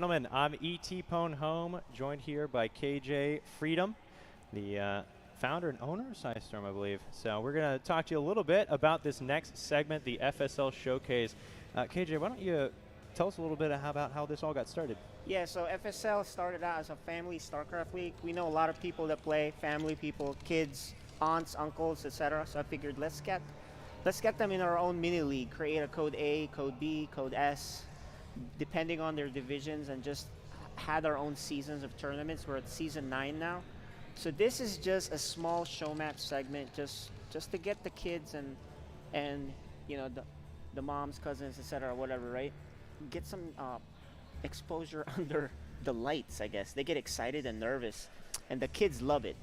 gentlemen, I'm E.T. Pone Home, joined here by KJ Freedom, the founder and owner of Storm, I believe. So we're going to talk to you a little bit about this next segment, the FSL Showcase. KJ, why don't you tell us a little bit about how this all got started? Yeah, so FSL started out as a family StarCraft league. We know a lot of people that play, family people, kids, aunts, uncles, etc. So I figured let's get them in our own mini league, create a code A, code B, code S, depending on their divisions, and just had our own seasons of tournaments. We're at season 9 now. So this is just a small show match segment, just to get the kids and you know the moms, cousins, etc., whatever, right? Get some exposure under the lights, I guess. They get excited and nervous, and the kids love it.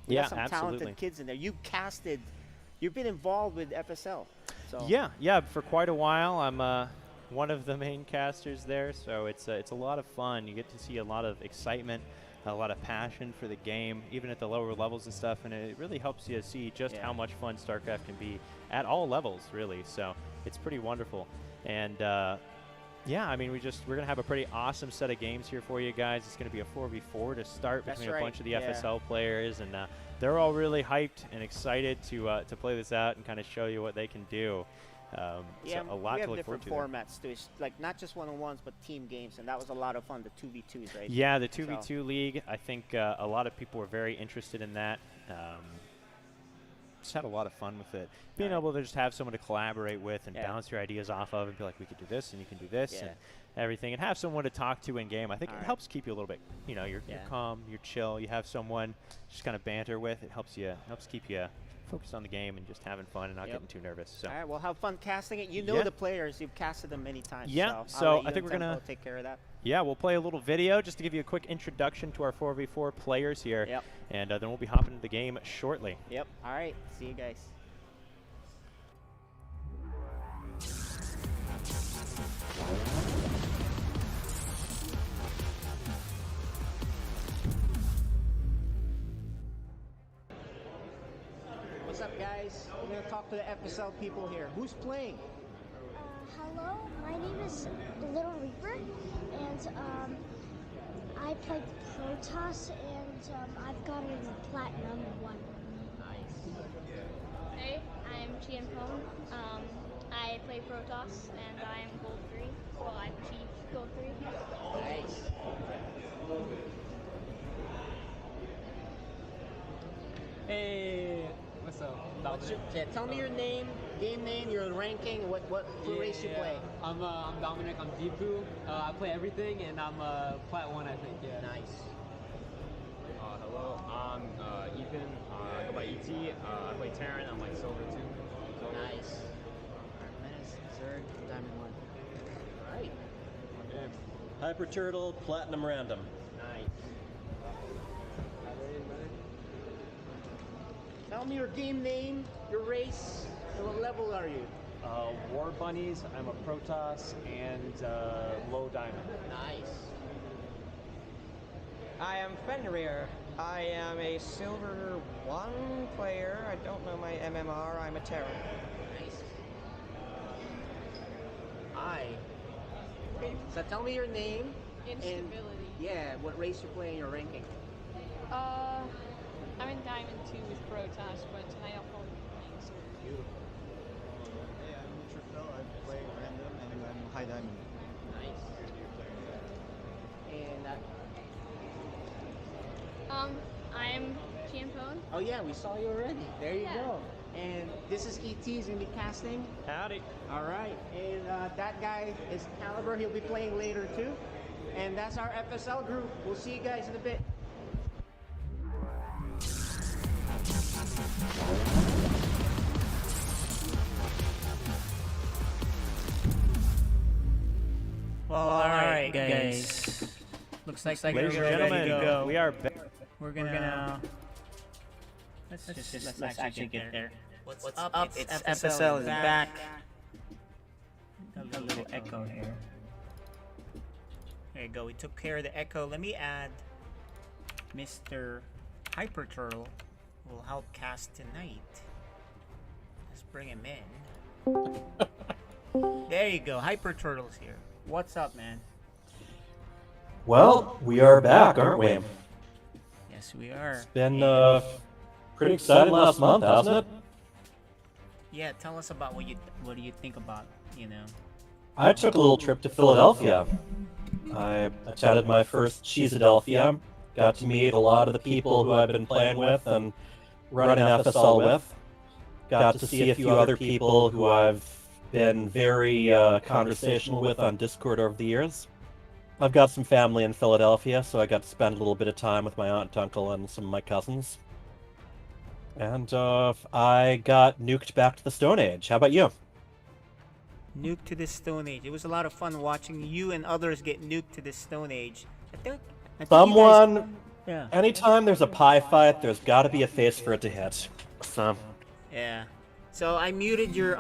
We got some talented kids in there. You've been involved with FSL. So. Yeah, for quite a while. I'm one of the main casters there, so it's a lot of fun. You get to see a lot of excitement, a lot of passion for the game, even at the lower levels and stuff, and it really helps you see just how much fun StarCraft can be at all levels, really. So it's pretty wonderful. And yeah, I mean, we're going to have a pretty awesome set of games here for you guys. It's going to be a 4v4 to start between a bunch of the FSL players, and they're all really hyped and excited to play this out and kind of show you what they can do. Yeah, so a lot to look forward to. We have different formats too. It's like not just one-on-ones, but team games, and that was a lot of fun. The 2v2s, right? Yeah, the 2v2 league. I think a lot of people were very interested in that. Just had a lot of fun with it. Being able to just have someone to collaborate with and bounce your ideas off of, and be like, we could do this and you can do this and everything, and have someone to talk to in game. I think it helps keep you a little bit, you're calm, you're chill. You have someone just kind of banter with. It helps keep you focused on the game and just having fun and not getting too nervous. So. All right, well, have fun casting it. You know the players. You've casted them many times. Yeah, so I think we're going to take care of that. Yeah, we'll play a little video just to give you a quick introduction to our 4v4 players here. Yep. And then we'll be hopping into the game shortly. Yep. All right. See you guys. What's up, guys? We're going to talk to the FSL people here. Who's playing? Hello, my name is Little Reaper, and I play Protoss, and I've got a Platinum 1. Nice. Hey, I'm Chien Pone. I play Protoss, and I'm Gold 3. Well, I'm Chief Gold 3. Nice. Hey, what's up? Tell me your name, game name, your ranking, what race you play. I'm Dominic. I'm Deepu. I play everything, and I'm Plat 1, I think. Yeah. Nice. Hello, I'm Ethan. I go by ET. I play Terran. I'm like Silver 2. Nice. Menace, Zerg, Diamond 1. All right. Hyper Turtle, Platinum Random. Nice. Tell me your game name, your race, and what level are you? War Bunnies. I'm a Protoss and low diamond. Nice. I am Fenrir. I am a Silver 1 player. I don't know my MMR. I'm a Terran. Nice. So tell me your name. Instability. And what race you play and your ranking. I'm in Diamond 2 with Protoss, but tonight I'll probably be playing Silver 2. Hey, I'm Trifel. I play random and I'm high diamond. Nice. And I'm Chien Pone. oh yeah, we saw you already. There you go. And this is ET. He's gonna be casting. Howdy. All right. And that guy is Caliber. He'll be playing later too. And that's our FSL group. We'll see you guys in a bit. Well, all right, guys. Looks like Ladies and gentlemen, we are back. We're gonna let's actually get there. What's up? It's FSL is back. Got a little echo here. There you go. We took care of the echo. Let me add Mr. Hyper Turtle, who will help cast tonight. Let's bring him in. There you go. Hyper Turtle's here. What's up, man? Well, we are back, aren't we? Yes, we are. It's been And- pretty exciting last month, hasn't it? Yeah, tell us about what do you think about, you know. I took a little trip to Philadelphia. I attended my first Cheeseadelphia, got to meet a lot of the people who I've been playing with and running FSL with. Got to see a few other people who I've been very conversational with on Discord over the years. I've got some family in Philadelphia, so I got to spend a little bit of time with my aunt, uncle, and some of my cousins. And I got nuked back to the Stone Age. How about you? Nuke to the Stone Age. It was a lot of fun watching you and others get nuked to the Stone Age. I think you Someone, guys, yeah. anytime there's a pie fight, there's got to be a face for it to hit. So, Yeah. So I muted your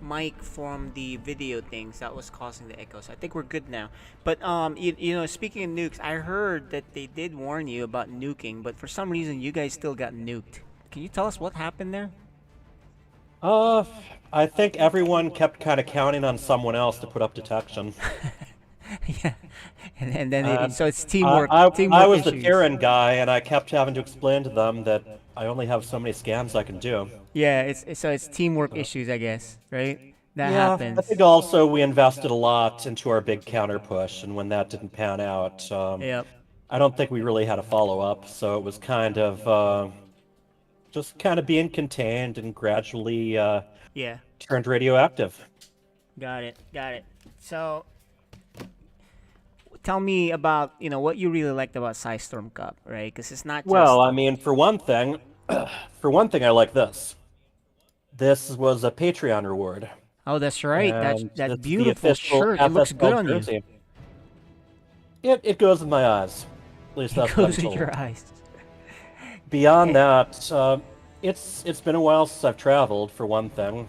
mic from the video things that was causing the echoes. I think we're good now. But you know, speaking of nukes, I heard that they did warn you about nuking, but for some reason you guys still got nuked. Can you tell us what happened there? I think everyone kept kind of counting on someone else to put up detection. Yeah. And then so it's teamwork. I teamwork was the issues. Tyrann guy, and I kept having to explain to them that I only have so many scans I can do. Yeah, it's teamwork issues, I guess, right? That Yeah, happens. I think also we invested a lot into our big counter push, and when that didn't pan out, Yep. I don't think we really had a follow-up, so it was kind of just kind of being contained and gradually Yeah. turned radioactive. Got it. So, tell me about what you really liked about Storm Cup, right? Because it's not just. Well, I mean, for one thing, I like this. This was a Patreon reward. Oh, that's right. And That it's the beautiful official shirt. It looks good FSL on you. jersey. It goes with my eyes. At least that's It what I'm goes with told. your eyes. Beyond that, it's been a while since I've traveled, for one thing.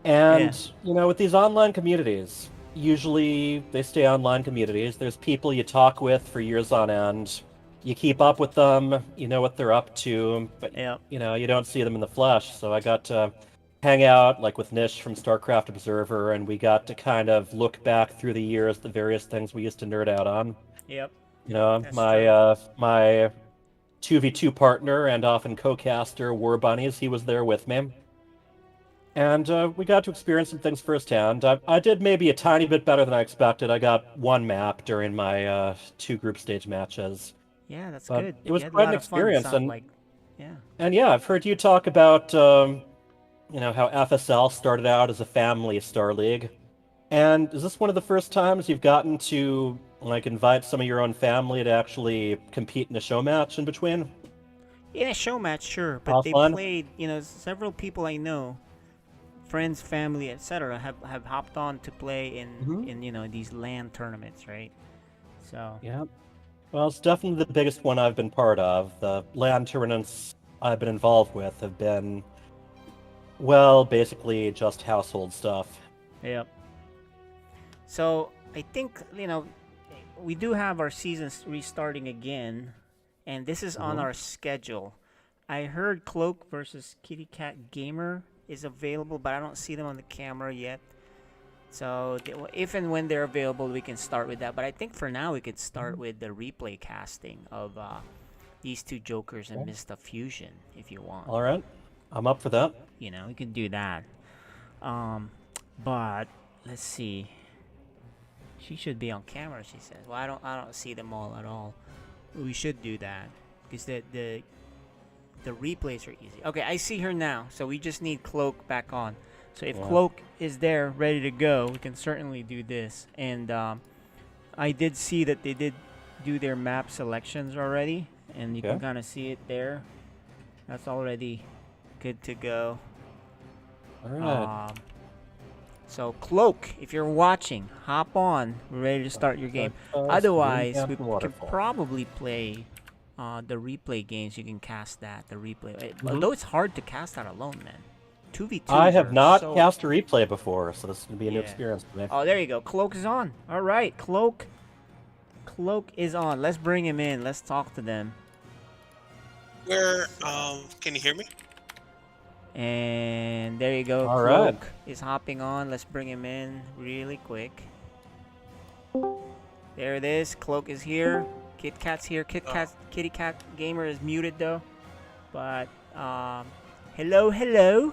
And, with these online communities, usually they stay online communities. There's people you talk with for years on end. You keep up with them, you know what they're up to, but, you don't see them in the flesh. So I got to hang out, like, with Nish from StarCraft Observer, and we got to kind of look back through the years, the various things we used to nerd out on. Yep. My 2v2 partner and often co-caster, War Bunnies, he was there with me. And we got to experience some things firsthand. I did maybe a tiny bit better than I expected. I got one map during my 2 group stage matches. Yeah, that's But good. it was You had a quite lot an of fun, experience. sound like. Yeah. And yeah, I've heard you talk about how FSL started out as a family Star League. And is this one of the first times you've gotten to invite some of your own family to actually compete in a show match in between? In a show match, sure, but they played. Several people I know, friends, family, etc., have hopped on to play in these LAN tournaments, right? So yeah, well, it's definitely the biggest one I've been part of. The LAN tournaments I've been involved with have been, well, basically just household stuff. Yep. So I think we do have our season restarting again, and this is on our schedule. I heard Cloak versus Kitty Cat Gamer is available, but I don't see them on the camera yet. So if and when they're available, we can start with that. But I think for now we could start with the replay casting of these 2 Jokers and Mista Fusion, if you want. All right, I'm up for that. We can do that. But let's see. She should be on camera, she says. Well, I don't see them all at all. We should do that because the replays are easy. Okay, I see her now. So we just need Cloak back on. So if Cloak is there, ready to go, we can certainly do this. And I did see that they did do their map selections already, and you can kind of see it there. That's already good to go. All right. So Cloak, if you're watching, hop on. We're ready to start your game. Otherwise, we can probably play the replay games. You can cast that, the replay. Although it's hard to cast that alone, man. 2v2. I have not cast a replay before, so this is going to be a new experience for me. Oh, there you go. Cloak is on. All right, Cloak is on. Let's bring him in. Let's talk to them. Can you hear me? And there you go. All Cloak right. is hopping on. Let's bring him in really quick. There There it is. Cloak is here. Kit Cat's here. Kitty Cat Gamer is muted though. But hello, hello.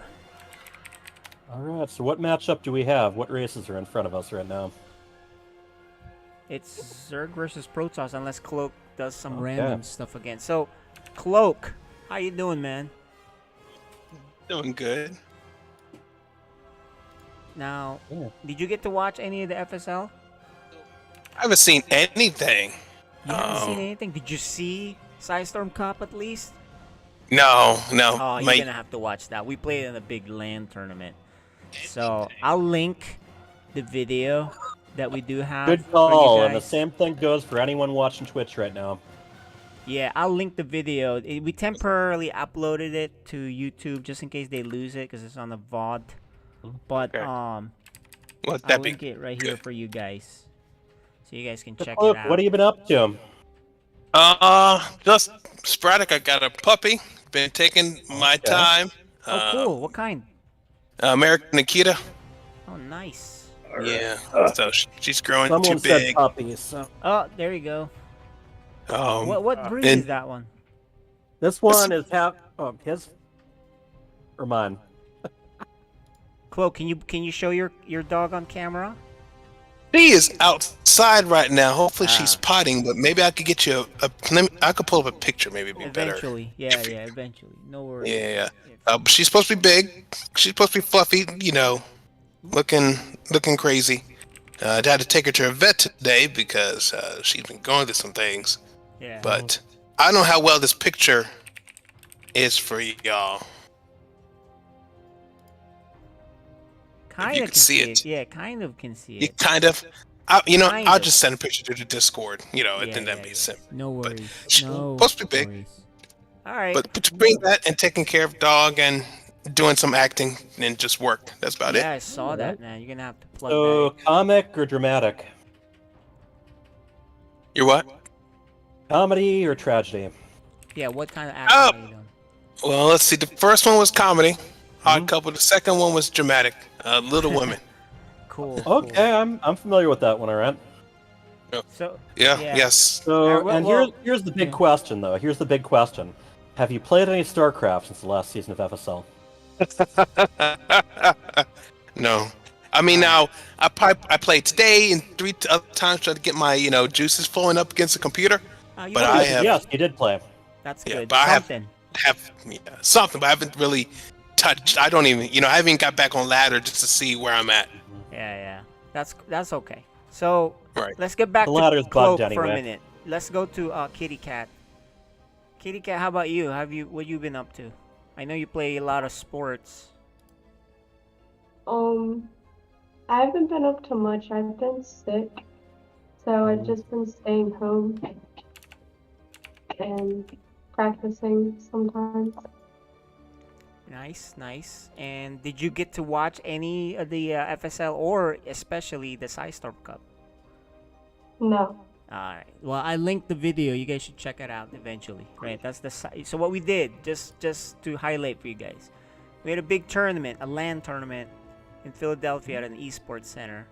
All right. So what matchup do we have? What races are in front of us right now? It's Zerg versus Protoss, unless Cloak does some random stuff again. So, Cloak, how you doing, man? Doing good. Now, did you get to watch any of the FSL? I haven't seen anything. You haven't seen anything? Did you see Storm Cup at least? No. Oh, you're gonna have to watch that. We played in a big LAN tournament. So I'll link the video that we do have. Good call, and the same thing goes for anyone watching Twitch right now. Yeah, I'll link the video. We temporarily uploaded it to YouTube just in case they lose it because it's on the VOD. But I'll link it right here for you guys, so you guys can check it out. What have you been up to? Just sporadic. I got a puppy. Been taking my time. Oh, cool. What kind? American Nikita. Oh, nice. Yeah. So she's growing Someone too big. said puppies. So. Oh, there you go. What breed is that one? This one is his or mine. Chloe, can you show your dog on camera? She is outside right now. Hopefully she's potting, but maybe I could get you I could pull up a picture. Maybe it'd be better. Eventually, eventually. No worries. Yeah. She's supposed to be big. She's supposed to be fluffy. You know, looking crazy. I had to take her to a vet today because she's been going through some things. Yeah. But I don't know how well this picture is for y'all. Kind of can see it. Yeah, kind of can see it. You kind of. I'll of. just send a picture to the Discord. And then that'd be simple. No worries. She's supposed to be big. All right. But between that and taking care of dog and doing some acting and just work, that's about it. Yeah, I saw that, man. You're gonna have to plug So, that. comic or dramatic? You're what? Comedy or tragedy? Yeah, what kind of acting are you doing? Well, let's see. The first one was comedy, Odd Couple. The second one was dramatic, Little Women. Cool. Okay, I'm familiar with that one, alright. So. Yes. So, here's the big question, though. Here's the big question. Have you played any StarCraft since the last season of FSL? No. I mean, now I played today and 3 other times trying to get my juices flowing up against the computer. But I have. Yes, you did play. That's yeah, good. But something. I have something, but I haven't really touched. I don't even. I haven't even got back on ladder just to see where I'm at. Yeah. That's okay. So let's get back to Cloak anyway. for a minute. Let's go to Kitty Cat. Kitty Cat, how about you? What you been up to? I know you play a lot of sports. I haven't been up to much. I've been sick, so I've just been staying home and practicing sometimes. Nice. And did you get to watch any of the FSL or especially the Storm Cup? No. Alright. Well, I linked the video. You guys should check it out eventually. Right? That's the so what we did, just to highlight for you guys. We had a big tournament, a LAN tournament in Philadelphia at an esports center.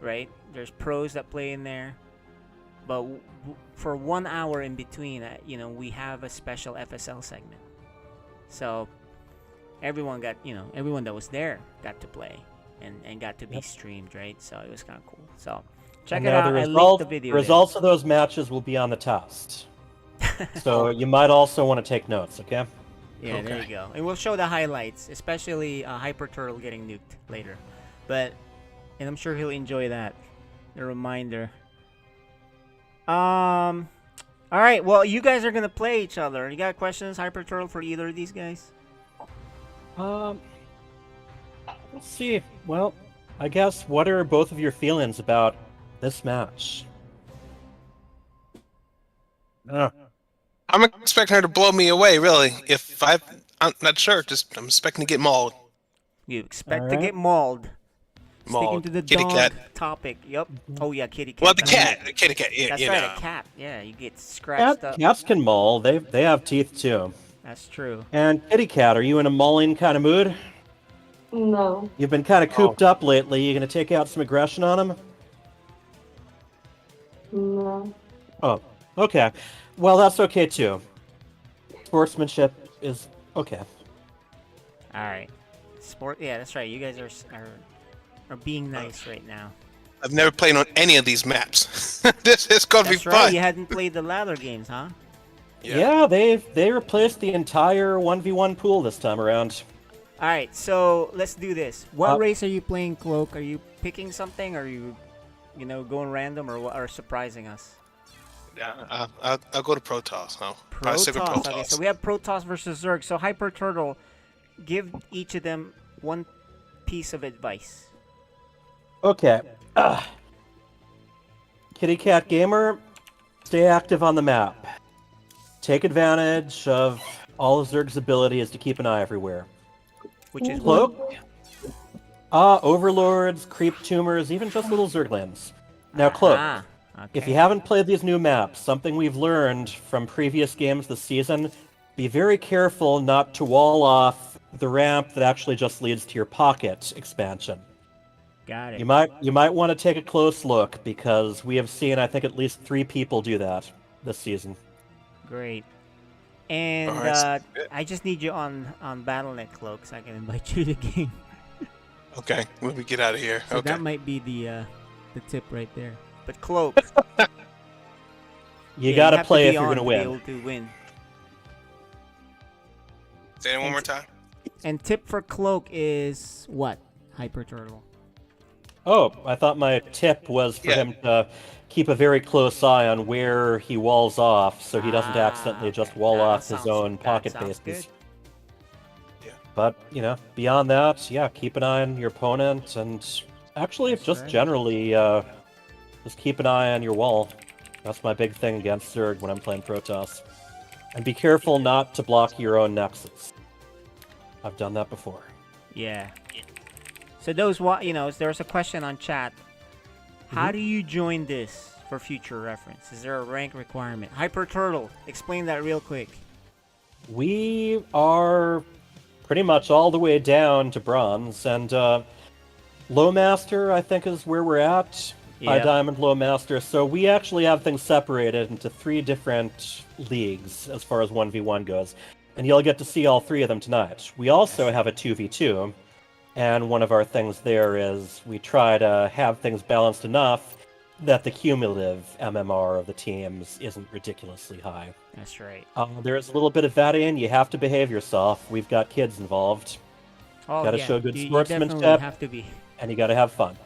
Right? There's pros that play in there. But for 1 hour in between, we have a special FSL segment. So everyone got, everyone that was there got to play and got to be streamed, right? So it was kind of cool. So check it out. I linked the video. The results of those matches will be on the test. So you might also want to take notes, okay? Yeah, there you go. And we'll show the highlights, especially Hyper Turtle getting nuked later. And I'm sure he'll enjoy that. A reminder. All right. Well, you guys are gonna play each other. You got questions, Hyper Turtle, for either of these guys? Let's see. Well, I guess what are both of your feelings about this match? I'm expecting her to blow me away, really. I'm not sure. I'm expecting to get mauled. You expect to get mauled. Sticking to the Kitty dog cat. topic. Yep. Oh yeah, kitty cat. Well, the kitty cat. Yeah, That's right, a cat. Yeah, you get scratched up. Cats can maul. They have teeth too. That's true. And kitty cat, are you in a mauling kind of mood? No. You've been kind of cooped up lately. You gonna take out some aggression on him? No. Oh, okay. Well, that's okay too. Sportsmanship is okay. All right. Sport. Yeah, that's right. You guys are being nice right now. I've never played on any of these maps. This is gonna be That's fun. right. You hadn't played the ladder games, huh? Yeah, they replaced the entire 1v1 pool this time around. All right. So let's do this. What race are you playing, Cloak? Are you picking something? Or are you, going random, or what? Or surprising us? Yeah, I'll go to Protoss. Protoss. Okay, so we have Protoss versus Zerg. So Hyper Turtle, give each of them one piece of advice. Okay. Kitty Cat Gamer, stay active on the map. Take advantage of all of Zerg's abilities to keep an eye everywhere. Which is Cloak. Overlords, creep tumors, even just little Zerglings. Now, Cloak. If you haven't played these new maps, something we've learned from previous games this season, be very careful not to wall off the ramp that actually just leads to your pocket expansion. Got it. You might want to take a close look, because we have seen, I think, at least 3 people do that this season. Great. And I just need you on BattleNet, Cloak, so I can invite you to the game. Okay, when we get out of here. So okay. that might be the tip right there. But Cloak, you gotta play if you're gonna win. Be able to win. Say it one more time. And tip for Cloak is what? Hyper Turtle. Oh, I thought my tip was for him to keep a very close eye on where he walls off, so he doesn't accidentally just wall off his own pocket bases. Good. But, beyond that, yeah, keep an eye on your opponent, and actually, generally, just keep an eye on your wall. That's my big thing against Zerg when I'm playing Protoss. And be careful not to block your own nexus. I've done that before. Yeah. So there's a question on chat. How do you join this for future reference? Is there a rank requirement? Hyper Turtle, explain that real quick. We are pretty much all the way down to bronze, and low master, I think, is where we're at. High diamond, low master. So we actually have things separated into 3 different leagues as far as 1v1 goes, and you'll get to see all 3 of them tonight. We also have a 2v2, and one of our things there is we try to have things balanced enough that the cumulative MMR of the teams isn't ridiculously high. That's right. There's a little bit of vetting. You have to behave yourself. We've got kids involved. Oh, gotta show good you sportsmanship. definitely have to be. And you gotta have fun.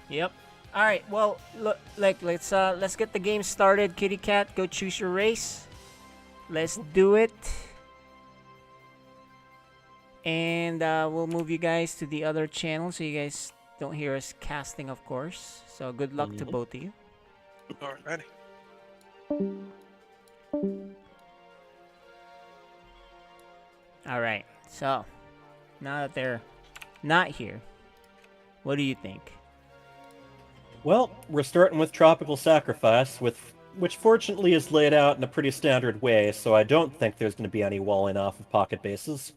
Yep. All right. Well, look, let's get the game started. Kitty Cat, go choose your race. Let's do it. And we'll move you guys to the other channel so you guys don't hear us casting, of course. So good luck to both of you. Alrighty. All right. So now that they're not here, what do you think? Well, we're starting with Tropical Sacrifice, which fortunately is laid out in a pretty standard way, so I don't think there's going to be any walling off of pocket bases.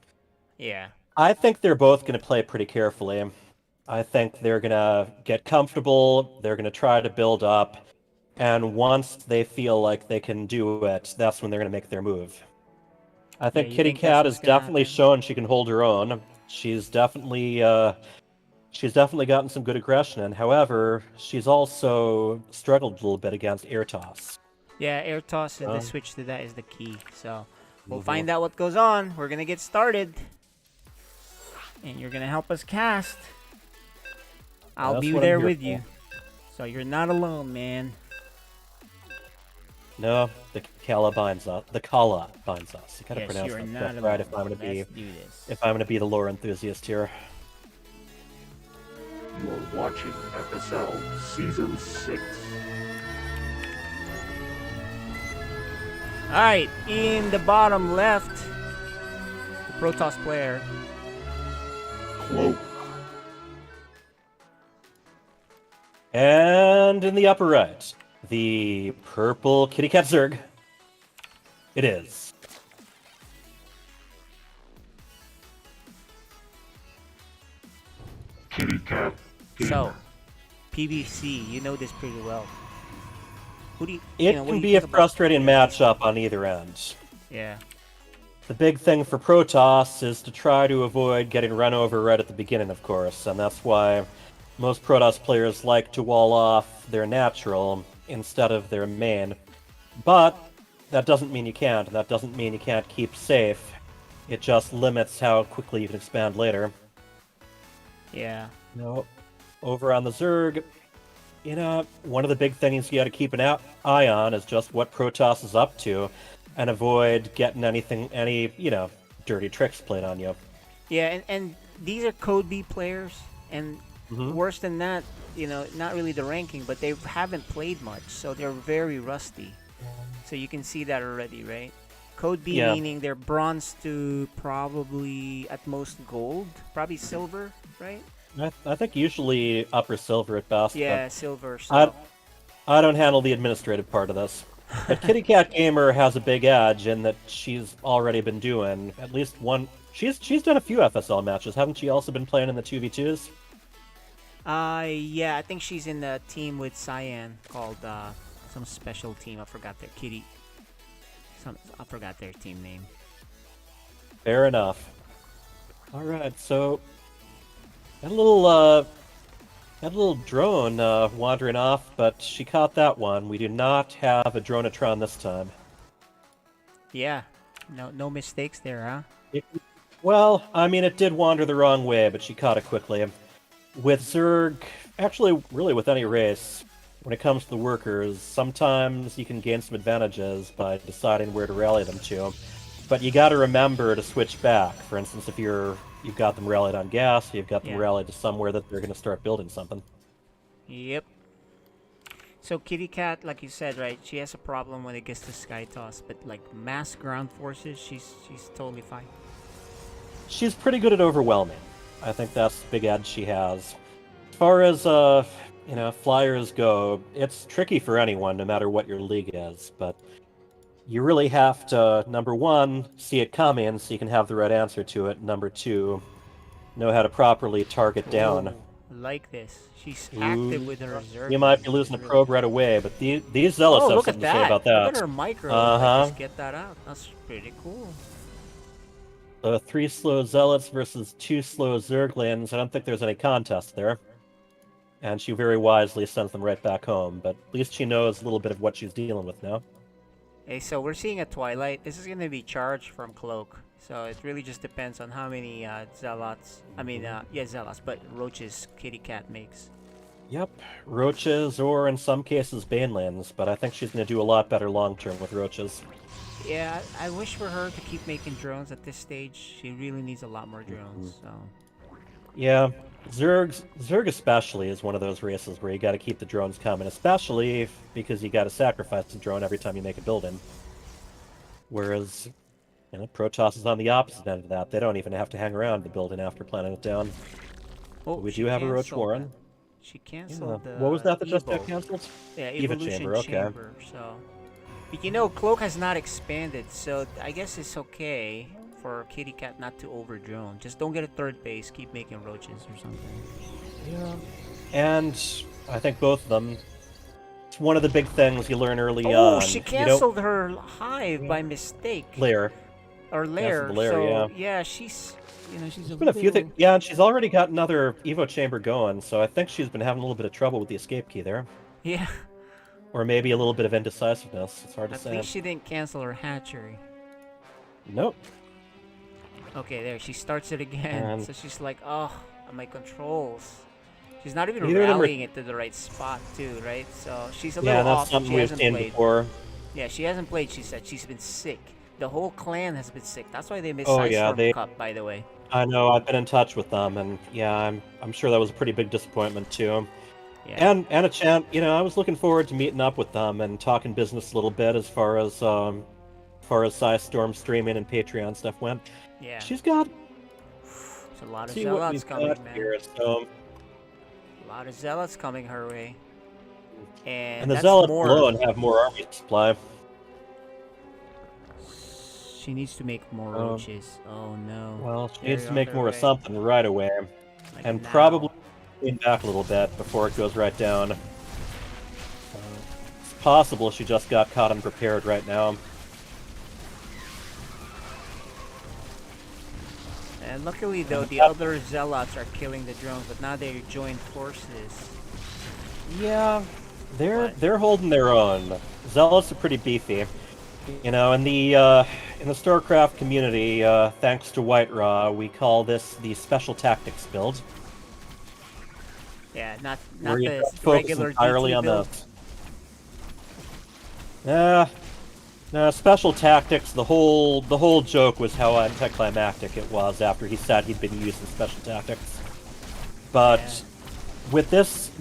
Yeah. I think they're both going to play pretty carefully. I think they're going to get comfortable, they're going to try to build up, and once they feel like they can do it, that's when they're going to make their move. I think Kitty Cat has definitely shown she can hold her own. She's definitely gotten some good aggression in. However, she's also struggled a little bit against air toss. Yeah, air toss and the switch to that is the key. So we'll find out what goes on. We're gonna get started, and you're gonna help us cast. I'll be there with you, so you're not alone, man. No, the Kala binds us. The Kala binds us. You gotta pronounce you are that not right alone. if I'm gonna be the lore enthusiast here. You're watching FSL Season 6. Alright, in the bottom left, the Protoss player. Cloak. And in the upper right, the purple Kitty Cat Zerg. It is. Kitty Cat. So, PBC, you know this pretty well. Who do you? It What do can you be a think about frustrating matchup on either end. Yeah. The big thing for Protoss is to try to avoid getting run over right at the beginning, of course, and that's why most Protoss players like to wall off their natural instead of their main. But that doesn't mean you can't. That doesn't mean you can't keep safe. It just limits how quickly you can expand later. Yeah. Over on the Zerg, one of the big things you got to keep an eye on is just what Protoss is up to, and avoid getting any dirty tricks played on you. Yeah, and these are Code B players, and worse than that, not really the ranking, but they haven't played much, so they're very rusty. So you can see that already, right? Code B meaning they're bronze to probably at most gold, probably silver, right? I think usually upper silver at best. Yeah, silver. So. I don't handle the administrative part of this. But Kitty Cat Gamer has a big edge in that she's already been doing at least one. She's done a few FSL matches, haven't she? Also been playing in the 2v2s. Yeah, I think she's in the team with Cyan called some special team. I forgot their I forgot their team name. Fair enough. All right, so had a little drone wandering off, but she caught that one. We do not have a Dronatron this time. Yeah, no mistakes there, huh? Well, I mean, it did wander the wrong way, but she caught it quickly. With Zerg, actually, really with any race, when it comes to the workers, sometimes you can gain some advantages by deciding where to rally them to. But you got to remember to switch back. For instance, if you've got them rallied on gas, you've got them rallied to somewhere that they're going to start building something. Yep. So Kitty Cat, like you said, right? She has a problem when it gets to Sky Toss, but like mass ground forces, she's totally fine. She's pretty good at overwhelming. I think that's the big edge she has. As far as flyers go, it's tricky for anyone, no matter what your league is. But you really have to, number one, see it coming so you can have the right answer to it. Number two, know how to properly target down. Like this. She's active with her reserve. You might be losing a probe right away, but these zealots have something to say about that. Look at her micro. Just get that out. That's pretty cool. 3 slow zealots versus 2 slow Zerglings. I don't think there's any contest there. And she very wisely sends them right back home, but at least she knows a little bit of what she's dealing with now. Hey, so we're seeing a Twilight. This is going to be charged from Cloak. So it really just depends on how many zealots. Zealots, but roaches Kitty Cat makes. Yep, roaches, or in some cases Banelands, but I think she's going to do a lot better long term with roaches. Yeah, I wish for her to keep making drones at this stage. She really needs a lot more drones. So. Yeah, Zerg especially is one of those races where you got to keep the drones coming, especially because you got to sacrifice a drone every time you make a building. Whereas, Protoss is on the opposite end of that. They don't even have to hang around the building after planting it down. Oh, we do have a Roach Warren. That. She canceled the what was that just got canceled? Yeah, Evolution Chamber. Okay. So, but Cloak has not expanded, so I guess it's okay for Kitty Cat not to overdrone. Just don't get a third base. Keep making roaches or something. Yeah. And I think both of them. It's one of the big things you learn early on. Oh, she canceled her hive by mistake. Lair. Or lair. So yeah, she's she's been a few things. Yeah, and she's already got another Evo chamber going, so I think she's been having a little bit of trouble with the escape key there. Yeah. Or maybe a little bit of indecisiveness. It's hard to say. At least she didn't cancel her hatchery. Nope. Okay, there. She starts it again. So she's like, oh, my controls. She's not even rallying it to the right spot, too, right? So she's a little off. Something she hasn't seen played before. Yeah, she hasn't played, she said. She's been sick. The whole clan has been sick. That's why they missed Storm Cup, by the way. I know. I've been in touch with them, and yeah, I'm sure that was a pretty big disappointment too. Yeah. And a chance, I was looking forward to meeting up with them and talking business a little bit as far as Storm streaming and Patreon stuff went. Yeah. She's got. There's a lot of zealots coming, man. Here, so. A lot of zealots coming her way. And the zealots alone have more army supply. She needs to make more roaches. Oh no. Well, she needs to make more of something right away. Like and probably lean back a little bit before it goes right down. possible she just got caught unprepared right now. And luckily, though, the other zealots are killing the drones, but now they joined forces. Yeah, they're holding their own. Zealots are pretty beefy. You know, in the StarCraft community, thanks to White Raw, we call this the special tactics build. Yeah, not Where you the just focus regular entirely DT on build. this. No, special tactics. The whole joke was how anticlimactic it was after he said he'd been using special tactics. But with this,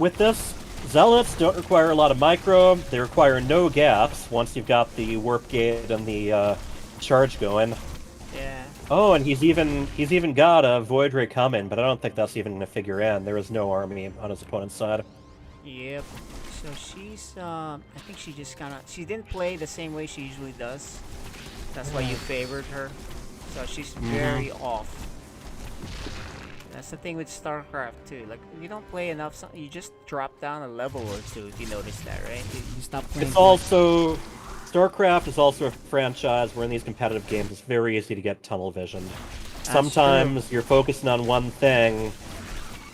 zealots don't require a lot of micro. They require no gas once you've got the warp gate and the charge going. Yeah. Oh, and he's even got a Void Ray coming, but I don't think that's even gonna figure in. There is no army on his opponent's side. Yep. So she's, I think she just she didn't play the same way she usually does. That's why you favored her. So she's very off. That's the thing with StarCraft too. Like, if you don't play enough, you just drop down a level or two. If you notice that, right? You stop playing. It's also StarCraft is also a franchise where in these competitive games it's very easy to get tunnel vision. Sometimes you're focusing on one thing,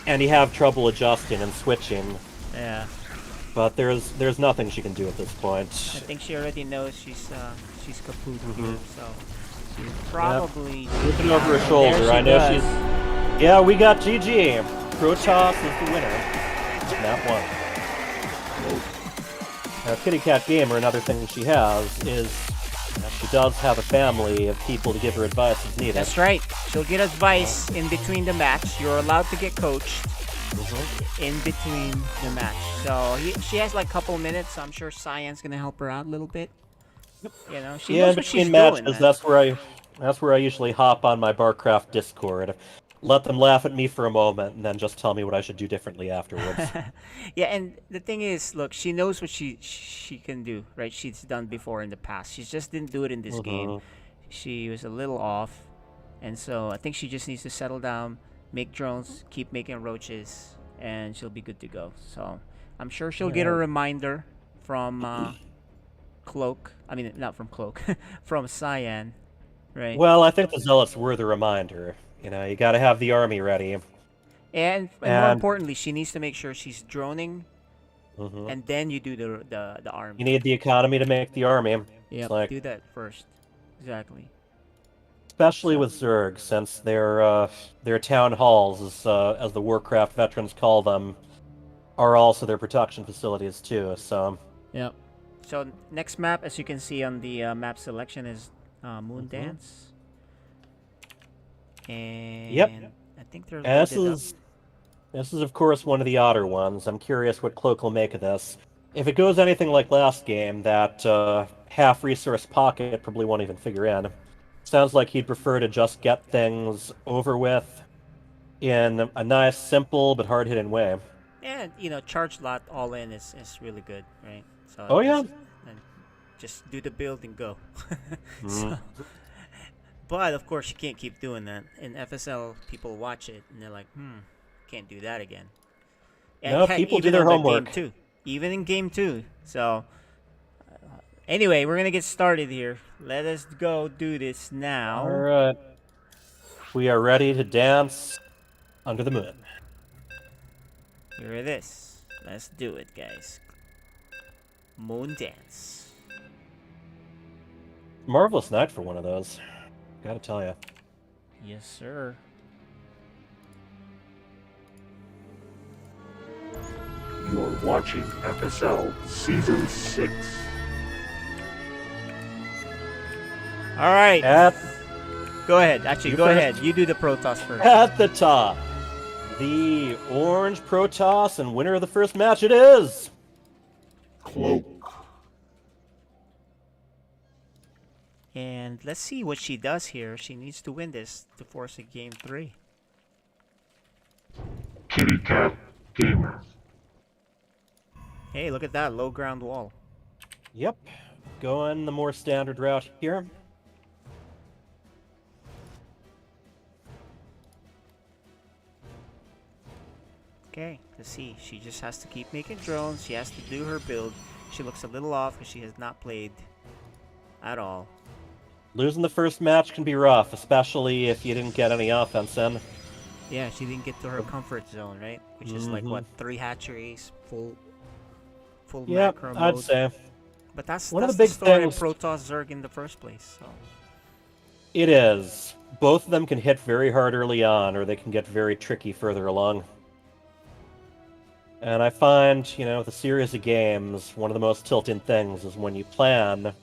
and you have trouble adjusting and switching. Yeah. But there's nothing she can do at this point. I think she already knows she's kaput here, so she's probably looking over her shoulder. I know she's. Yeah, we got GG. Protoss is the winner. Map 1. Now, Kitty Cat Gamer, another thing she has is she does have a family of people to give her advice as needed. That's right. She'll get advice in between the match. You're allowed to get coached in between the match. So she has like a couple minutes. So I'm sure Cyan's gonna help her out a little bit. You know, she knows what she's matches, doing. That's where I usually hop on my Barcraft Discord. Let them laugh at me for a moment, and then just tell me what I should do differently afterwards. Yeah, and the thing is, look, she knows what she can do, right? She's done before in the past. She just didn't do it in this game. She was a little off, and so I think she just needs to settle down, make drones, keep making roaches, and she'll be good to go. So I'm sure she'll get a reminder from Cloak. I mean, not from Cloak, from Cyan, right? Well, I think the Zealots were the reminder. You know, you gotta have the army ready. And more importantly, she needs to make sure she's droning, and then you do the army. You need the economy to make the army. Yeah, like, do that first. Exactly. Especially with Zerg, since their town halls, as the Warcraft veterans call them, are also their production facilities too. So. Yep. So next map, as you can see on the map selection, is Moon Dance. And I think they're this is of course one of the odder ones. I'm curious what Cloak will make of this. If it goes anything like last game, that half resource pocket probably won't even figure in. Sounds like he'd prefer to just get things over with in a nice, simple but hard-hitting way. And you know, charge lot all in is really good, right? So just do the build and go. So, but of course, you can't keep doing that. In FSL, people watch it and they're like, can't do that again. And no, people do their homework. Game 2, even in game 2. So, anyway, we're going to get started here. Let us go do this now. All right. We are ready to dance under the moon. Here it is. Let's do it, guys. Moon Dance. Marvelous night for one of those. Gotta tell you. Yes, sir. You're watching FSL Season 6. All right. Go ahead. Actually, go ahead. You do the Protoss first. At the top, the orange Protoss, and winner of the first match it is... Cloak. And let's see what she does here. She needs to win this to force a game 3. Kitty Cat Gamer. Hey, look at that low ground wall. Yep. Going the more standard route here. Okay, let's see. She just has to keep making drones. She has to do her build. She looks a little off because she has not played at all. Losing the first match can be rough, especially if you didn't get any offense in. Yeah, she didn't get to her comfort zone, right? Which is like what, 3 hatcheries, full macro I'd mode. say. But that's One of the the big story of things. Protoss Zerg in the first place. So It is. Both of them can hit very hard early on, or they can get very tricky further along. And I find, with a series of games, one of the most tilting things is when you plan,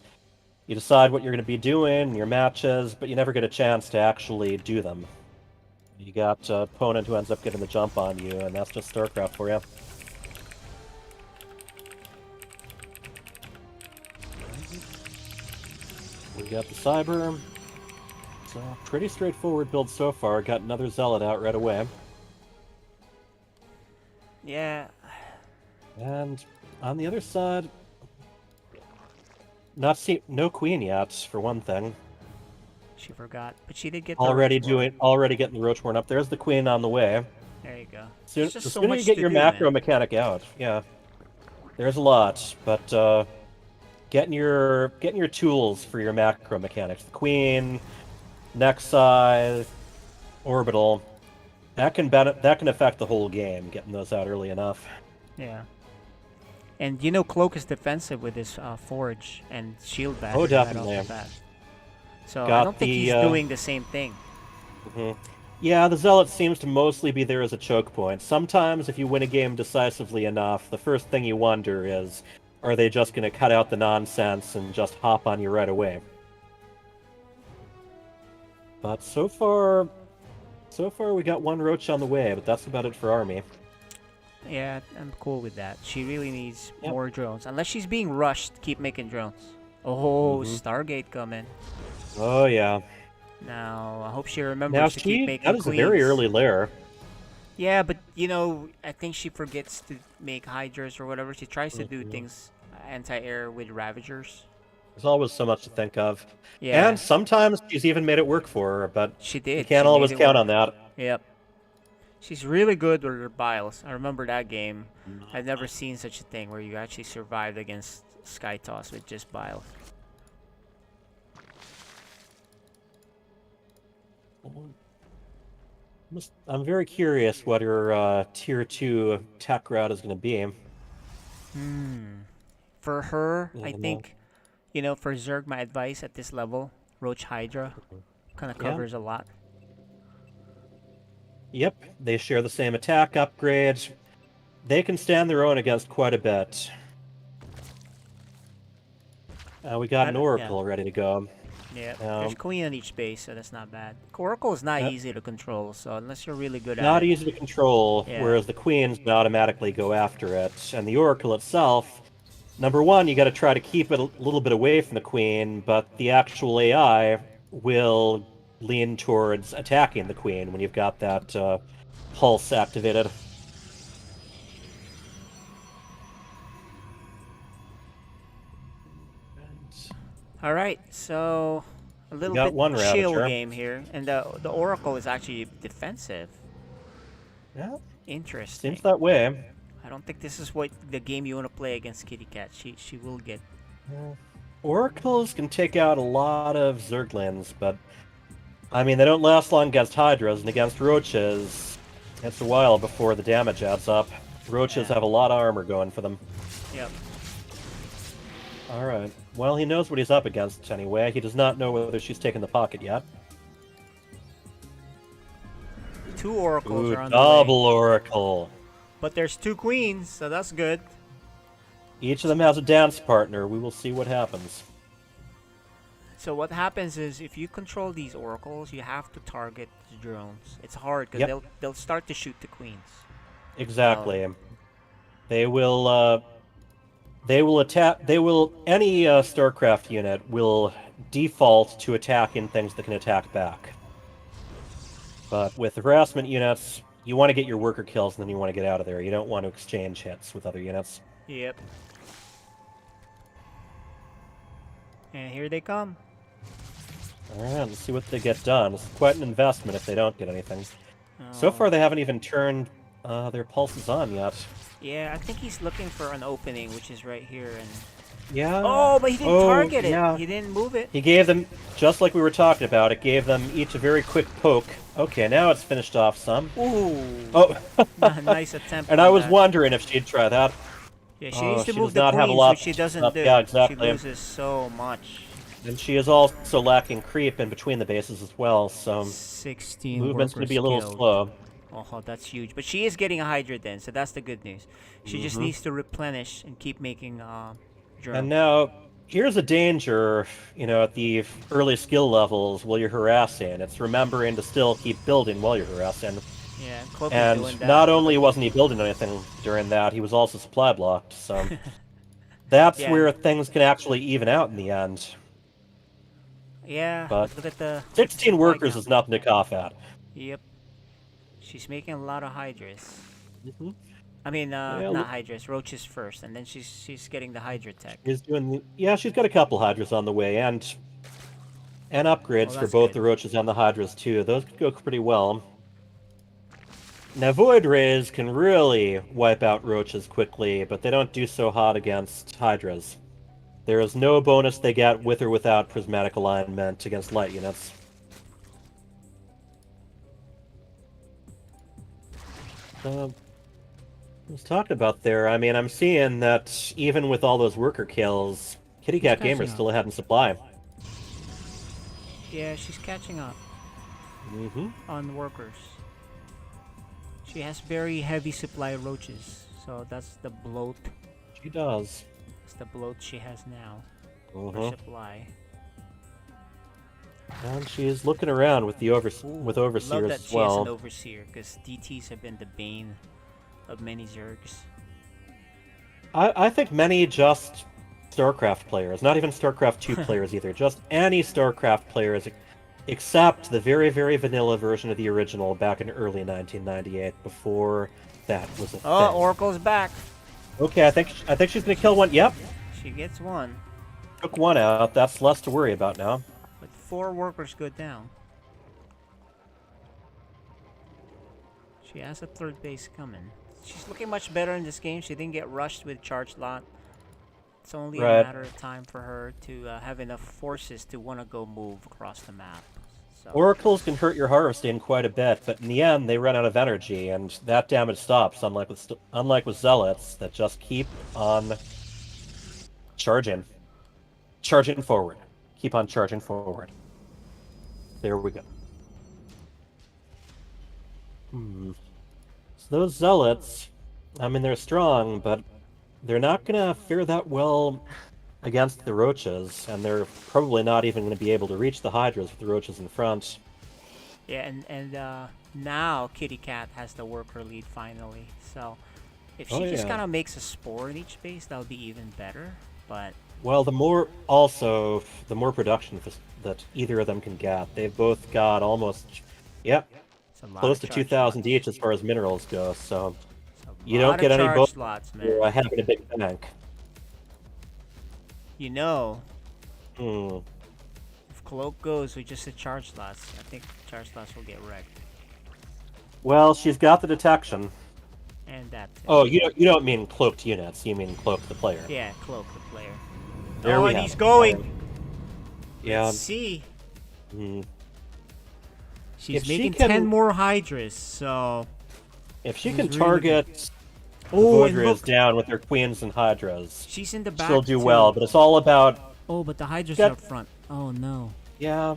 you decide what you're going to be doing in your matches, but you never get a chance to actually do them. You got an opponent who ends up getting the jump on you, and that's just StarCraft for you. We got the Cyber. It's a pretty straightforward build so far. Got another Zealot out right away. yeah, And on the other side, no Queen yet, for one thing. she forgot, but she did get Already the getting the Roachborn up. There's the Queen on the way. There you go. The It's just so sooner you much get to your do, macro man. mechanic out, yeah. There's a lot, but getting your tools for your macro mechanics, the Queen, Nexi, Orbital, that can affect the whole game. Getting those out early enough. Yeah. And Cloak is defensive with his Forge and Shield Battery. Oh, definitely. Right off the bat. So Got I don't think he's doing the same thing. Yeah, the Zealot seems to mostly be there as a choke point. Sometimes, if you win a game decisively enough, the first thing you wonder is, are they just going to cut out the nonsense and just hop on you right away? But so far we got one Roach on the way, but that's about it for Army. Yeah, I'm cool with that. She really needs more drones. Unless she's being rushed, keep making drones. Oh, Stargate coming. Oh, yeah. Now, I hope she remembers to keep making that was queens. a very early lair. Yeah, but, I think she forgets to make Hydras or whatever. She tries to do things anti-air with Ravagers. There's always so much to think of. Yeah. And sometimes she's even made it work for her, but She did. you can't She always made it count work. on that. Yep. She's really good with her biles. I remember that game. I've never seen such a thing where you actually survived against Sky Toss with just bile. I'm very curious what her tier 2 tech route is going to be. For her, Yeah, I no. think, for Zerg, my advice at this level, Roach Hydra kind of Yeah. covers a lot. Yep, they share the same attack upgrade. They can stand their own against quite a bit. We got an Oracle ready to go. Yeah, there's Queen on each base, so that's not bad. Oracle is not Yep. easy to control, so unless you're really good at Not it. easy to control, Yeah. whereas the Queens can automatically go after it. And the Oracle itself, number one, you got to try to keep it a little bit away from the Queen, but the actual AI will lean towards attacking the Queen when you've got that pulse activated. All right, so a little got bit one chill Ravager. game here, and the Oracle is actually defensive. Yeah, Interesting. seems that way. I don't think this is what the game you want to play against Kitty Cat. She will get. Oracles can take out a lot of Zerglings, but I mean, they don't last long against Hydras, and against Roaches, it's a while before the damage adds up. Roaches have a lot of armor going for them. Yep. Alright. Well, he knows what he's up against anyway. He does not know whether she's taken the pocket yet. 2 Oracles Ooh, are on the way. double Oracle. But there's 2 Queens, so that's good. Each of them has a dance partner. We will see what happens. So what happens is, if you control these Oracles, you have to target the drones. It's hard because Yep. they'll start to shoot the Queens. Exactly. They will attack. Any StarCraft unit will default to attacking things that can attack back. But with harassment units, you want to get your worker kills and then you want to get out of there. You don't want to exchange hits with other units. Yep. And here they come. Alright, let's see what they get done. It's quite an investment if they don't get anything. So far, they haven't even turned their pulses on yet. Yeah, I think he's looking for an opening, which is right here. And Yeah. oh, but he didn't target it. Yeah. He didn't move it. He gave them, just like we were talking about, it gave them each a very quick poke. Okay, now it's finished off some. Ooh. Oh. Nice attempt. And I was wondering if she'd try that. Yeah, she needs to she move does the not have a queens, lot which she doesn't do. Yeah, exactly. She loses so much. And she is also lacking creep in between the bases as well, so 16 movement's going to be a little killed. slow. Oh, that's huge. But she is getting a Hydra then, so that's the good news. She just needs to replenish and keep making germs. And now, here's a danger, at the early skill levels while you're harassing. It's remembering to still keep building while you're harassing. Yeah, Cloak is and doing that. not only wasn't he building anything during that, he was also supply blocked, so that's where things can actually even out in the end. Yeah, but look at the 16 workers is nothing to cough at. Yep. She's making a lot of Hydras. I mean, Yeah, not Hydras, Roaches first, and then she's getting the Hydra tech. She's doing she's got a couple Hydras on the way, and upgrades for both the Roaches and the Hydras too. Those could go pretty well. Now Void Rays can really wipe out Roaches quickly, but they don't do so hot against Hydras. There is no bonus they get with or without Prismatic Alignment against light units. I was talking about there, I mean, I'm seeing that even with all those worker kills, Kitty Cat Gamer's still ahead in supply. Yeah, she's catching up on workers. She has very heavy supply of Roaches, so that's the bloat. She does. It's the bloat she has now for supply. And she's looking around with the Overseers Love that as she well. has an Overseer, because DTs have been the bane of many Zergs. I think many just StarCraft players, not even StarCraft 2 players either, just any StarCraft players except the very, very vanilla version of the original back in early 1998, before that was a thing. Oh, Oracle's back. Okay, I think she's gonna kill one. Yep. She gets one. Took one out. That's less to worry about now. But 4 workers go down. She has a third base coming. She's looking much better in this game. She didn't get rushed with charge lot. It's only a matter of time for her to have enough forces to want to go move across the map. So. Oracles can hurt your harvesting quite a bit, but in the end, they run out of energy, and that damage stops, unlike with Zealots, that just keep on charging. Charging forward. Keep on charging forward. There we go. So those Zealots, I mean, they're strong, but they're not going to fare that well against the Roaches, and they're probably not even going to be able to reach the Hydras with the Roaches in front. Yeah, and now Kitty Cat has the worker lead finally. So if she just kind of makes a spore in each base, that'll be even better. But well, the more production that either of them can get. They've both got almost, close to 2,000 each as far as minerals go. So you don't get any bonus for having a big bank. You know, if Cloak goes with just the charge slots, I think charge slots will get wrecked. Well, she's got the detection. And that. Oh, you don't mean cloaked units. You mean Cloak the player. Yeah, Cloak the player. There we and have he's it. going. Yeah. Let's see. She's If making she can, 10 more Hydras, so. If she can target the and Voidras look. down with their Queens and Hydras, She's in the back. she'll do too. well. But it's all about. Oh, but the Hydras are up front. Oh no. Yeah.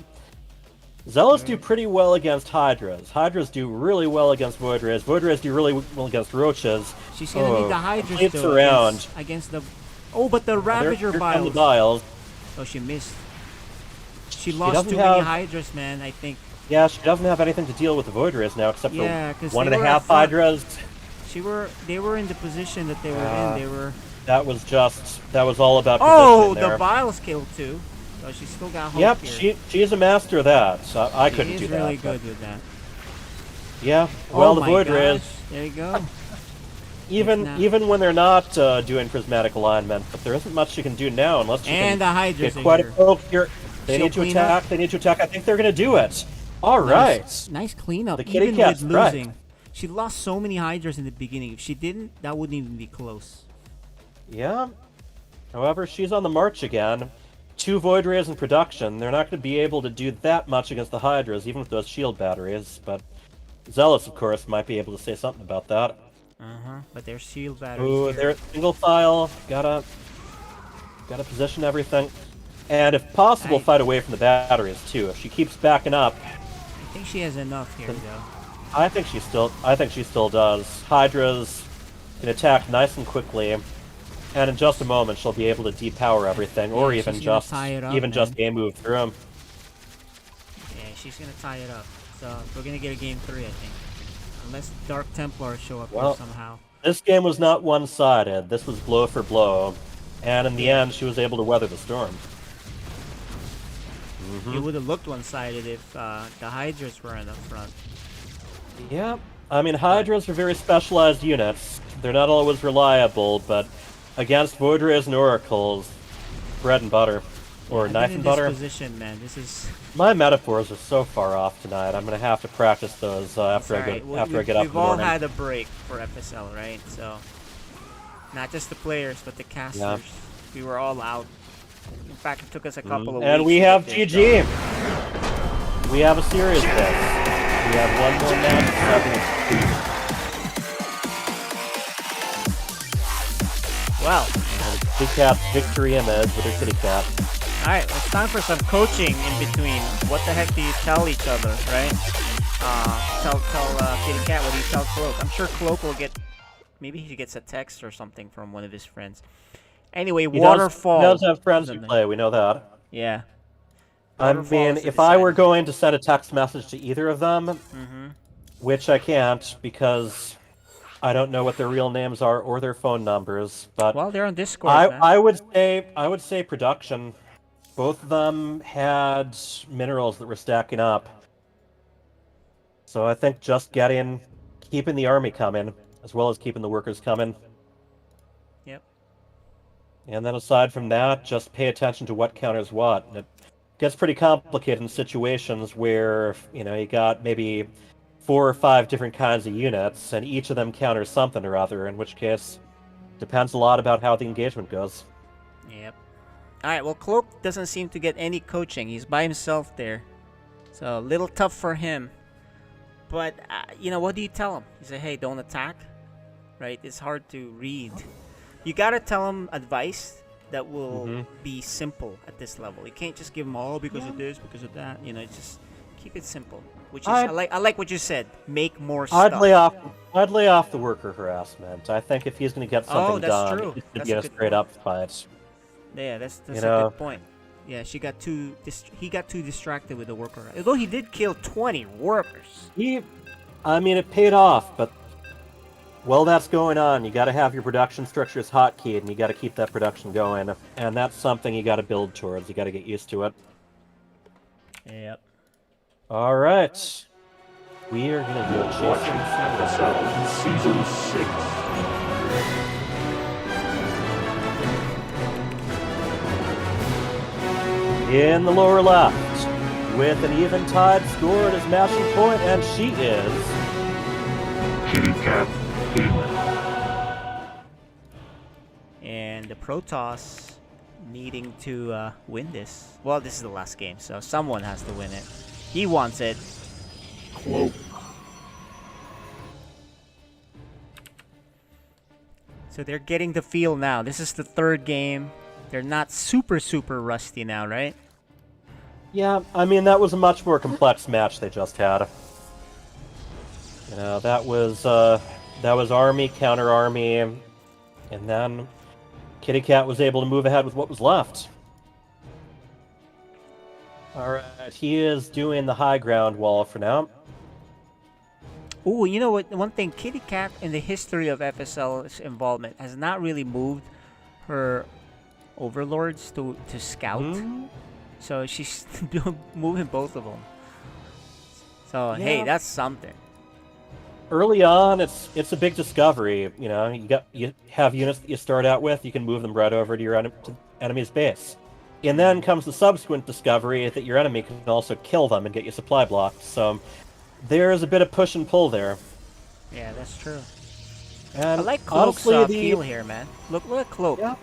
Zealots do pretty well against Hydras. Hydras do really well against Voidras. Voidras do really well against Roaches. She's gonna need the Hydras It's though, around. against the. Oh, but the Ravager Here come the Vials. Vials. Oh, she missed. She lost doesn't too many have- Hydras, man. I think. Yeah, she doesn't have anything to deal with the Voidras now, except Yeah, for 'cause one they and a were half up front. Hydras. They were in the position that they were in. They were. That was all about Oh, positioning there. the Vials killed too. So she still got hope Yep, here. she's a master of that. So I couldn't She do is that. really but- good with that. Yeah, well, Oh the my Voidras, gosh, there you go. even when they're not doing prismatic alignment, but there isn't much you can do now unless you And the can Hydras get are quite a here. poke here. They She'll need to clean attack. up. They need to attack. I think they're going to do it. All right. Nice cleanup, The kitty even cat's with right. losing. She lost so many Hydras in the beginning. If she didn't, that wouldn't even be close. Yeah. However, she's on the march again. 2 Void Rays in production. They're not going to be able to do that much against the Hydras, even with those shield batteries, but Zealous, of course, might be able to say something about that. But there's shield batteries Ooh, here. they're at single file. Gotta position everything. And if possible, fight away from the batteries, too. If she keeps backing up... I think she has enough here, though. I think she still does. Hydra's can attack nice and quickly. And in just a moment, she'll be able to depower everything, or even just game move through them. Yeah, she's gonna tie it up. So we're gonna get a game 3, I think, unless Dark Templars show up here somehow. This game was not one-sided. This was blow for blow, and in the end, she was able to weather the storm. It would have looked one-sided if the Hydras were in the front. Yeah, I mean, Hydras are very specialized units. They're not always reliable, but against Void Rays and Oracles, bread and butter. Or knife and butter. This position, man. This is... My metaphors are so far off tonight. I'm going to have to practice those after I get up in the morning. We've all had a break for FSL, right? So, not just the players, but the casters. Yeah. We were all out. In fact, it took us a couple of weeks. And we have GG. We have a serious pick. We have one more match. Well, Kitty Cat's victory image with her kitty cat. Alright, it's time for some coaching in between. What the heck do you tell each other, right? Tell Kitty Cat, what do you tell Cloak? I'm sure Cloak will get... Maybe he gets a text or something from one of his friends. Anyway, Waterfall. He does have friends who play, we know that. Yeah. I mean, if I were going to send a text message to either of them, which I can't because I don't know what their real names are or their phone numbers, but well, they're on Discord. I would say production. Both of them had minerals that were stacking up, so I think just keeping the army coming as well as keeping the workers coming. Yep. And then aside from that, just pay attention to what counters what. And it gets pretty complicated in situations where, you know, you got maybe 4 or 5 different kinds of units, and each of them counters something or other, in which case, depends a lot about how the engagement goes. Yep. Alright, well, Cloak doesn't seem to get any coaching. He's by himself there. So, a little tough for him. But, you know, what do you tell him? You say, hey, don't attack? Right? It's hard to read. You gotta tell him advice that will be simple at this level. You can't just give him all because of this, because of that. You know, just keep it simple. Which is, I like what you said. Make more stuff. I'd lay off the worker harassment. I think if he's going to get something done, true. it should be a straight up fight. Yeah, that's a good point. Yeah, he got too distracted with the worker. Although he did kill 20 workers. I mean, it paid off, but while that's going on, you got to have your production structures hotkeyed, and you got to keep that production going. And that's something you got to build towards. You got to get used to it. Yep. All right. We are going to do a chasing FSL Season 6. In the lower left, with an even-tied score at his matching point, and she is... Kitty Cat. And the Protoss needing to win this. Well, this is the last game, so someone has to win it. He wants it. Cloak. So they're getting the feel now. This is the 3rd game. They're not super rusty now, right? Yeah, I mean, that was a much more complex match they just had. You know, that was army, counter-army, and then Kitty Cat was able to move ahead with what was left. Alright, he is doing the high ground wall for now. Ooh, you know what? One thing, Kitty Cat in the history of FSL's involvement has not really moved her overlords to scout. So she's moving both of them. So, Yeah. hey, that's something. Early on, it's a big discovery. You know, you have units that you start out with, you can move them right over to your enemy's base. And then comes the subsequent discovery that your enemy can also kill them and get you supply blocked. So there's a bit of push and pull there. Yeah, that's true. And I like Cloak's honestly, feel here, man. Look at Cloak. Yeah.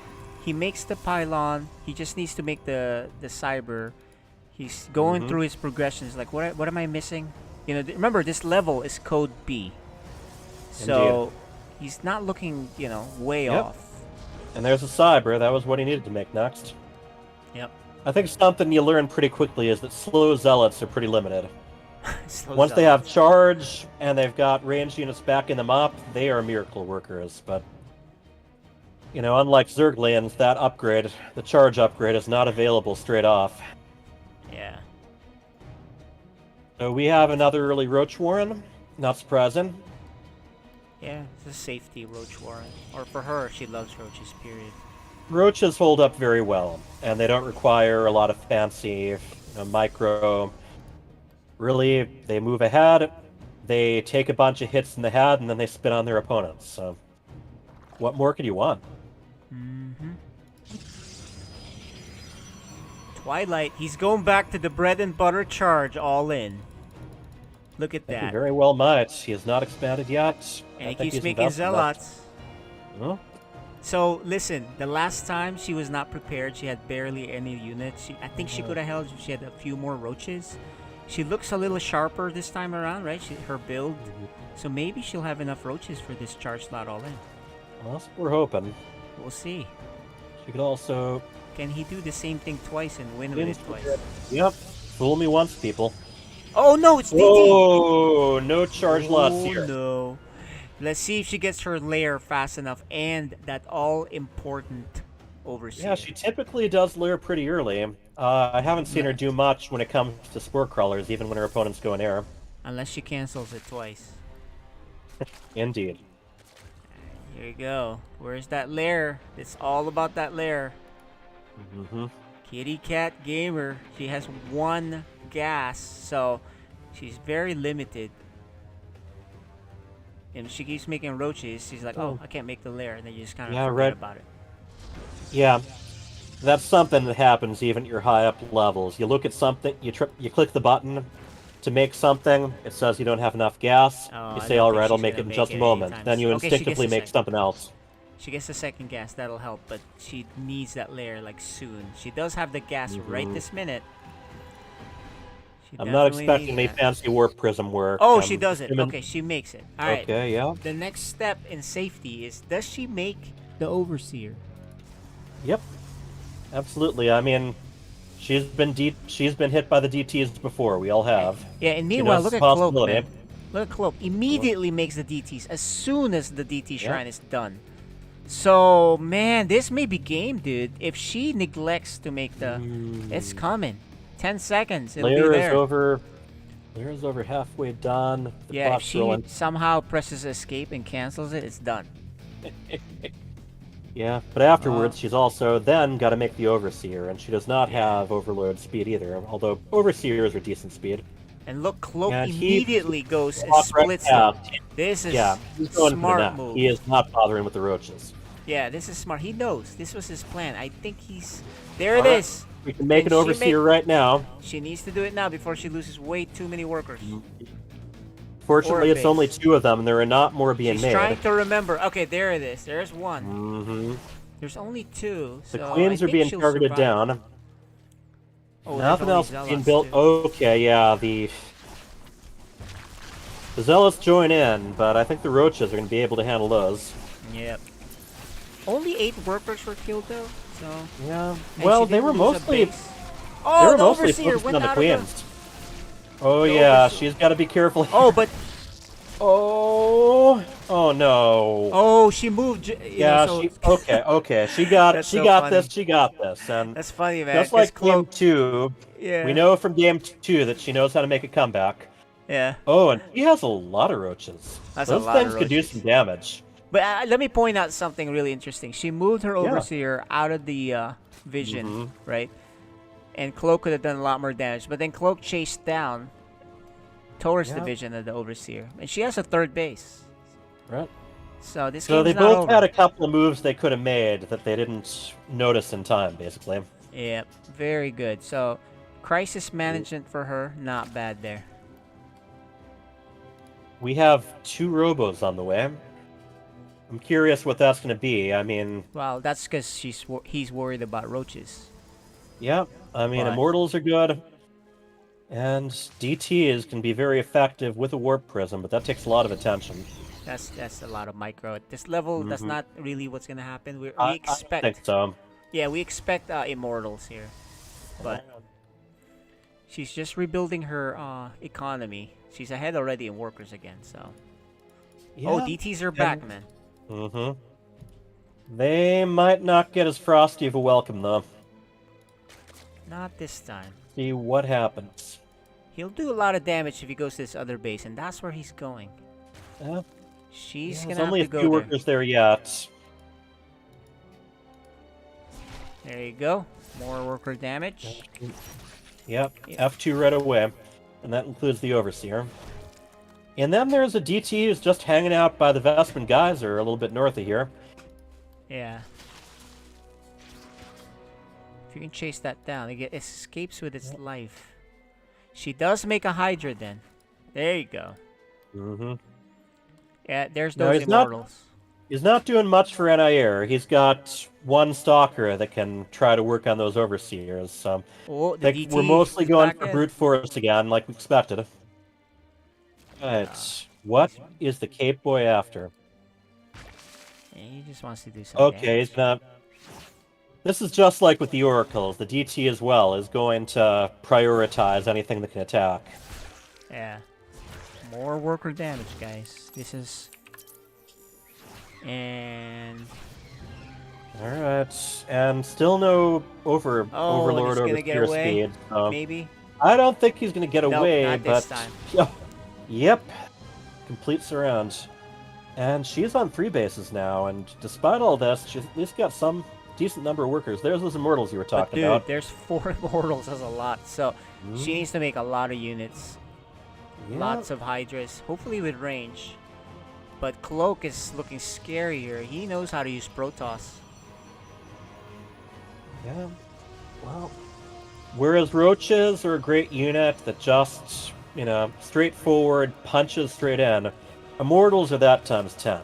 He makes the pylon. He just needs to make the cyber. He's going through his progressions. Like, what am I missing? You know, remember this level is code B. So he's not looking, way off. And there's a cyber. That was what he needed to make next. Yep. I think something you learn pretty quickly is that slow zealots are pretty limited. Once they have charge and they've got range units backing them up, they are miracle workers. But, unlike Zerglians, that upgrade, the charge upgrade, is not available straight off. Yeah. So we have another early Roach Warren. Not surprising. Yeah, it's a safety Roach Warren. Or for her, she loves roaches, period. Roaches hold up very well, and they don't require a lot of fancy micro. Really, they move ahead, they take a bunch of hits in the head, and then they spit on their opponents. So, what more could you want? Twilight, he's going back to the bread and butter charge, all in. Look at He that. very well might. He has not expanded yet. And he think keeps he's making invested that. zealots. Huh? So listen, the last time she was not prepared, she had barely any units. I think she could have held if she had a few more roaches. She looks a little sharper this time around, right? Her build. So maybe she'll have enough roaches for this charge slot all in. Well, that's what we're hoping. We'll see. She could also... Can he do the same thing twice and win with it twice? Yep. Fool me once, people. Oh no, it's DT! Whoa! No charge lots here. Oh no. Let's see if she gets her lair fast enough and that all-important overseer. Yeah, she typically does lair pretty early. I haven't seen her do much when it comes to spore crawlers, even when her opponents go in air. Unless she cancels it twice. Indeed. Here you go. Where's that lair? It's all about that lair. Kitty Cat Gamer. She has 1 gas, so she's very limited. And if she keeps making roaches, she's like, oh, I can't make the lair, and then you just kind of forget about it. Yeah. That's something that happens even at your high up levels. You look at something, you click the button to make something, it says you don't have enough gas. You say, alright, I'll make it in just a moment. Then you instinctively make something else. She gets a second gas, that'll help, but she needs that lair like soon. She does have the gas right this minute. I'm not expecting any fancy warp prism work. Oh, she does it. Okay, she makes it. Alright. Okay, yeah. The next step in safety is, does she make the overseer? Yep. Absolutely. I mean, she's been hit by the DTs before. We all have. Yeah, and meanwhile, look at Cloak, man. Look at Cloak. Immediately makes the DTs as soon as the DT shrine is done. So, man, this may be game, dude. If she neglects to make the... It's coming. 10 seconds, it'll be there. Lair is over halfway done. Yeah, if she somehow presses escape and cancels it, it's done. Yeah, but afterwards, she's also then got to make the Overseer, and she does not have Overlord speed either, although Overseers are decent speed. And look, Cloak immediately goes and splits them. This is smart move. He is not bothering with the roaches. Yeah, this is smart. He knows. This was his plan. I think he's... There it is. We can make an Overseer right now. She needs to do it now before she loses way too many workers. Fortunately, it's only 2 of them, and there are not more being made. She's trying to remember. Okay, there it is. There's 1. There's only 2. The Queens are being targeted down. Oh, nothing else being built. Okay, yeah, the Zealots join in, but I think the Roaches are going to be able to handle those. Yep. Only 8 workers were killed, though. So yeah. Well, they were mostly. Oh, they were the mostly Overseer focused went on the out Queens. Oh yeah, she's got to be careful. Oh, but. Oh no. Oh, she moved. Yeah. Okay. She got this. She got this. And that's funny, man. Just like Game 2, yeah. We know from Game 2 that she knows how to make a comeback. Yeah. Oh, and he has a lot of roaches. Those things could do some damage. But let me point out something really interesting. She moved her Overseer out of the vision, right? And Cloak could have done a lot more damage. But then Cloak chased down towards the vision of the Overseer. And she has a 3rd base. Right. So this So game's they not both over. had a couple of moves they could have made that they didn't notice in time, basically. Yep. Very good. So crisis management for her, not bad there. We have 2 robos on the way. I'm curious what that's going to be. I mean... Well, that's because he's worried about roaches. Yeah, I mean, But Immortals are good. And DTs can be very effective with a Warp Prism, but that takes a lot of attention. that's a lot of micro. At this level, that's not really what's going to happen. We I expect... think so. Yeah, we expect Immortals here. But she's just rebuilding her economy. She's ahead already in workers again, so... Yeah. Oh, DTs are back, man. They might not get as frosty of a welcome, though. Not this time. See what happens. He'll do a lot of damage if he goes to this other base, and that's where he's going. She's gonna only have to a go few there. workers there yet. There you go. More worker damage. Yep, F2 right away. And that includes the Overseer. And then there's a DT who's just hanging out by the Vespin Geyser a little bit north of here. Yeah. If you can chase that down, it escapes with its life. She does make a Hydra then. There you go. Yeah, there's those Immortals. He's not doing much for NIR. He's got 1 Stalker that can try to work on those Overseers. So we're mostly going for brute force again, like we expected. But what is the Cape Boy after? Yeah, he just wants to do something. Okay, he's gonna... This is just like with the Oracles. The DT as well is going to prioritize anything that can attack. Yeah. More worker damage, guys. This is... And... Alright. And still no Overlord over get away, speed. So maybe? I don't think he's going to get away, not but... this time. Yep. Complete surround. And she's on 3 bases now, and despite all this, she's at least got some decent number of workers. There's those Immortals you were talking about. There's 4 Immortals. That's a lot. So she needs to make a lot of units. Yeah. Lots of Hydras. Hopefully with range. But Cloak is looking scary here. He knows how to use Protoss. Yeah. Well, whereas Roaches are a great unit that just, straightforward, punches straight in, Immortals are that times 10.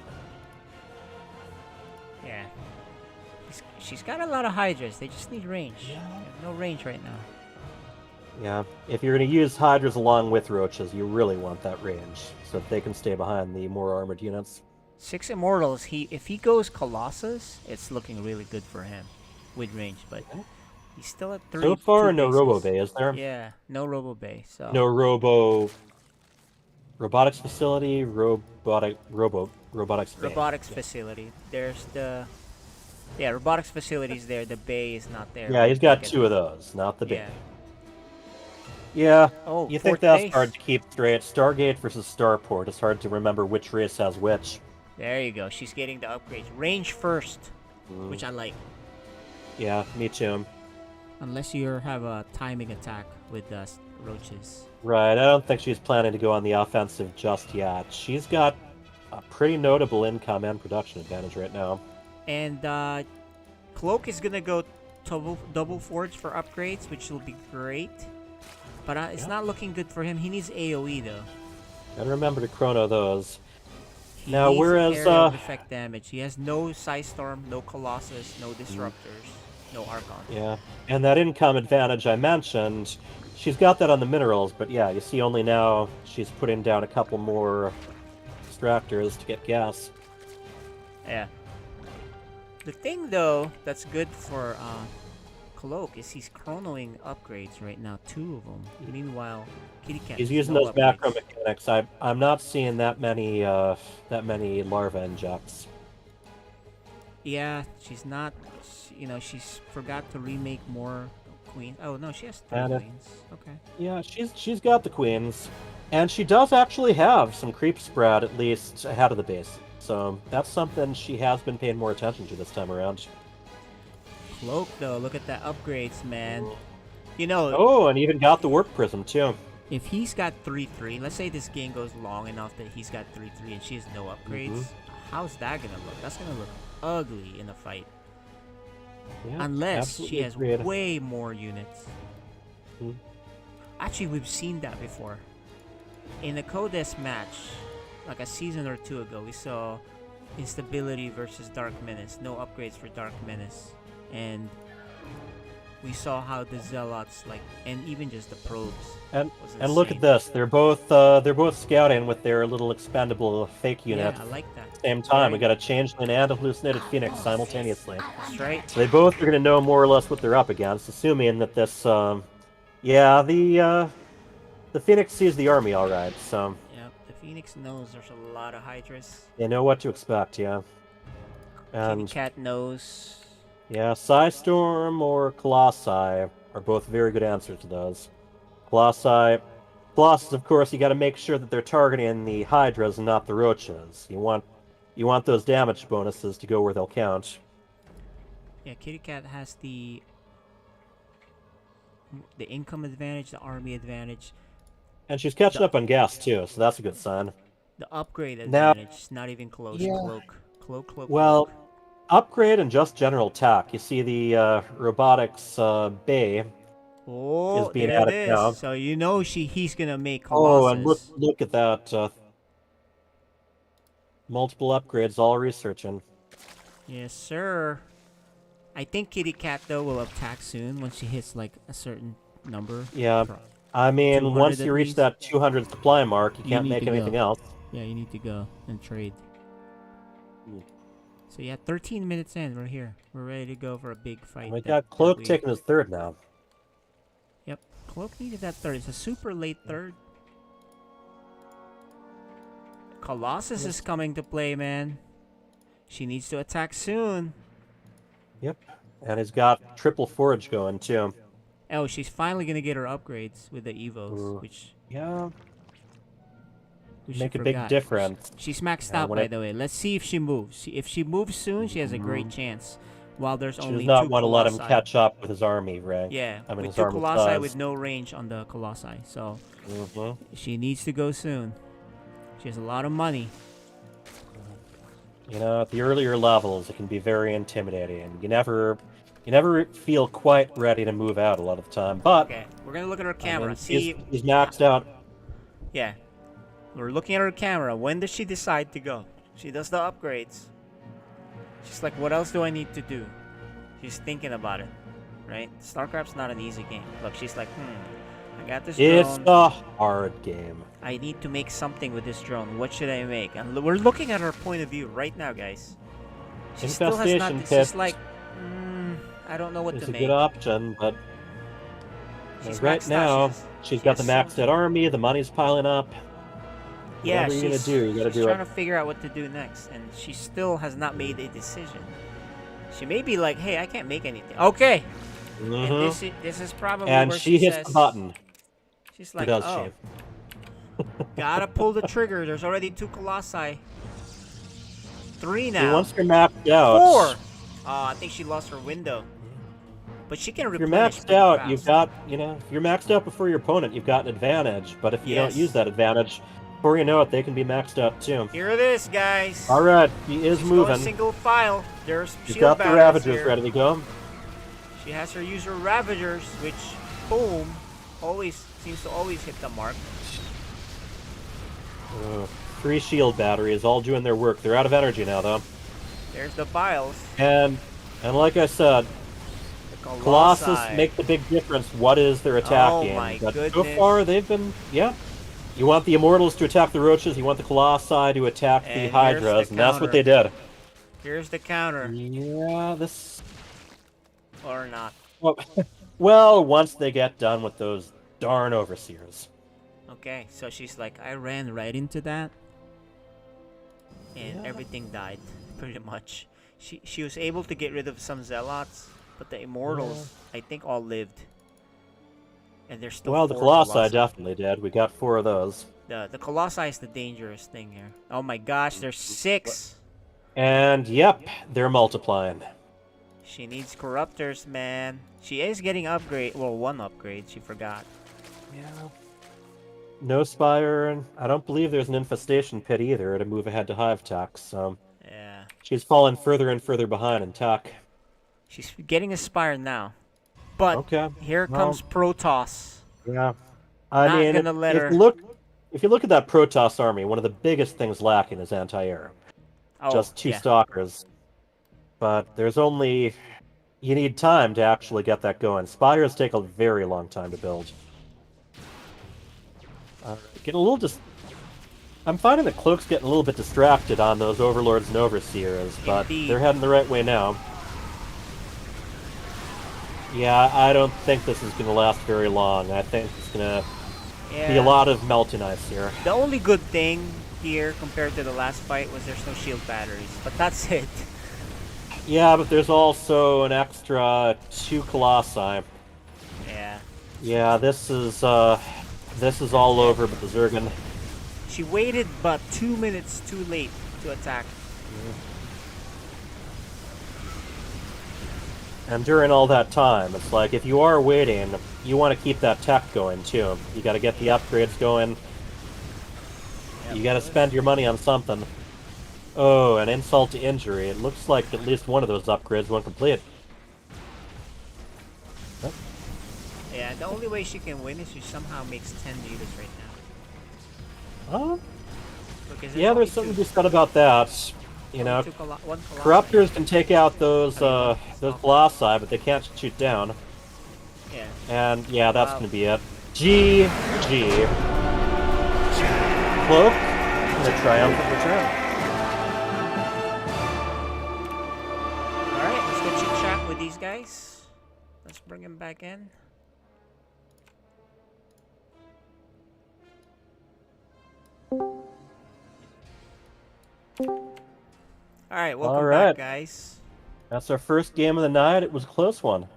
Yeah. She's got a lot of Hydras. They just need range. They have no range right now. Yeah. If you're going to use Hydras along with Roaches, you really want that range, so that they can stay behind the more armored units. 6 Immortals. If he goes Colossus, it's looking really good for him with range, but he's still at 3. So far, no Robo Bay, is there? Yeah, no Robo Bay. So no robotics facility, robotics bay. Robotics facility. There's the robotics facility's there. The bay is not there. Yeah, he's got 2 of those, not the bay. Yeah. Yeah, oh, you think that's hard to keep straight. Stargate versus Starport. It's hard to remember which race has which. There you go. She's getting the upgrades. Range first, which I like. Yeah, me too. Unless you have a timing attack with Roaches. Right, I don't think she's planning to go on the offensive just yet. She's got a pretty notable income and production advantage right now. And Cloak is going to go double Forge for upgrades, which will be great. But it's not looking good for him. He needs AoE, though. Gotta remember to chrono those. He now, needs whereas area of effect damage. He has no Psystorm, no Colossus, no Disruptors, no Archon. Yeah, and that income advantage I mentioned, she's got that on the minerals, but yeah, you see only now she's putting down a couple more extractors to get gas. Yeah. The thing, though, that's good for Cloak is he's chronoing upgrades right now, 2 of them. Meanwhile, Kitty Cat. He's using those macro mechanics. I'm not seeing that many larva injects. Yeah, she's not. She's forgot to remake more queens. Oh no, she has 3 queens. Okay. Yeah, she's got the queens, and she does actually have some creep spread at least ahead of the base. So that's something she has been paying more attention to this time around. Cloak, though, look at the upgrades, man. Oh, and even got the Warp Prism, too. If he's got 3-3, let's say this game goes long enough that he's got 3-3 and she has no upgrades, how's that gonna look? That's gonna look ugly in a fight. Yeah, unless she has agreed. way more units. Actually, we've seen that before. In a Codes match, like a season or two ago, we saw instability versus Dark Menace. No upgrades for Dark Menace, and we saw how the Zealots, like, and even just the probes. And was look at insane. this. They're both scouting with their little expendable fake unit. Yeah, I like that. At the same time, we Right. got a Changeling and a Hallucinated Phoenix simultaneously. That's right. So they both are going to know more or less what they're up against, assuming that this, yeah, the Phoenix sees the army all right, so Yep, the Phoenix knows there's a lot of Hydras. they know what to expect, yeah. Kitty And Cat knows. yeah, Psystorm or Colossi are both very good answers to those. Colossus, of course, you got to make sure that they're targeting the Hydras and not the Roaches. You want those damage bonuses to go where they'll count. Yeah, Kitty Cat has the income advantage, the army advantage, And she's catching up on gas too, so that's a good sign. the upgrade Now- advantage. Not even close. Yeah. Cloak. Well, upgrade and just general attack. You see the robotics bay Oh, is being there it added now. is. So you know he's gonna make Oh, Colossus. and look at that. Multiple upgrades, all researching. Yes, sir. I think Kitty Cat though will attack soon once she hits like a certain number. Yeah, I mean, 200 once at you reach least. that 200 supply mark, you You can't need make to anything go. else. Yeah, you need to go and trade. So yeah, 13 minutes in, we're here. We're ready to go for a big fight. We that- got that Cloak we- taking his third now. Yep, Cloak needed that third. It's a super late third. Colossus is coming to play, man. She needs to attack soon. Yep, and he's got triple forge going too. Oh, she's finally gonna get her upgrades with the Evos, which yeah, we make a big forgot. difference. She's maxed Yeah, out, when by it- the way. Let's see if she moves. If she moves soon, she has a great chance. While there's She only does not two want to let him Colossi. catch up with his army rank. Yeah, I mean with his two army Colossi size. with no range on the Colossi, so Mhm. she needs to go soon. She has a lot of money. You know, at the earlier levels, it can be very intimidating. You never feel quite ready to move out a lot of the time. But Okay, we're gonna look at her I camera. mean, See, he's maxed out. yeah, we're looking at her camera. When does she decide to go? She does the upgrades. She's like, what else do I need to do? She's thinking about it, right? StarCraft's not an easy game. Look, she's like, I got this It's drone. a hard game. I need to make something with this drone. What should I make? And we're looking at her point of view right now, guys. She still has not. Infestation She's pit like, I don't know what It's to a make. good option, but She's right maxed now out. she's She got the has maxed out army. The money's piling up. Yeah, Whatever you're gonna do, you gotta she's do trying it. to figure out what to do next, and she still has not made a decision. She may be like, "Hey, I can't make anything." Okay, and Mhm. this is probably And where she hits says, the button. She's Or like, does "Oh, she? gotta pull the trigger." There's already 2 Colossi. 3 See, now. once you're maxed out, 4. I think she lost her window. But she can if you're replenish maxed pretty out, fast. you've got, if you're maxed out before your opponent, you've got an advantage. But if you don't Yes. use that advantage, before you know it, they can be maxed out too. Here it is, guys. All right, he is She's going moving. single file. There's She's shield got the barriers Ravagers here. ready to go. She has her user Ravagers, which, boom, seems to always hit the mark. 3 shield batteries, all doing their work. They're out of energy now, though. There's the Biles. And like I said, The Colossus make the big difference. What is their attack Oh game? my But so goodness. far, they've been, You want the Immortals to attack the Roaches. You want the Colossi to attack And the here's Hydras, the and that's counter. what they did. Here's the counter. Yeah, this. Or not. Well, once they get done with those darn overseers. Okay, so she's like, I ran right into that. And everything died, pretty much. She was able to get rid of some Zealots, but the Immortals, I think, all lived. And there's still Well, the 4 Colossi definitely did. We got 4 of those. The Colossi is the dangerous thing here. Oh my gosh, there's 6! And yep, they're multiplying. She needs Corruptors, man. She is getting upgrade. Well, 1 upgrade, she forgot. Yeah. No Spire, and I don't believe there's an Infestation Pit either to move ahead to Hive Tech, so... Yeah. She's fallen further and further behind in tech. She's getting a Spire now. But Okay. here well, comes Protoss. Yeah. Not I mean, gonna let her- it if you look at that Protoss army, one of the biggest things lacking is anti-air. Oh, Just 2 yeah. stalkers. But there's only... You need time to actually get that going. Spires take a very long time to build. Getting a little I'm finding that Cloak's getting a little bit distracted on those Overlords and Overseers, but Indeed. they're heading the right way now. Yeah, I don't think this is going to last very long. I think it's going to be a lot of melting ice here. The only good thing here compared to the last fight was there's no shield batteries, but that's it. Yeah, but there's also an extra 2 Colossi. Yeah. Yeah, this is all over but the Zergan. She waited but 2 minutes too late to attack. And during all that time, it's like, if you are waiting, you want to keep that tech going, too. You gotta get the upgrades going. You gotta spend your money on something. Oh, an insult to injury. It looks like at least one of those upgrades won't complete. Oh. Yeah, the only way she can win is she somehow makes 10 meters right now. Yeah, there's something to be said about that. You know, Corruptors can take out those Colossi, but they can't shoot down. Yeah. And yeah, that's gonna be it. GG. Cloak, the triumphant return. Alright, let's go chit chat with these guys. Let's bring them back in. Alright, welcome back, guys. That's our first game of the night. It was a close one.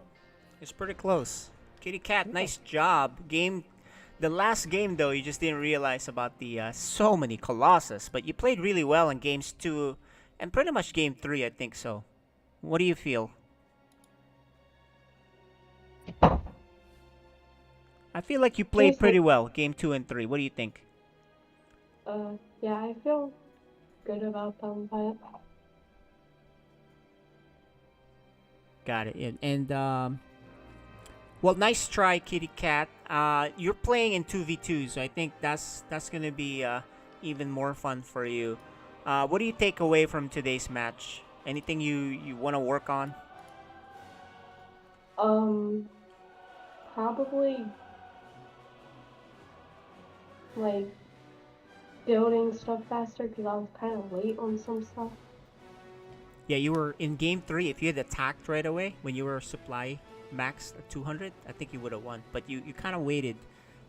It's pretty close. Kitty Cat, nice job. The last game, though, you just didn't realize about the so many Colossus, but you played really well in games 2 and pretty much game 3, I think so. What do you feel? I feel like you played pretty well, game 2 and 3. What do you think? Yeah, I feel good about them, but... Got it. And well, nice try, Kitty Cat. You're playing in 2v2, so I think that's gonna be even more fun for you. What do you take away from today's match? Anything you want to work on? Probably like building stuff faster because I was kind of late on some stuff. Yeah, you were in game 3. If you had attacked right away when you were supply maxed at 200, I think you would have won. But you kind of waited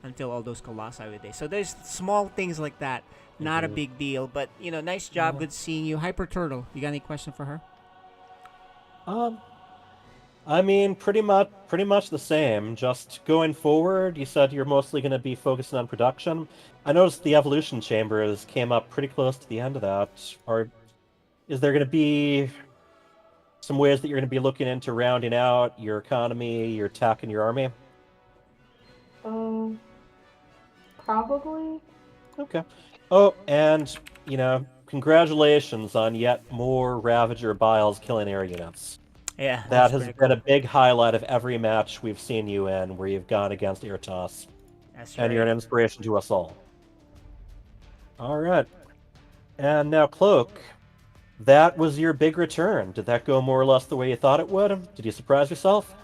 until all those Colossi were there. So there's small things like that. Not a big deal, but you know, nice job. Good seeing you. Hyper Turtle, you got any question for her? I mean, pretty much the same. Just going forward, you said you're mostly going to be focusing on production. I noticed the evolution chambers came up pretty close to the end of that. Or is there going to be some ways that you're going to be looking into rounding out your economy, your tech, and your army? Probably. Okay. Oh, and, you know, congratulations on yet more Ravager Biles killing air units. Yeah, that has been a big highlight of every match we've seen you in where you've gone against Irtos. That's and right. you're an inspiration to us all. Alright. And now, Cloak, that was your big return. Did that go more or less the way you thought it would? Did you surprise yourself?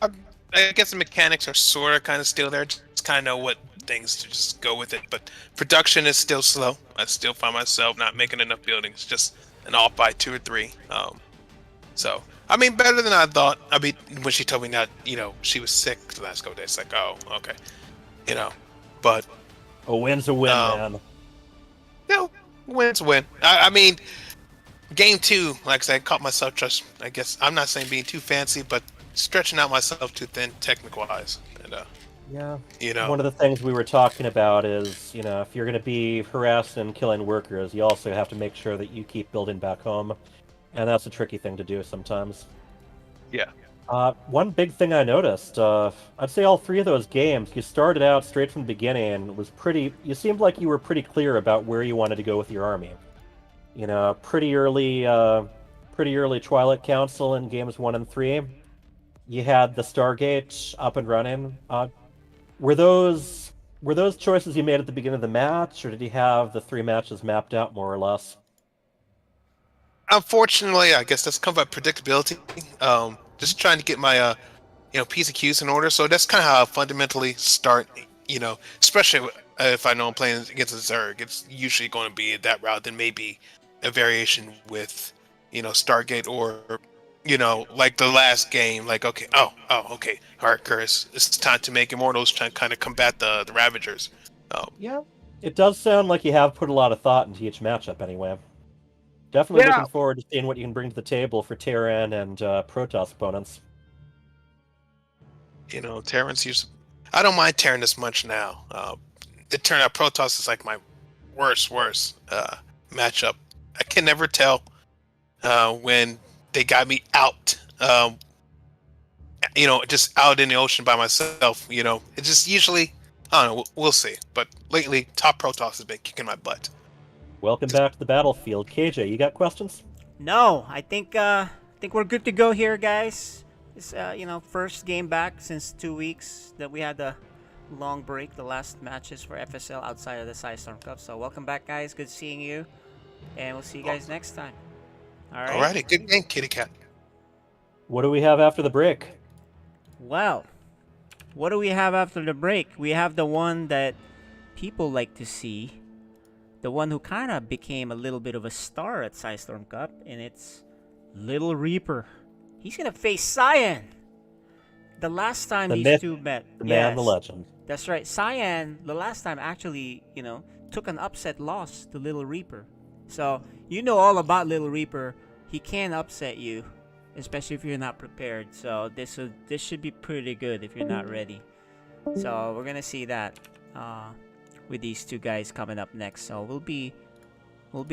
I guess the mechanics are sort of kind of still there. Just kind of know what things to just go with it. But production is still slow. I still find myself not making enough buildings. Just an off by 2 or 3. So, I mean, better than I thought. I mean, when she told me that, you know, she was sick the last couple days, like, oh, okay. You know, but... A win's a win, man. No, win's a win. I mean, game 2, like I said, caught myself just, I guess, I'm not saying being too fancy, but stretching out myself too thin, technical-wise. And, yeah. You know. One of the things we were talking about is, you know, if you're going to be harassing and killing workers, you also have to make sure that you keep building back home. And that's a tricky thing to do sometimes. Yeah. One big thing I noticed, I'd say all 3 of those games, you started out straight from the beginning, was you seemed like you were pretty clear about where you wanted to go with your army. You know, pretty early Twilight Council in games 1 and 3. You had the Stargate up and running. Were those Were those choices you made at the beginning of the match, or did he have the 3 matches mapped out more or less? Unfortunately, I guess that's come by predictability. Just trying to get my P's and Q's in order. So that's kind of how I fundamentally start. Especially if I know I'm playing against a Zerg, it's usually going to be that route. Then maybe a variation with Stargate or like the last game. Like okay, okay, all right, Curtis, it's time to make Immortals try to kind of combat the Ravagers. Yeah, it does sound like you have put a lot of thought into each matchup anyway. Definitely looking forward to seeing what you can bring to the table for Terran and Protoss opponents. Terran's used. I don't mind Terran this much now. It turned out Protoss is like my worst matchup. I can never tell when they got me out. Just out in the ocean by myself. It just usually. I don't know. We'll see. But lately, top Protoss has been kicking my butt. Welcome back to the battlefield, KJ. You got questions? No, I think we're good to go here, guys. It's first game back since 2 weeks that we had the long break, the last matches for FSL outside of the Storm Cup. So welcome back, guys. Good seeing you, and we'll see you guys next time. All right. Alrighty, good game, Kitty Cat. What do we have after the break? Well, what do we have after the break? We have the one that people like to see. The one who kind of became a little bit of a star at Storm Cup, and it's Little Reaper. He's going to face Cyan. The last time these two met. The man, the legend. That's right. Cyan, the last time actually, took an upset loss to Little Reaper. So, you know all about Little Reaper. He can upset you, especially if you're not prepared. So, this should be pretty good if you're not ready. So, we're going to see that. With these two guys coming up next, so we'll be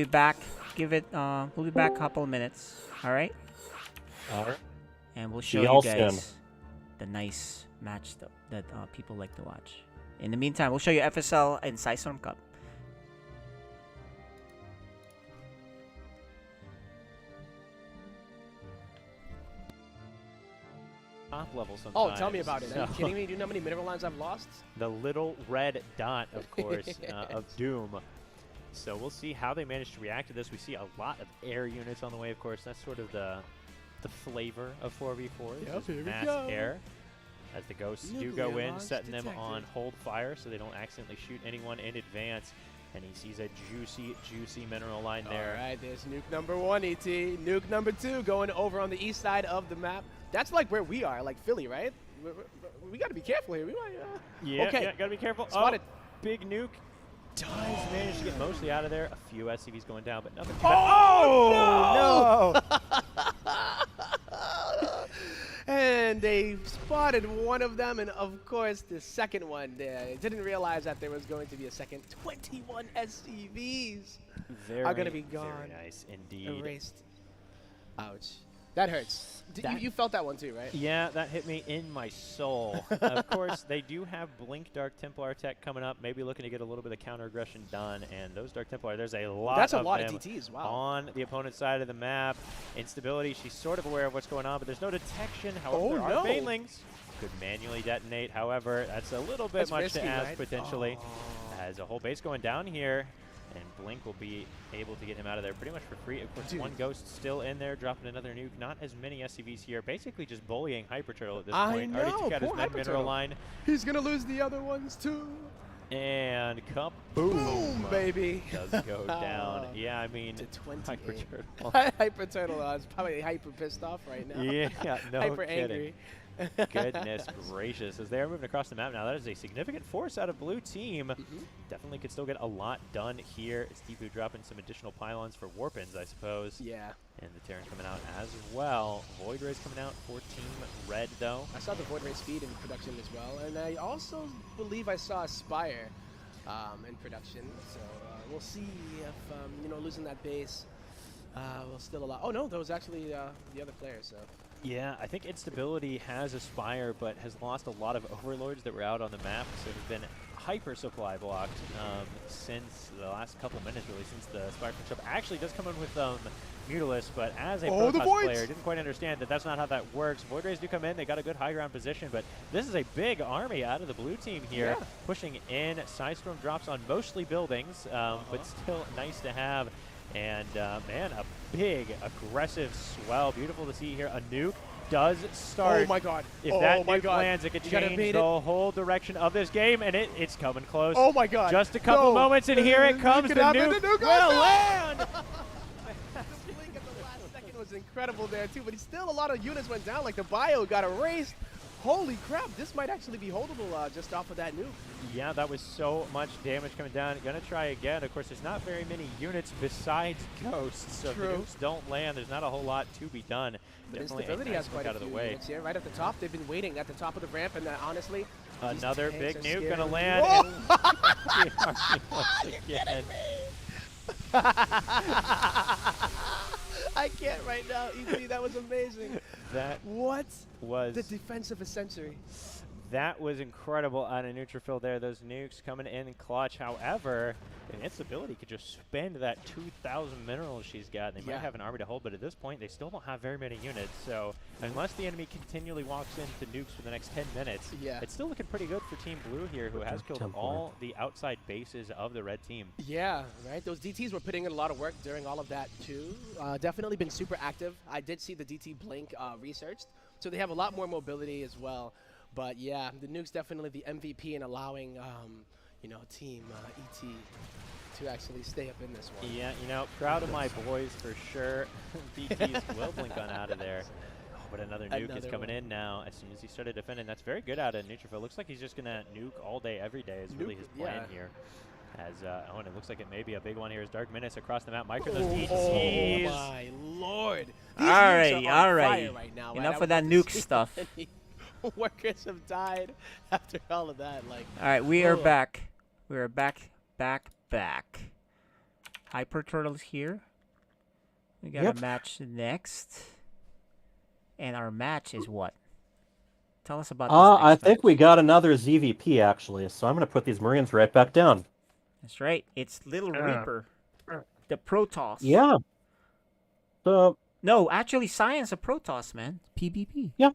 back. We'll be back a couple of minutes. All right. And we'll show you guys the nice match that people like to watch. In the meantime, we'll show you FSL and Storm Cup. Top level sometimes. Oh, tell me about it. Are you kidding me? Do you know how many mineral lines I've lost? The little red dot, of course, of Doom. So we'll see how they manage to react to this. We see a lot of air units on the way, of course. That's sort of the flavor of 4v4. Yep, here we mass go. air. As the ghosts do go in, setting them on hold fire so they don't accidentally shoot anyone in advance. And he sees a juicy mineral line there. All right, there's nuke number 1, ET. Nuke number 2 going over on the east side of the map. That's like where we are, like Philly, right? We got to be careful here. We might. Yeah, okay. Yeah, got to be careful. Spotted. Big nuke. Does manage to get mostly out of there. A few SCVs going down, but nothing. Oh, no! And they spotted one of them, and of course the second one. They didn't realize that there was going to be a second. 21 SCVs are going to be gone. Very nice indeed. Erased. Ouch. That hurts. You felt that one too, right? Yeah, that hit me in my soul. Of course, they do have Blink Dark Templar tech coming up, maybe looking to get a little bit of counter aggression done. And those Dark Templar, there's a lot That's of a lot them of DTs, wow. on the opponent's side of the map. Instability, she's sort of aware of what's going on, but there's no detection. However, there are banelings. Could manually detonate. However, that's a little bit much risky, to ask, right? potentially. As a whole base going down here. And Blink will be able to get him out of there pretty much for free. Of course, one ghost still in there, dropping another nuke. Not as many SCVs here. Basically just bullying Hyper Turtle at this point. Already took out his med mineral line. He's going to lose the other ones too. And kaboom. Boom, baby. Does go down. Yeah, I mean, Hyper Turtle. Hyper Turtle is probably hyper pissed off right now. Yeah, no hyper kidding. Angry. Goodness gracious. As they're moving across the map now, that is a significant force out of blue team. Definitely could still get a lot done here. It's Deepu dropping some additional pylons for Warpins, I suppose. Yeah. And the Terran coming out as well. Void Ray's coming out for Team Red, though. I saw the Void Ray speed in production as well. And I also believe I saw Spire in production. So we'll see if, losing that base will still allow. Oh, no, that was actually the other player, so. Yeah, I think Instability has Aspire, but has lost a lot of Overlords that were out on the map, so have been hyper supply blocked since the last couple minutes, really, since the Aspire catch up. Actually does come in with Mutalisk, but as a Oh, the Protoss Voids! player, didn't quite understand that that's not how that works. Void Rays do come in. They got a good high ground position, but this is a big army out of the blue team here, pushing in. Psystorm drops on mostly buildings, but still nice to have. And, man, a big, aggressive swell. Beautiful to see here. A nuke does start. Oh my god. If oh that my nuke god. lands, it could You gotta change bait the it. whole direction of this game, and it's coming close. Oh my god. Just a couple moments, and here it comes. The nuke will land! The blink at the last second was incredible there too, but still a lot of units went down, like the bio got erased. Holy crap, this might actually be holdable just off of that nuke. Yeah, that was so much damage coming down. Gonna try again. Of course, there's not very many units besides Ghosts, so if the nukes don't land, there's not a whole lot to be done. But Definitely Instability a has nice quite look a out of few the way. units here. Right at the top, they've been waiting at the top of the ramp, and honestly, Another big nuke nuke gonna land. And once again. I can't right now, ET. That was amazing. That what was the defense of a century. That was incredible out of Neutrophil there. Those nukes coming in clutch. However, Instability could just spend that 2,000 minerals she's got. They might have an army to hold, but at this point, they still don't have very many units. So unless the enemy continually walks into nukes for the next 10 minutes, it's still looking pretty good for Team Blue here, who has killed all the outside bases of the red team. Yeah, right. Those DTs were putting in a lot of work during all of that too. Definitely been super active. I did see the DT Blink researched, so they have a lot more mobility as well. But yeah, the nuke's definitely the MVP in allowing, you know, Team ET to actually stay up in this one. Yeah, you know, proud of my boys for sure. DTs will blink on out of there. Oh, but another nuke is coming in now as soon as he started defending. That's very good out of Neutrophil. Looks like he's just going to nuke all day, every day is really his plan here. As, oh, and it looks like it may be a big one here as Dark Menace across the map. Micro those DTs. Oh my lord. All right. Right now, Enough of that nuke stuff. Workers have died after all of that. Like, all right, we are back. We are back. Hyper Turtles here. We got a match next. And our match is what? Tell us about this I think we got another ZVP, actually, so I'm going to put these Marines right back down. That's right. It's Little Reaper. The Protoss. Yeah. So... No, actually, Science of Protoss, man. PvP. Yeah.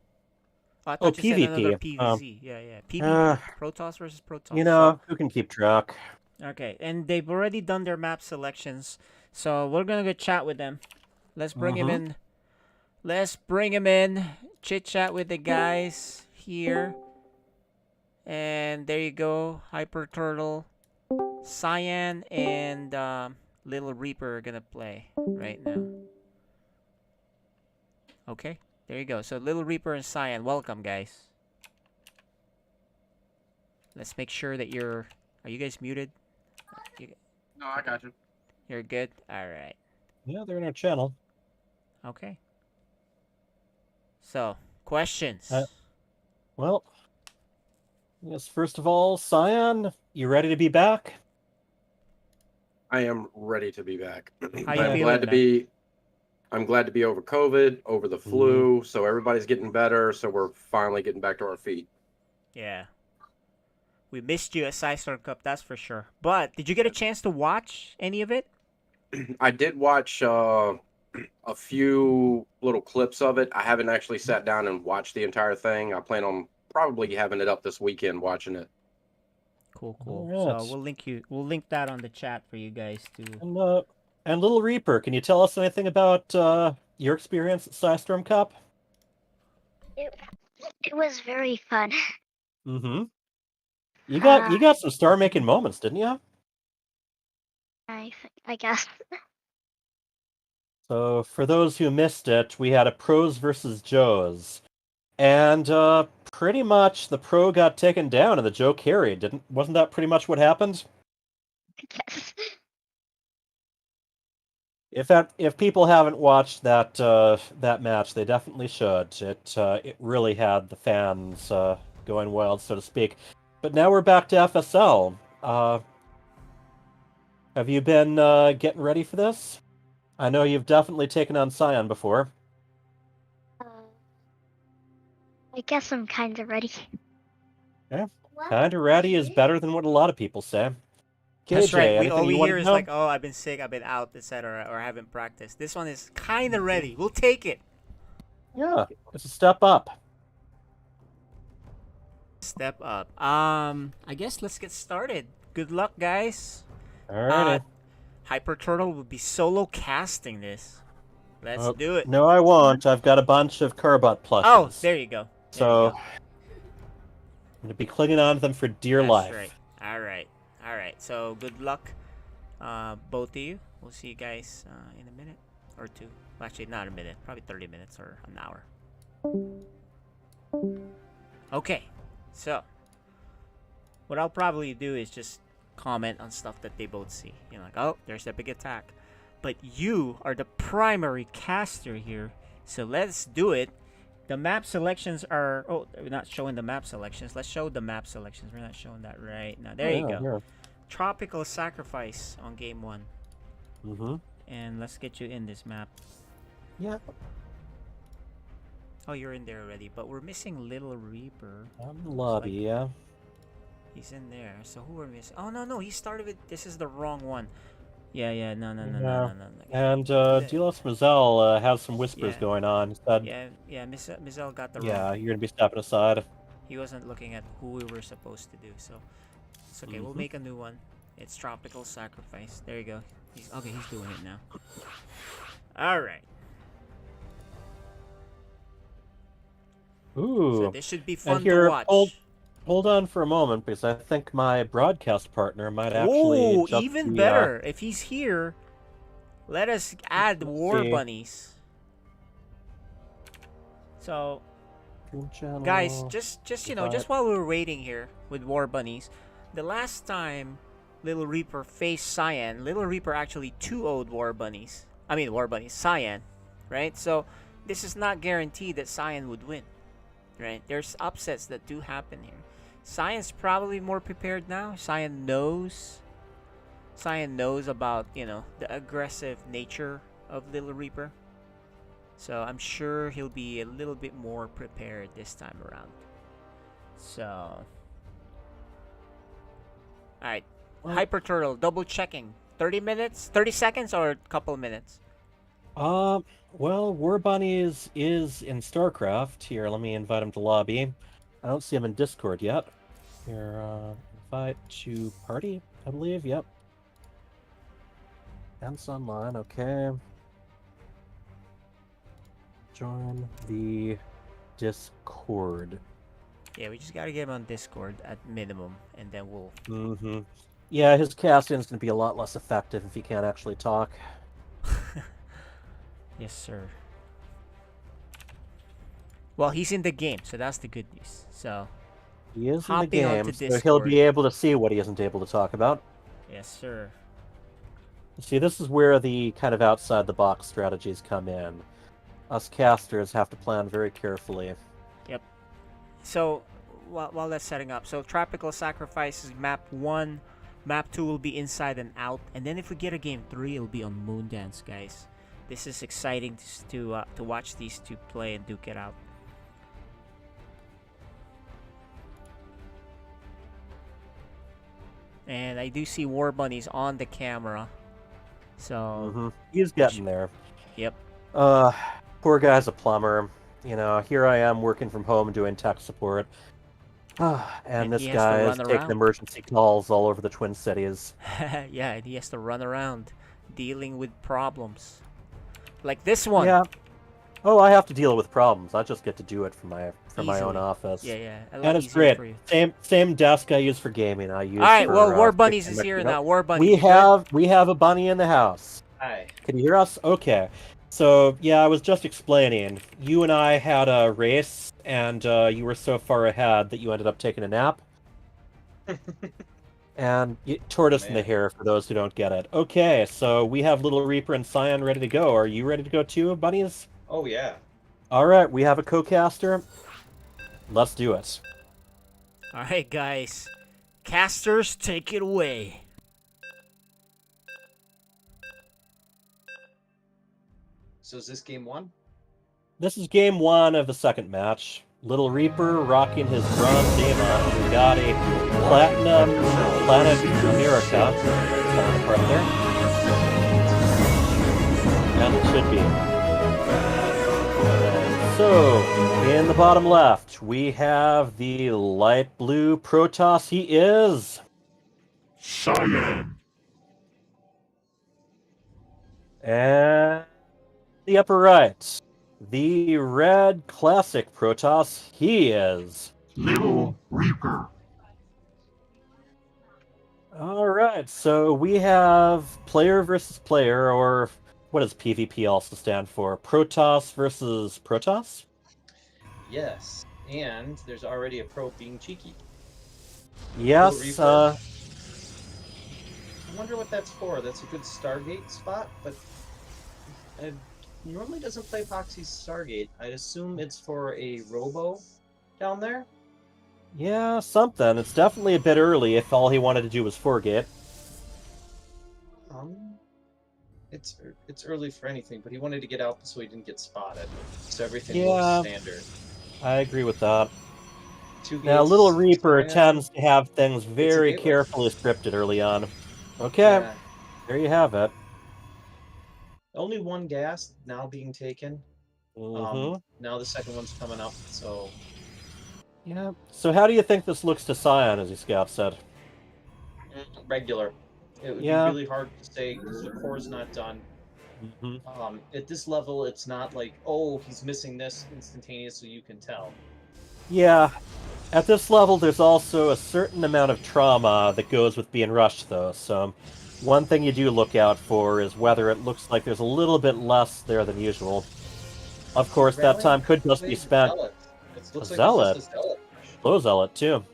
Oh, I thought you said another PvP. PvZ. Yeah. PvP. Protoss versus Protoss. You know, who can keep track? Okay, and they've already done their map selections, so we're going to go chat with them. Let's bring him in. Let's bring him in. Chit-chat with the guys here. And there you go. Hyper Turtle, Cyan, and Little Reaper are going to play right now. Okay, there you go. So Little Reaper and Cyan, welcome, guys. Let's make sure that you're... Are you guys muted? No, I got you. You're good? All right. Yeah, they're in our channel. Okay. So, questions. Well, yes, first of all, Cyan, you ready to be back? I am ready to be back. How you I'm feeling, glad to man? be. I'm glad to be over COVID, over the flu, so everybody's getting better. So we're finally getting back to our feet. Yeah. We missed you at Psystorm Cup, that's for sure. But did you get a chance to watch any of it? I did watch a few little clips of it. I haven't actually sat down and watched the entire thing. I plan on probably having it up this weekend, watching it. Cool. Alright. So we'll link that on the chat for you guys to. And Little Reaper, can you tell us anything about your experience at Psystorm Cup? It was very fun. Mm-hmm. You got some star-making moments, didn't you? I guess. So, for those who missed it, we had a pros versus Joes. And pretty much the pro got taken down and the Joe carried. Wasn't that pretty much what happened? Yes. If people haven't watched that match, they definitely should. It really had the fans going wild, so to speak. But now we're back to FSL. Have you been getting ready for this? I know you've definitely taken on Cyan before. I guess I'm kind of ready. Yeah, kind of ready is better than what a lot of people say. That's KJ, right. All anything we you want hear to is know? like, oh, I've been sick, I've been out, etc., or I haven't practiced. This one is kind of ready. We'll take it. Yeah, it's a step up. Step up. I guess let's get started. Good luck, guys. Alrighty. Hyper Turtle will be solo casting this. Let's do it. No, I won't. I've got a bunch of Carbot plushes. Oh, there you go. So, I'm going to be clinging on to them for dear life. That's right. All right. So, good luck, both of you. We'll see you guys in a minute or two. Well, actually, not a minute. Probably 30 minutes or an hour. Okay. So, what I'll probably do is just comment on stuff that they both see. You know, like, oh, there's that big attack. But you are the primary caster here, so let's do it. The map selections are... Oh, we're not showing the map selections. Let's show the map selections. We're not showing that right now. There you go. Here. Tropical Sacrifice on game 1. Mm-hmm. And let's get you in this map. Yeah. Oh, you're in there already, but we're missing Little Reaper. I'm in the lobby, yeah. He's in there. So who are we missing? Oh, no. He started with... This is the wrong one. Yeah, no. And Delos Mazel has some whispers going on. Said, yeah, Mizel got the yeah, wrong. you're going to be stepping aside. He wasn't looking at who we were supposed to do, so it's okay. We'll make a new one. It's Tropical Sacrifice. There you go. He's doing it now. All right. Ooh. So this should be fun to watch. Hold on for a moment, because I think my broadcast partner might actually... Oh, even better. If he's here, let us add War Bunnies. So, guys, just while we were waiting here with War Bunnies, the last time Little Reaper faced Cyan, Little Reaper actually 2-0'd War Bunnies, Cyan, right? So, this is not guaranteed that Cyan would win, right? There's upsets that do happen here. Cyan's probably more prepared now. Cyan knows about, the aggressive nature of Little Reaper. So I'm sure he'll be a little bit more prepared this time around. So, alright. Hyper Turtle, double checking. 30 seconds or a couple minutes? Well, War Bunny is in StarCraft. Here, let me invite him to lobby. I don't see him in Discord yet. Here, invite to party, I believe. Yep. Ends online. Okay. Join the Discord. Yeah, we just gotta get him on Discord at minimum, and then we'll... Mm-hmm. Yeah, his casting's gonna be a lot less effective if he can't actually talk. Yes, sir. Well, he's in the game, so that's the good news. So... He is in the game, so he'll be able to see what he isn't able to talk about. Yes, sir. See, this is where the kind of outside-the-box strategies come in. Us casters have to plan very carefully. Yep. So, while that's setting up, so Tropical Sacrifice is map 1, map 2 will be inside and out, and then if we get a game 3, it'll be on Moondance, guys. This is exciting to watch these two play and duke it out. And I do see War Bunnies on the camera. So... He's getting there. Yep. Poor guy's a plumber. Here I am working from home doing tech support. And this guy is taking emergency calls all over the Twin Cities. Yeah, and he has to run around dealing with problems. Like this one. Yeah. Oh, I have to deal with problems. I just get to do it from my own office. Yeah. And it's great. Same desk I use for gaming. I use. All right. Well, War Bunnies is here now. War Bunnies. We have a bunny in the house. Hi. Can you hear us? Okay. So yeah, I was just explaining. You and I had a race, and you were so far ahead that you ended up taking a nap. And tortoise in the hair, for those who don't get it. Okay, so we have Little Reaper and Cyan ready to go. Are you ready to go too, bunnies? Oh, yeah. All right, we have a co-caster. Let's do it. All right, guys. Casters, take it away. So is this game 1? This is game 1 of the second match. Little Reaper rocking his bronze Daemon. We got a Platinum Planet America on the front there. And it should be. So, in the bottom left, we have the light blue Protoss. He is Cyan. And the upper right, the red classic Protoss. He is Little Reaper. All right, so we have player versus player, or what does PvP also stand for? Protoss versus Protoss? Yes, and there's already a probe being cheeky. Yes. I wonder what that's for. That's a good Stargate spot, but he normally doesn't play Foxy's Stargate. I'd assume it's for a Robo down there. Yeah, something. It's definitely a bit early if all he wanted to do was forget. It's early for anything, but he wanted to get out so he didn't get spotted. So everything Yeah, looks standard. I agree with that. Two Now, gates, Little Reaper Cyan. tends to have things It's a very gateway. carefully scripted early on. Okay, Yeah. there you have it. Only one gas now being taken. Mhm. Now the second one's coming up, so Yeah. So how do you think this looks to Cyan, as you Scout said? regular. It would Yeah. be really hard to say because the core's not done. At this level, it's not like, oh, he's missing this instantaneously, you can tell. Yeah. At this level, there's also a certain amount of trauma that goes with being rushed, though. So one thing you do look out for is whether it looks like there's a little bit less there than usual. Of course, that time could just be spent. Zealot. It looks A like Zealot. it's just a Zealot. Slow Zealot, too.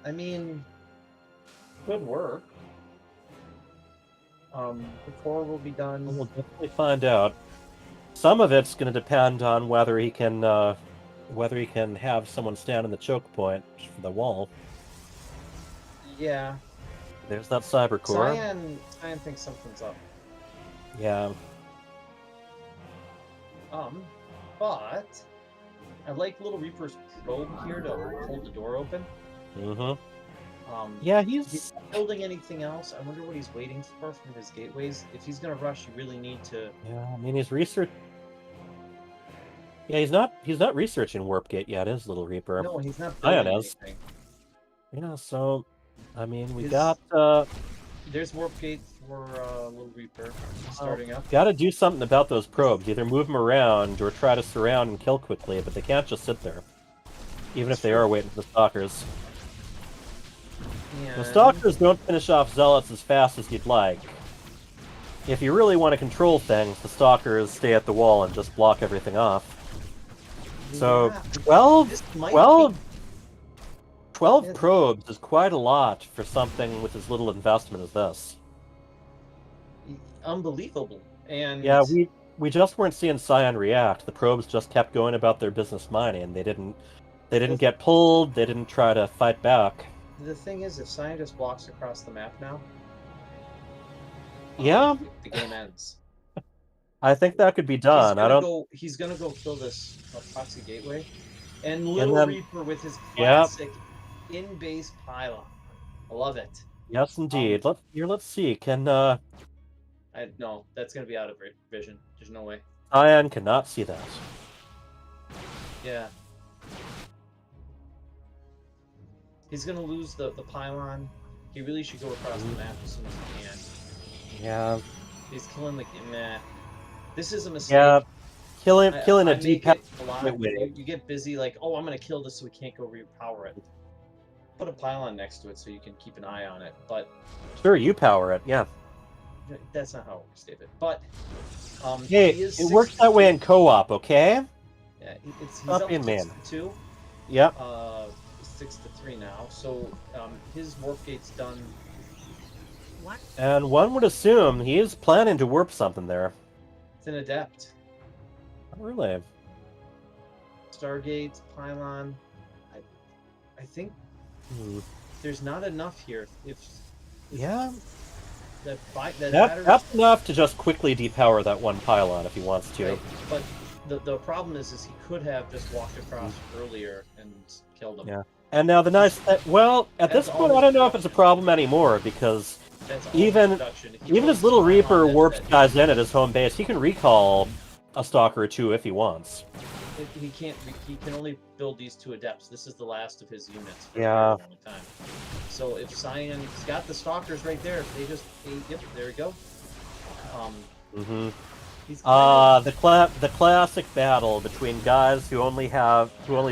I mean, good work. The core will be done. We'll definitely find out. Some of it's going to depend on whether he can have someone stand in the choke point for the wall. Yeah. There's that cyber core. Cyan thinks something's up. Yeah. But I like Little Reaper's probe here to hold the door open. Mm-hmm. Yeah, he's not building anything else. I wonder what he's waiting for from his gateways. If he's gonna rush, you really need to. Yeah, I mean, he's research. Yeah, he's not researching Warp Gate yet, is Little Reaper? No, he's not Cyan building is. anything. Yeah, so I mean, we His- got There's Warp Gate for Little Reaper starting up. got to do something about those probes. Either move them around or try to surround and kill quickly, but they can't just sit there, even if they are waiting for the stalkers. The stalkers don't finish off zealots as fast as you'd like. If you really want to control things, the stalkers stay at the wall and just block everything off. So, Yeah, 12 probes is quite a lot for something with as little investment as this. Unbelievable. And Yeah, we just weren't seeing Cyan react. The probes just kept going about their business mining. They didn't get pulled. They didn't try to fight back. the thing is, if Cyan just walks across the map now, Yeah, the game ends. I think that could be done. I don't. He's gonna go kill this Proxy Gateway, and Little then- Reaper with his Yep. classic in-base pylon. I love it. Yes, indeed. Let's see. Can No, that's gonna be out of vision. There's no way. Cyan cannot see that? Yeah. He's gonna lose the pylon. He really should go across the map as soon as he can. Yeah. He's killing the nah. This is a mistake. Yeah. Killing I a make deep it a lot. gateway. You get busy like, oh, I'm gonna kill this so we can't go repower it. Put a pylon next to it so you can keep an eye on it. But Sure, you power it. Yeah. that's not how it works, David. But Hey, he is it works that way in co-op, okay? Yeah, he's Stop up being man. 6-2. Yep. 6-3 now. So his warp gate's done. What? And one would assume he is planning to warp something there. It's an adept. Really? Stargate, pylon. I think there's not enough here. If Yeah. that battery, That's enough to just quickly depower that one pylon if he wants to. right, but the problem is he could have just walked across earlier and killed him. Yeah. And now the nice well, at That's this point, all I don't know if production. it's a problem anymore because That's all even production. If you even build as Little pylon, Reaper that's warps that. guys in at his home base, he can recall a stalker or two if he wants. He can't. He can only build these 2 adepts. This is the last of his units for a Yeah. very long time. So if Cyan's got the stalkers right there, if they just yep, there we go. Mm-hmm. He's kind The classic battle between guys who only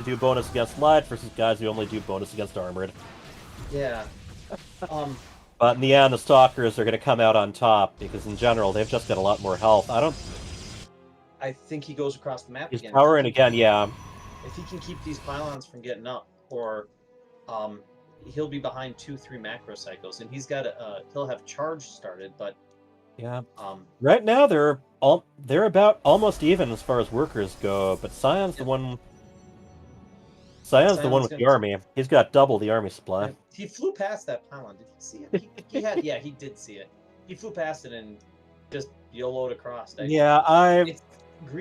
do bonus against light versus guys who only do bonus against armored. yeah. But in the end, the stalkers are going to come out on top because in general they've just got a lot more health. I think he goes across the map He's again. powering again, yeah. If he can keep these pylons from getting up, or he'll be behind 2-3 macro cycles, and he'll have charge started, but yeah. Right now they're about almost even as far as workers go, but Scion's the one. Scion's the one with the army. He's got double the army supply. Yeah, he flew past that pylon. Did he see it? He had. Yeah, he did see it. He flew past it and just YOLO'd across.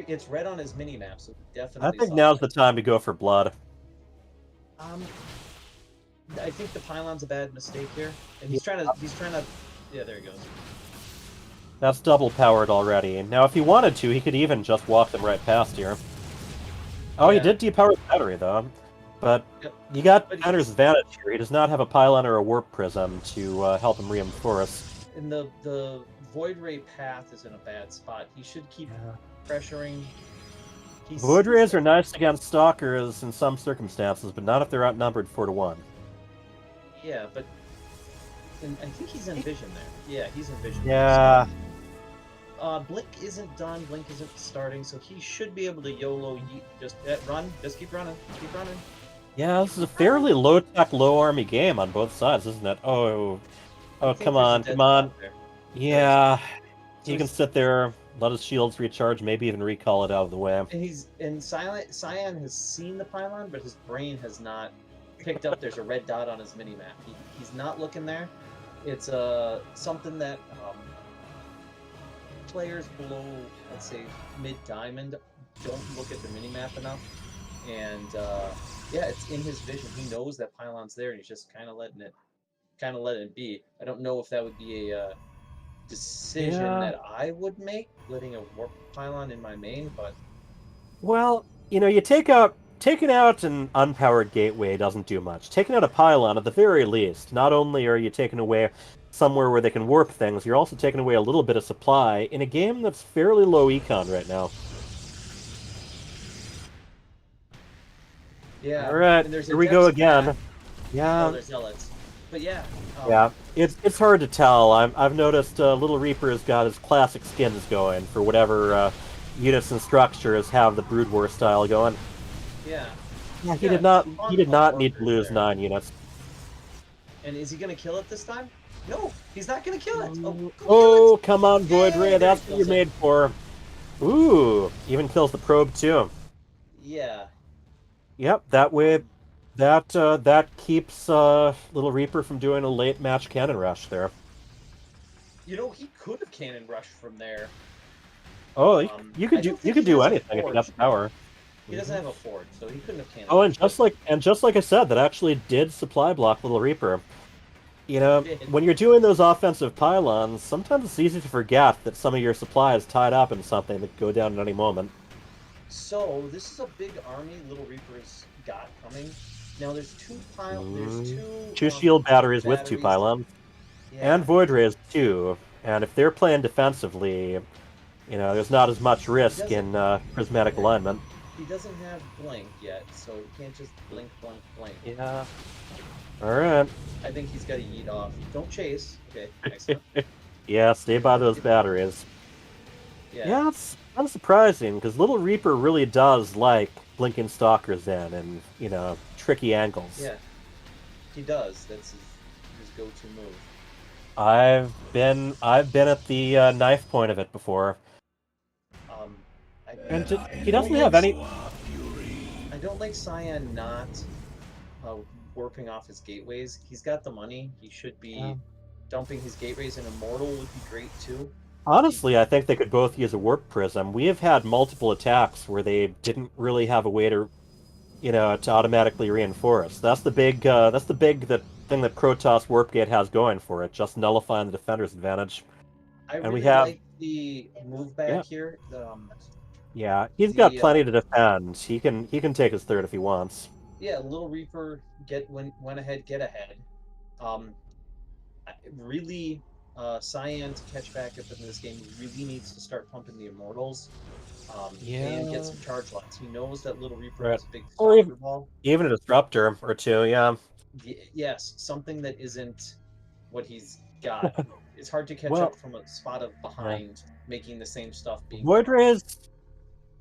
It's red on his mini map, so he definitely. I think saw now's it. the time to go for blood. I think the pylon's a bad mistake here, and he's trying to. Yeah, there he goes. That's double powered already. Now, if he wanted to, he could even just walk them right past here. Oh, Yeah. he did depower the battery, though. But you got Banner's advantage here. He does not have a pylon or a warp prism to help him reinforce. And the Void Ray path is in a bad spot. He should keep pressuring. Void Rays are nice against stalkers in some circumstances, but not if they're outnumbered 4-1. Yeah, but I think he's in vision there. Yeah, he's in vision. Yeah. Blink isn't done. Blink isn't starting, so he should be able to YOLO yeet. Just run. Just keep running. Keep running. Yeah, this is a fairly low-tech, low-army game on both sides, isn't it? Oh, come on, come on. Yeah, he can sit there, let his shields recharge, maybe even recall it out of the way. And Cyan has seen the pylon, but his brain has not picked up. There's a red dot on his mini map. He's not looking there. It's something that players below, let's say, mid-diamond don't look at their mini-map enough. And yeah, it's in his vision. He knows that pylon's there, and he's just kind of letting it be. I don't know if that would be a decision that I would make, letting a warp pylon in my main, but... Well, you taking out an unpowered gateway doesn't do much. Taking out a pylon, at the very least, not only are you taking away somewhere where they can warp things, you're also taking away a little bit of supply in a game that's fairly low econ right now. Yeah. All right, here we go again. Yeah. Oh, there's zealots. But yeah. Yeah, it's hard to tell. I've noticed Little Reaper has got his classic skins going for whatever units and structures have the Brood War style going. Yeah. Yeah, he did not need to lose 9 units. And is he going to kill it this time? No, he's not going to kill it. Oh, come on, Void Ray, that's what you're made for. Ooh, even kills the probe too. Yeah. Yep, that way, that keeps Little Reaper from doing a late match cannon rush there. He could have cannon rushed from there. Oh, you could do anything if you got the power. He doesn't have a forge, so he couldn't have cannon. Oh, and just like I said, that actually did supply block Little Reaper. When you're doing those offensive pylons, sometimes it's easy to forget that some of your supply is tied up in something that could go down at any moment. So this is a big army Little Reaper's got coming. Now there's two shield batteries with 2 pylons, and Void Rays too. And if they're playing defensively, there's not as much risk in prismatic alignment. He doesn't have blink yet, so he can't just blink. Yeah. All right. I think he's got to yeet off. Don't chase. Okay. Excellent. Yeah, stay by those batteries. Yeah, it's unsurprising because Little Reaper really does like blinking stalkers in and tricky angles. Yeah, he does. That's his go-to move. I've been at the knife point of it before. And he doesn't have any. I don't like Cyan not warping off his gateways. He's got the money. He should be dumping his gateways, and Immortal would be great too. Honestly, I think they could both use a warp prism. We have had multiple attacks where they didn't really have a way to to automatically reinforce. That's the big thing that Protoss Warpgate has going for it, just nullifying the defender's advantage. I And we really have, like the move yeah, back here. yeah, he's got The plenty to defend. He can take his third if he wants. Yeah, Little Reaper went ahead, get ahead. Um, really, Cyan to catch back up in this game really needs to start pumping the Immortals, and get Yeah. some charge lots. He knows that Little Reaper Right. has a big Or stalker ball. even a disruptor or two, yeah. Yes, something that isn't what he's got. It's hard to catch Well, up from a spot of yeah. behind, making the same stuff being Void thrown. Rays,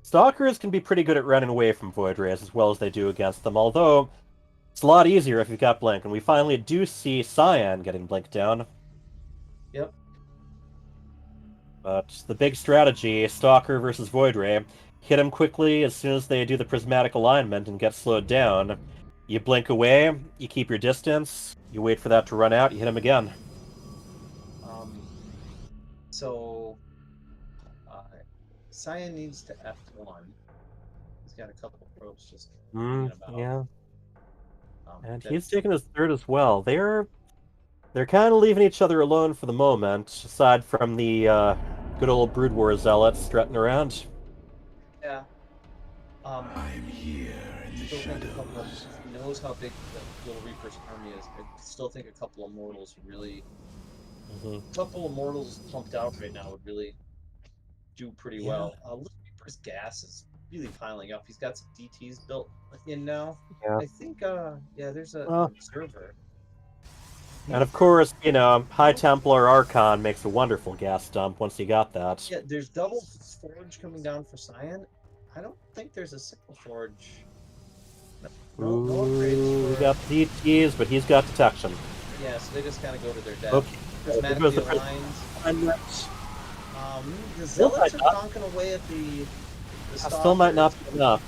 Stalkers can be pretty good at running away from Void Rays as well as they do against them, although it's a lot easier if you've got Blink, and we finally do see Cyan getting Blink down. Yep. But the big strategy, Stalker versus Void Ray, hit him quickly as soon as they do the prismatic alignment and get slowed down. You blink away, you keep your distance, you wait for that to run out, you hit him again. So Cyan needs to F1. He's got a couple probes just hanging about. Yeah. And he's taking his third as well. They're kind of leaving each other alone for the moment, aside from the good old Brood War zealots strutting around. Yeah. I'm here in the shadows. He knows how big the Little Reaper's army is. I still think a couple of mortals would really. A couple of mortals pumped out right now would really do pretty well. Little Reaper's gas is really piling up. He's got some DTs built in now. Yeah. I think, there's an observer. And of course, High Templar Archon makes a wonderful gas dump once you got that. Yeah, there's double forge coming down for Cyan. I don't think there's a single forge. No upgrades We for... got DTs, but he's got detection. Yeah, so they just kind of go to their death. Okay. Prismatically aligned. The zealots are donking away at the still might not be enough.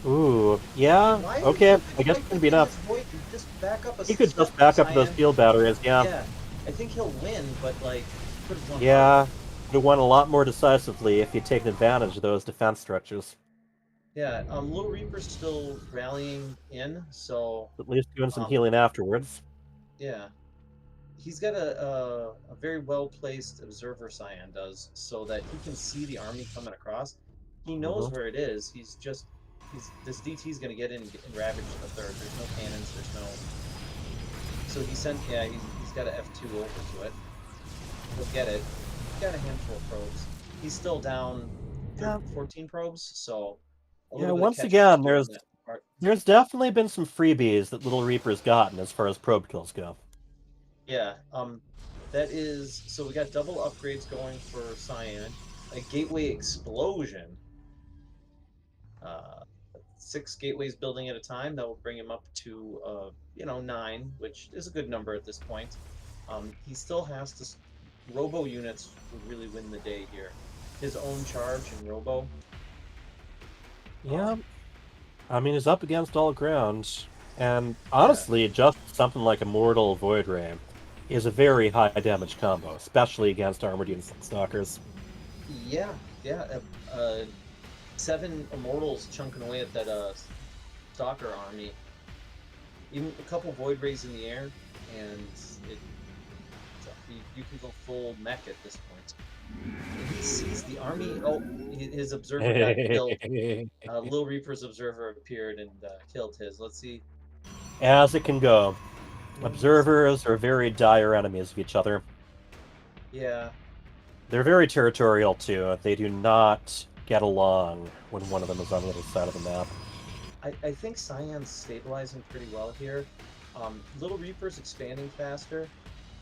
Ooh, yeah, okay, I guess it can be enough. He could just back up those field batteries, yeah. Yeah, I think he'll win, but, could have won. Yeah, could have won a lot more decisively if he'd taken advantage of those defense structures. Yeah, Little Reaper's still rallying in, so... At least doing some healing afterwards. Yeah. He's got a very well-placed observer, Cyan does, so that he can see the army coming across. He knows where it is, this DT's going to get in and ravage the third. There's no cannons, there's no... So he's got an F2 over to it. He'll get it. He's got a handful of probes. He's still down 14 probes, so... Yeah, once again, there's definitely been some freebies that Little Reaper's gotten as far as probe kills go. Yeah, that is... So we got double upgrades going for Cyan. A gateway explosion. 6 gateways building at a time. That will bring him up to, 9, which is a good number at this point. He still has to... Robo units would really win the day here. His own charge and Robo. Yeah. I mean, he's up against all ground. And honestly, just something like Immortal Void Ray is a very high damage combo, especially against armored units like Stalkers. Yeah. 7 Immortals chunking away at that Stalker army. Even a couple Void Rays in the air, and you can go full mech at this point. And he sees the army. Oh, his observer got killed. Little Reaper's observer appeared and killed his. Let's see. As it can go. Observers are very dire enemies of each other. Yeah. They're very territorial, too. They do not get along when one of them is on the other side of the map. I think Cyan's stabilizing pretty well here. Little Reaper's expanding faster,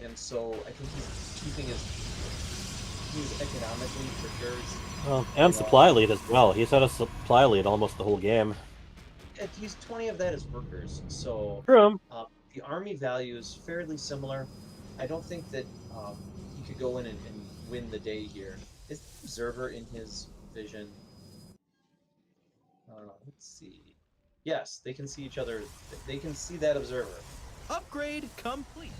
and so I think he's keeping he's economically procured. And supply lead as well. He's had a supply lead almost the whole game. He's 20 of that as workers, so True. The army value is fairly similar. I don't think that he could go in and win the day here. Is the observer in his vision? Let's see. Yes, they can see each other. They can see that observer. Upgrade complete.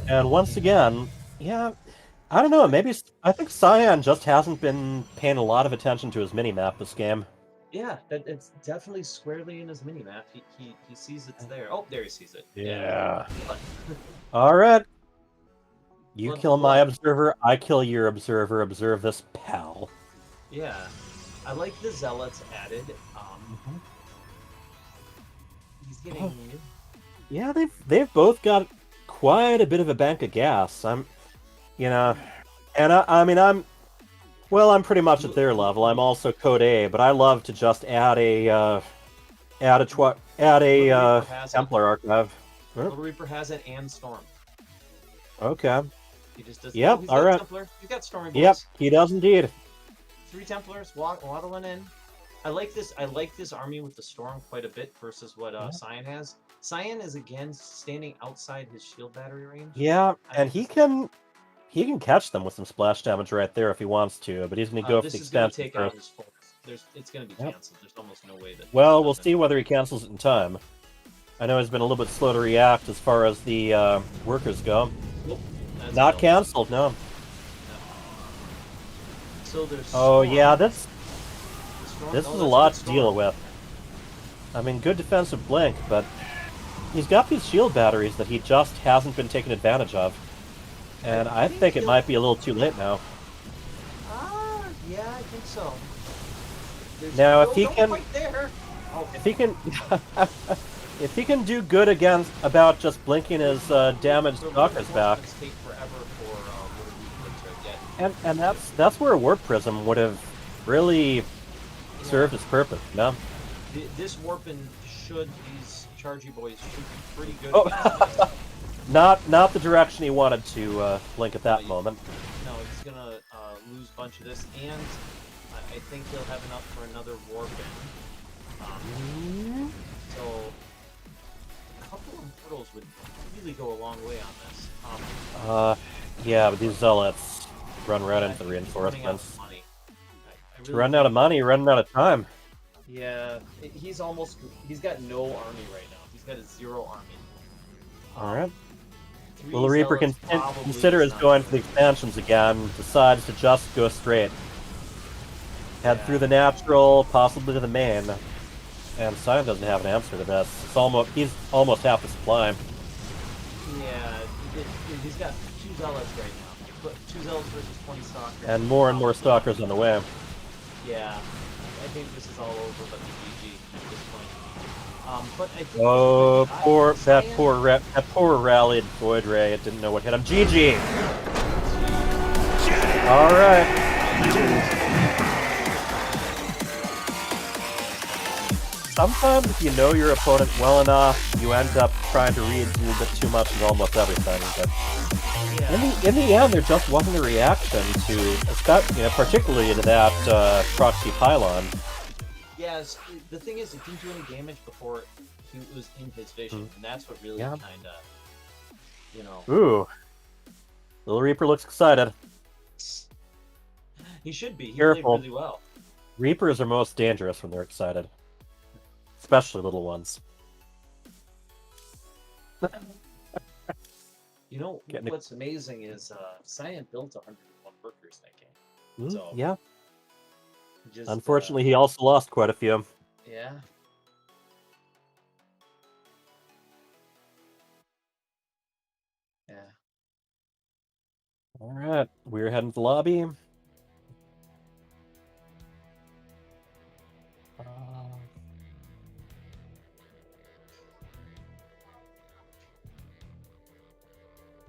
And once again, yeah, I don't know. Maybe I think Cyan just hasn't been paying a lot of attention to his mini-map this game. Yeah, it's definitely squarely in his mini map. He sees it's there. Oh, there he sees it. Yeah. But, All right. You But kill my what- observer, I kill your observer. Observe this, pal. yeah, I like the zealots added. He's getting. Yeah, they've both got quite a bit of a bank of gas. You know, and I mean I'm pretty much at their level. I'm also code A, but I love to just add a Little Reaper has it. Templar archive. Little Reaper has it and Storm. Okay. He just does. Yep. Oh, he's All got right. Templar. He's got Stormy boys. Yep. He does indeed. 3 Templars waddling in. I like this. I like this army with the Storm quite a bit versus what Cyan has. Cyan is again standing outside his shield battery range. Yeah, and he can catch them with some splash damage right there if he wants to, but he's going to go for This the is going to expansion take first. out his force. It's going to be canceled. There's almost no way that. Well, we'll see whether he cancels it in time. I know he's been a little bit slow to react as far as the workers go. Nope. Not canceled, no. So there's. Oh Storm. yeah, this Storm? is No, a that's lot good to deal Storm. with. I mean, good defensive blink, but he's got these shield batteries that he just hasn't been taken advantage of. And I think it might be a little too late now. Yeah, I think so. Now, if he don't can, quite there. Oh. if he can, if he can do good against about just blinking his damaged stalkers back, Take forever for Little Reaper to get. and that's where a warp prism would have really served its purpose. No. This warping these chargy boys should be pretty good. Oh. Not the direction he wanted to blink at that moment. No, he's gonna lose a bunch of this, and I think he'll have enough for another warping. So a couple of portals would really go a long way on this. Yeah, but these zealots run right into the Running out reinforcements. of money. I really Running out of money, running out of time. Yeah, he's got no army right now. He's got a 0 army. All right. 3 Well, the Reaper can zealots probably consider is his not going for the expansions again. Decides to just go straight. Head through the natural, possibly to the main. And Cyan doesn't have an answer to this. He's almost half the supply. Yeah, he's got 2 zealots right now. But 2 zealots versus 20 stalkers. And more stalkers on the way. Yeah, I think this is all over, but the GG at this point. But I think Oh, that poor rallied Void Ray. It didn't know what hit him. GG. All right. Sometimes if you know your opponent well enough, you end up trying to read a little bit too much of almost everything. But in the end, there just wasn't a reaction to, particularly to that proxy pylon. Yes, the thing is, it didn't do any damage before he was in his vision, and that's what really kind of, Ooh. Little Reaper looks excited. He should be. He Careful. played really well. Reapers are most dangerous when they're excited. Especially little ones. You know, what's amazing is Cyan built 101 workers that game. So, Yeah. just, Unfortunately, he also lost quite a few. Yeah. Yeah. All right, we're heading to the lobby.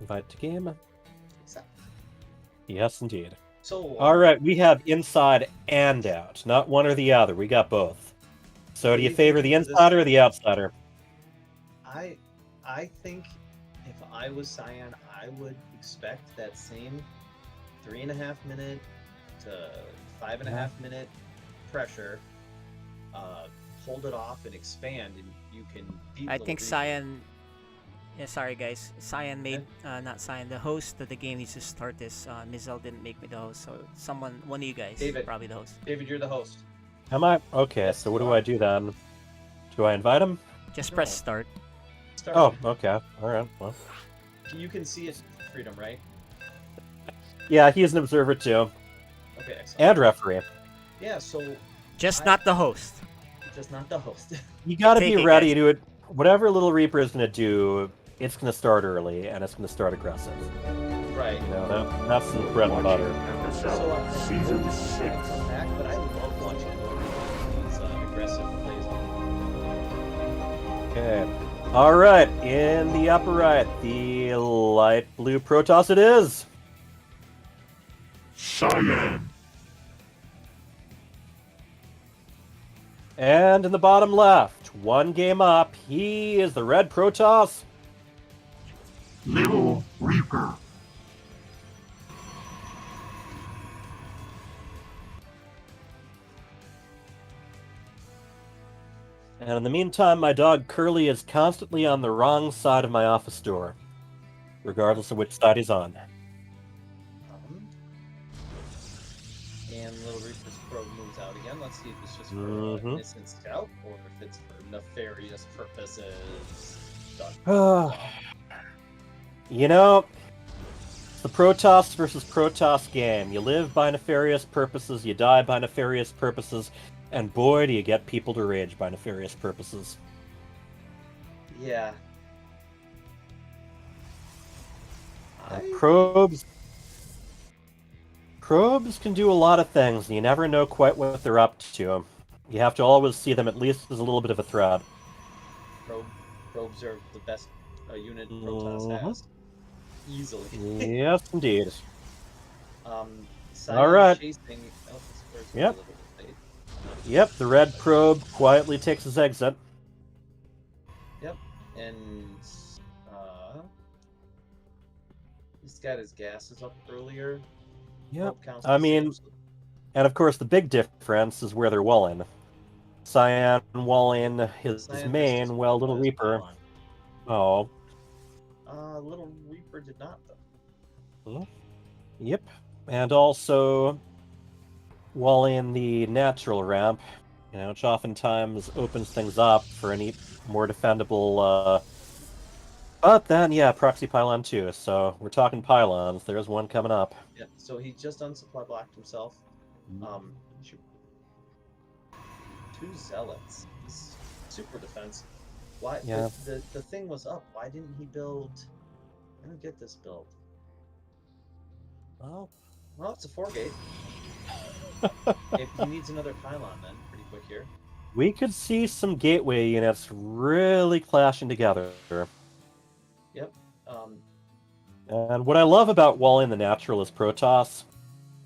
Invite to game. Yes, indeed. So, all right, we have inside and out, not one or the other. We got both. So, do you favor the insider or the outsider? I think if I was Cyan, I would expect that same 3.5 minute to 5.5 minute pressure. Hold it off and expand, and you can beat I Little think Reaper. Cyan. Yeah, sorry guys. Cyan made not Cyan. The host of the game needs to start this. Mizel didn't make me the host, so one of you guys, David, probably the host. David, you're the host. Am I? Okay, so what do I do then? Do I invite him? Just press start. Start. Oh, okay. All right. Well. You can see it, Freedom, right? Yeah, he's an observer too. Okay, excellent. And referee. Yeah, so Just not the host. Just not the host. You gotta Take be it, ready guys. to it. Whatever Little Reaper is gonna do, it's gonna start early and it's gonna start aggressive. Right. You know, that's the bread and butter. FSL Season 6. Come back, but I love watching these aggressive plays. Okay. All right, in the upper right, the light blue Protoss it is. Cyan. And in the bottom left, one game up, he is the red Protoss. Little Reaper. And in the meantime, my dog Curly is constantly on the wrong side of my office door, regardless of which side he's on. And Little Reaper's probe moves out again. Let's see if it's just for innocent scout or if it's for nefarious purposes. Done. You know, the Protoss versus Protoss game. You live by nefarious purposes, you die by nefarious purposes, and boy, do you get people to rage by nefarious purposes. Yeah. Probes can do a lot of things, and you never know quite what they're up to. You have to always see them at least as a little bit of a threat. Probes are the best unit Protoss has. Easily. Yes, indeed. Cyan All right. Chasing... Oh, this Yep. a little bit late. Yep, the red probe quietly takes his exit. Yep, and he's got his gases up earlier. Yep. Counts I as mean, saves. and of course the big difference is where they're walling. Cyan walling his Cyan main, just well, Little his Reaper. pylon. Oh. Little Reaper did not, though. Yep. And also walling the natural ramp, you know, which oftentimes opens things up for any more defendable, but then, yeah, proxy pylon too, so we're talking pylons. There's one coming up. Yeah, so he just unsupply blocked himself. Shoot. 2 zealots. He's super defense. Why? Yeah. The thing was up. Why didn't he build? I don't get this build. Well, it's a 4-gate. If he needs another pylon, then pretty quick here. We could see some gateway units really clashing together. Yep. And what I love about walling the natural as Protoss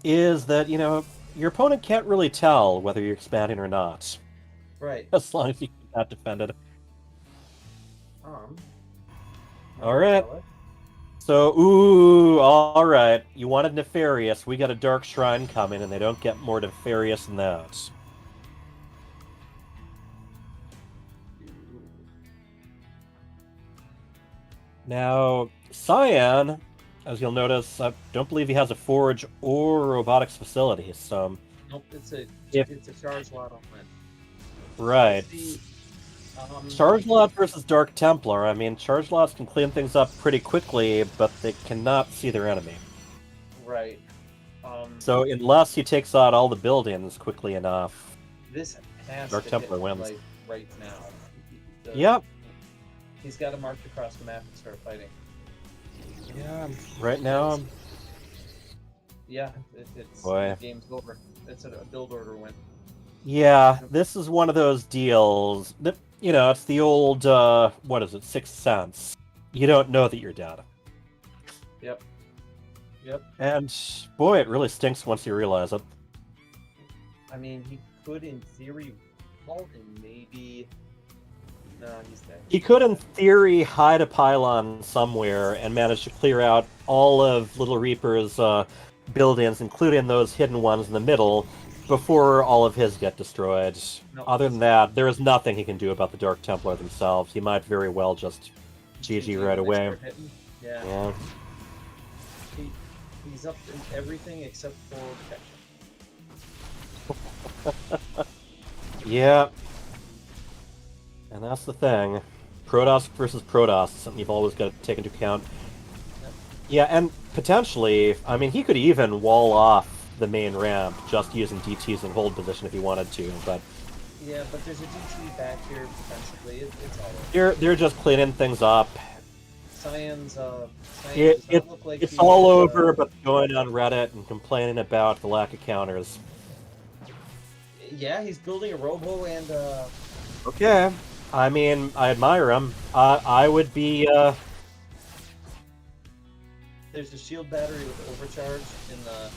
is that, you know, your opponent can't really tell whether you're expanding or not. Right. As long as you keep that defended. Alright. So, ooh, alright. You wanted Nefarious. We got a Dark Shrine coming, and they don't get more Nefarious than that. Now, Cyan, as you'll notice, I don't believe he has a forge or robotics facility, so... Nope, it's a charge lot on land. Right. See, Charge Lot versus Dark Templar. I mean, Charge Lots can clean things up pretty quickly, but they cannot see their enemy. Right. So unless he takes out all the buildings quickly enough, This has Dark to Templar hit wins. right now. Yep. He's got to march across the map and start fighting. Yeah. Right now, Yeah, it's Boy. the game's over. It's a build order win. yeah, this is one of those deals that, you know, it's the old, what is it, Sixth Sense. You don't know that you're dead. Yep. Yep. And, boy, it really stinks once you realize it. I mean, he could, in theory, halt and maybe... No, he's dead. He could, in theory, hide a pylon somewhere and manage to clear out all of Little Reaper's buildings, including those hidden ones in the middle, before all of his get destroyed. No. Other than that, there is nothing he can do about the Dark Templar themselves. He might very well just GG right away. Yeah. He's up in everything except for protection. Yeah. And that's the thing. Protoss versus Protoss is something you've always got to take into account. Yeah, and potentially, I mean, he could even wall off the main ramp, just using DTs in hold position if he wanted to. But Yeah, but there's a DT back here defensively. It's all over. they're just cleaning things up. Cyan's It, does it not look like it's he all is, over, but going on Reddit and complaining about the lack of counters. yeah, he's building a robo and Okay, I mean, I admire him. I would be. there's a shield battery with overcharge in the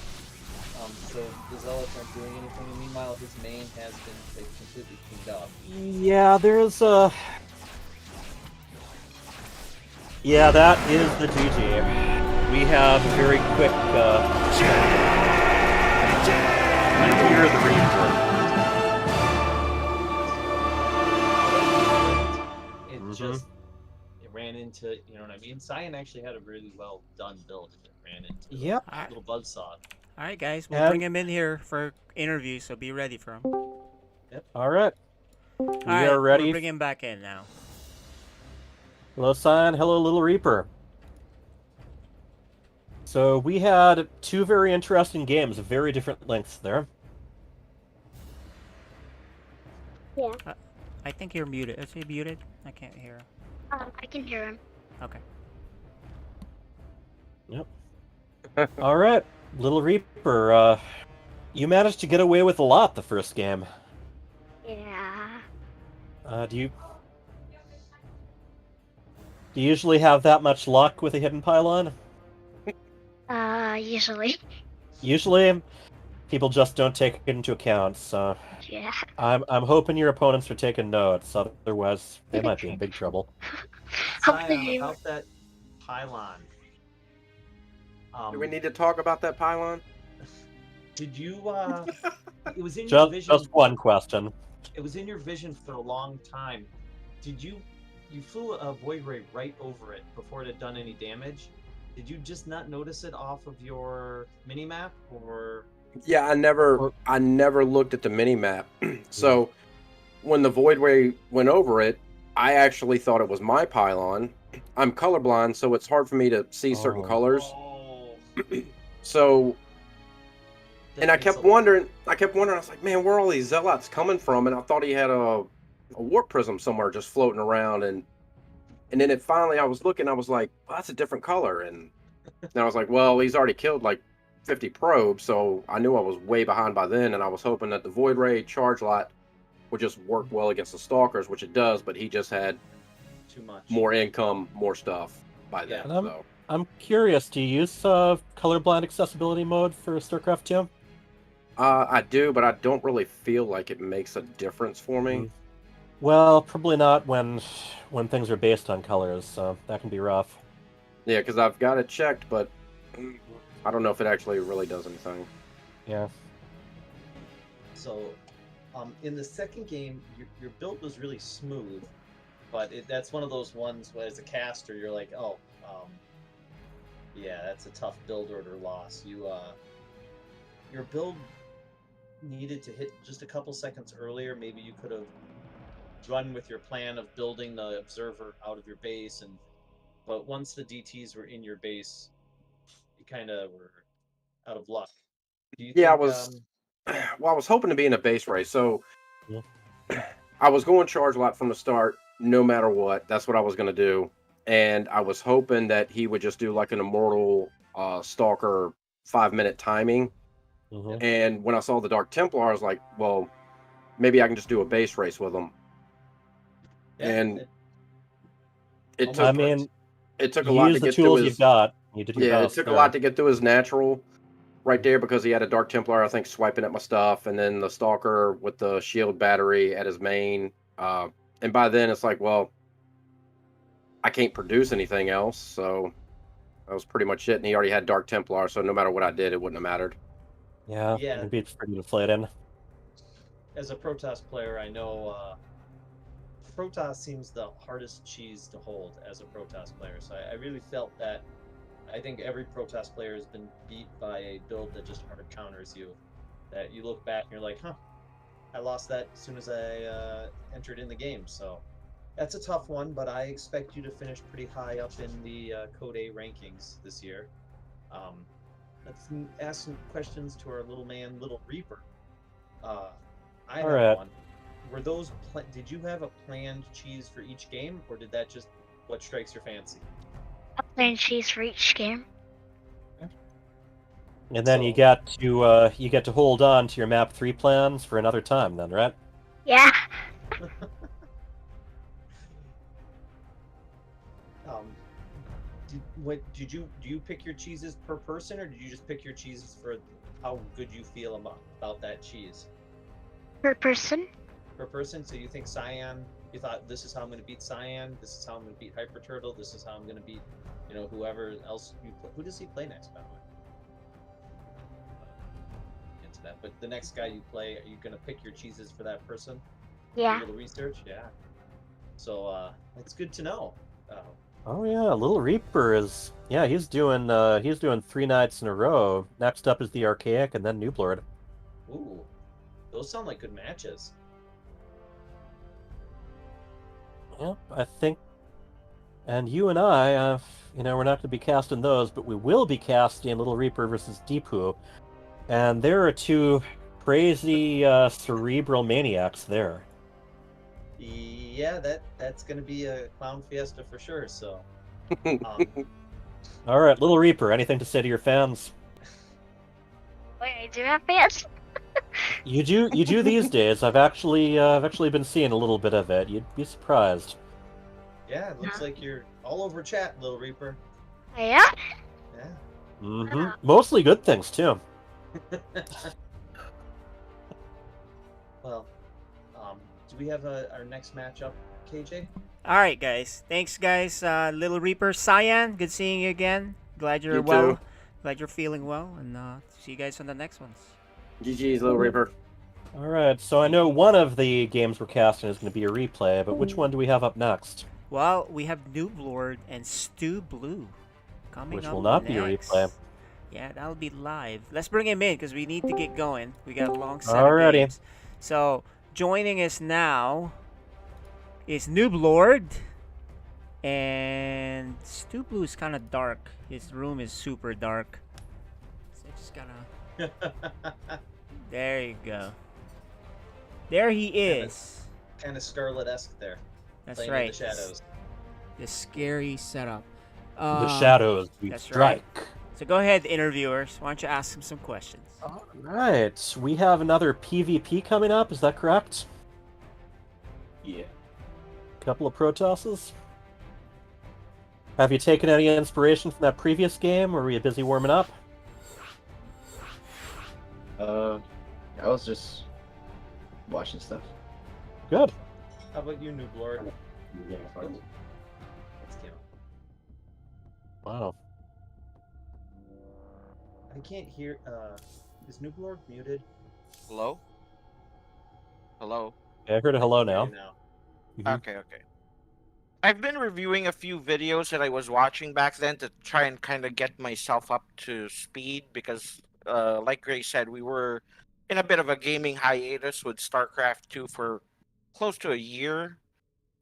so the zealots aren't doing anything. And meanwhile, his main has been like, completely cleaned up. Yeah, there's a. Yeah, that is the GG. We have a very quick. I hear the It just it ran into, you know what I mean? Cyan actually had a really well done build. It ran into Yep. a little buzzsaw. All right, guys, we'll bring him in here for interview, so be ready for him. Yep. All right. All We right, are ready. we'll bring him back in now. Hello, Cyan. Hello, Little Reaper. So we had two very interesting games of very different lengths there. Yeah. I think you're muted. Is he muted? I can't hear him. I can hear him. Okay. Yep. All right, Little Reaper. You managed to get away with a lot the first game. Yeah. Do you usually have that much luck with a hidden pylon? Usually. Usually, people just don't take it into account. So Yeah. I'm hoping your opponents are taking notes. Otherwise, they might be in big trouble. Cyan, about that pylon. Do we need to talk about that pylon? Did you it was in your vision. Just one question. It was in your vision for a long time. Did you flew a void ray right over it before it had done any damage? Did you just not notice it off of your mini map, or? Yeah, I never looked at the mini map. So when the void ray went over it, I actually thought it was my pylon. I'm colorblind, so it's hard for me to see certain colors. So, and I kept wondering. I was like, man, where are all these zealots coming from? And I thought he had a warp prism somewhere just floating around. And then it finally, I was looking. I was like, well, that's a different color. And I was like, well, he's already killed like 50 probes, so I knew I was way behind by then. And I was hoping that the void ray charge lot would just work well against the stalkers, which it does. But he just had too much, more income, more stuff by then. And So. I'm curious, do you use colorblind accessibility mode for StarCraft 2? I do, but I don't really feel like it makes a difference for me. Well, probably not when things are based on colors, so that can be rough. Yeah, because I've got it checked, but I don't know if it actually really does anything. Yeah. So, in the second game, your build was really smooth, but that's one of those ones where as a caster, you're like, oh, yeah, that's a tough build order loss. Your build needed to hit just a couple seconds earlier. Maybe you could have run with your plan of building the observer out of your base, but once the DTs were in your base, you kind of were out of luck. Do you think, I was. Well, I was hoping to be in a base race, so I was going charge lot from the start, no matter what. That's what I was going to do, and I was hoping that he would just do like an immortal stalker 5-minute timing. And when I saw the Dark Templar, I was like, well, maybe I can just do a base race with him. Yeah, and it took. I mean, it took a you lot use to the get through tools his. you've got. You did your Yeah, best it took there. a lot to get through his natural, right there, because he had a Dark Templar, I think, swiping at my stuff, and then the Stalker with the shield battery at his main. And by then, it's like, well, I can't produce anything else, so that was pretty much it. And he already had Dark Templar, so no matter what I did, it wouldn't have mattered. Yeah, Yeah. maybe it's pretty deflated. As a Protoss player, I know Protoss seems the hardest cheese to hold as a Protoss player. So I really felt that. I think every Protoss player has been beat by a build that just hard counters you. That you look back and you're like, huh, I lost that as soon as I entered in the game. So that's a tough one, but I expect you to finish pretty high up in the Code A rankings this year. let's ask some questions to our little man, Little Reaper. I All have right. one. Were those did you have a planned cheese for each game, or did that just what strikes your fancy? A plain cheese for each game. And then So- you get to hold on to your map 3 plans for another time, then, right? Yeah. Do you pick your cheeses per person, or did you just pick your cheeses for how good you feel about that cheese? Per person. Per person. So you think Cyan? You thought this is how I'm going to beat Cyan. This is how I'm going to beat Hyper Turtle. This is how I'm going to beat, whoever else you play. Who does he play next, by the way? Into that. But the next guy you play, are you going to pick your cheeses for that person? Yeah. Do a little research. Yeah. So it's good to know. Oh yeah, Little Reaper is he's doing 3 nights in a row. Next up is the Archaic and then Nooblord. Ooh, those sound like good matches. Yep, I think. And you and I, we're not going to be casting those, but we will be casting Little Reaper versus Deepu. And there are 2 crazy cerebral maniacs there. Yeah, that's gonna be a clown fiesta for sure. So, All right, Little Reaper, anything to say to your fans? Wait, I do have fans. You do these days. I've actually been seeing a little bit of it. You'd be surprised. yeah, it looks like you're all over chat, Little Reaper. Yeah. Yeah. Mm-hmm. Mostly good things too. Well, do we have our next matchup, KJ? All right, guys. Thanks, guys. Little Reaper, Cyan, good seeing you again. Glad you're You well. too. Glad you're feeling well, and see you guys on the next ones. GG's, Little Reaper. All right, so I know one of the games we're casting is going to be a replay, but which one do we have up next? Well, we have Nooblord and Stu Blue coming Which up will not next. be a replay. Yeah, that'll be live. Let's bring him in because we need to get going. We got a long set Alrighty. of games. So joining us now is Nooblord, and Stu Blue is kind of dark. His room is super dark. So just gonna. There you go. There he is. Kind of Scarlet-esque there. That's playing right. In the shadows. The scary setup. The shadows we That's strike. right. So go ahead, interviewers. Why don't you ask him some questions? All right, we have another PvP coming up. Is that correct? Yeah. Couple of Protosses. Have you taken any inspiration from that previous game, or were you busy warming up? I was just watching stuff. Good. How about you, Nooblord? Yeah, Let's go. Wow. I can't hear. Is Nooblord muted? Hello? Hello? Yeah, I heard a hello now. Mhm. Okay. I've been reviewing a few videos that I was watching back then to try and kind of get myself up to speed because, like Gray said, we were in a bit of a gaming hiatus with StarCraft 2 for close to a year.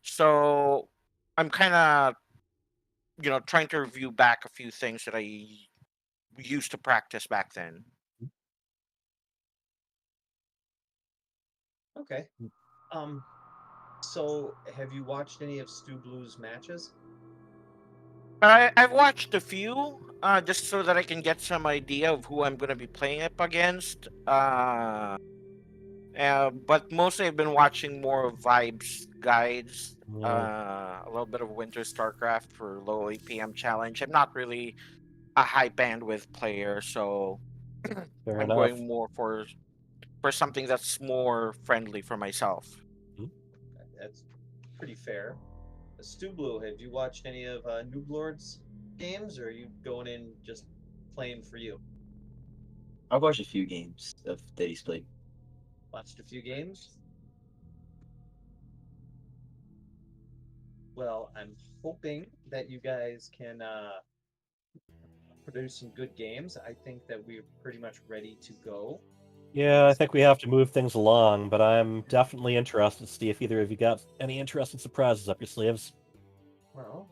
So I'm kind of, trying to review back a few things that I used to practice back then. Okay. So have you watched any of Stu Blue's matches? I've watched a few, just so that I can get some idea of who I'm going to be playing up against. But mostly I've been watching more of Vibes guides, a little bit of Winter StarCraft for low APM challenge. I'm not really a high bandwidth player, so Fair I'm enough. going more for something that's more friendly for myself. That's pretty fair. Stu Blue, have you watched any of Nooblord's games, or are you going in just playing for you? I've watched a few games of that he's played. Watched a few games? Well, I'm hoping that you guys can produce some good games. I think that we're pretty much ready to go. Yeah, I think we have to move things along, but I'm definitely interested to see if either of you got any interesting surprises up your sleeves. Well,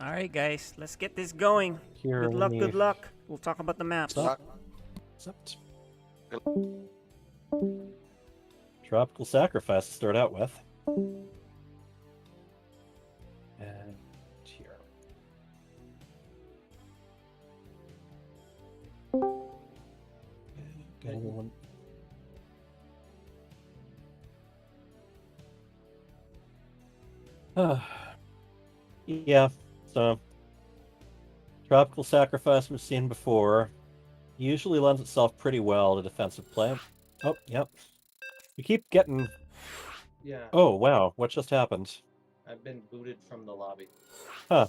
All right, guys, let's get this going. Here, Good luck, good luck. We'll talk about the maps. Accept. Tropical Sacrifice to start out with. And here. Got one. Yeah, so Tropical Sacrifice we've seen before. Usually lends itself pretty well to defensive play. Oh, yep. We keep getting... Yeah. Oh, wow. What just happened? I've been booted from the lobby. Huh.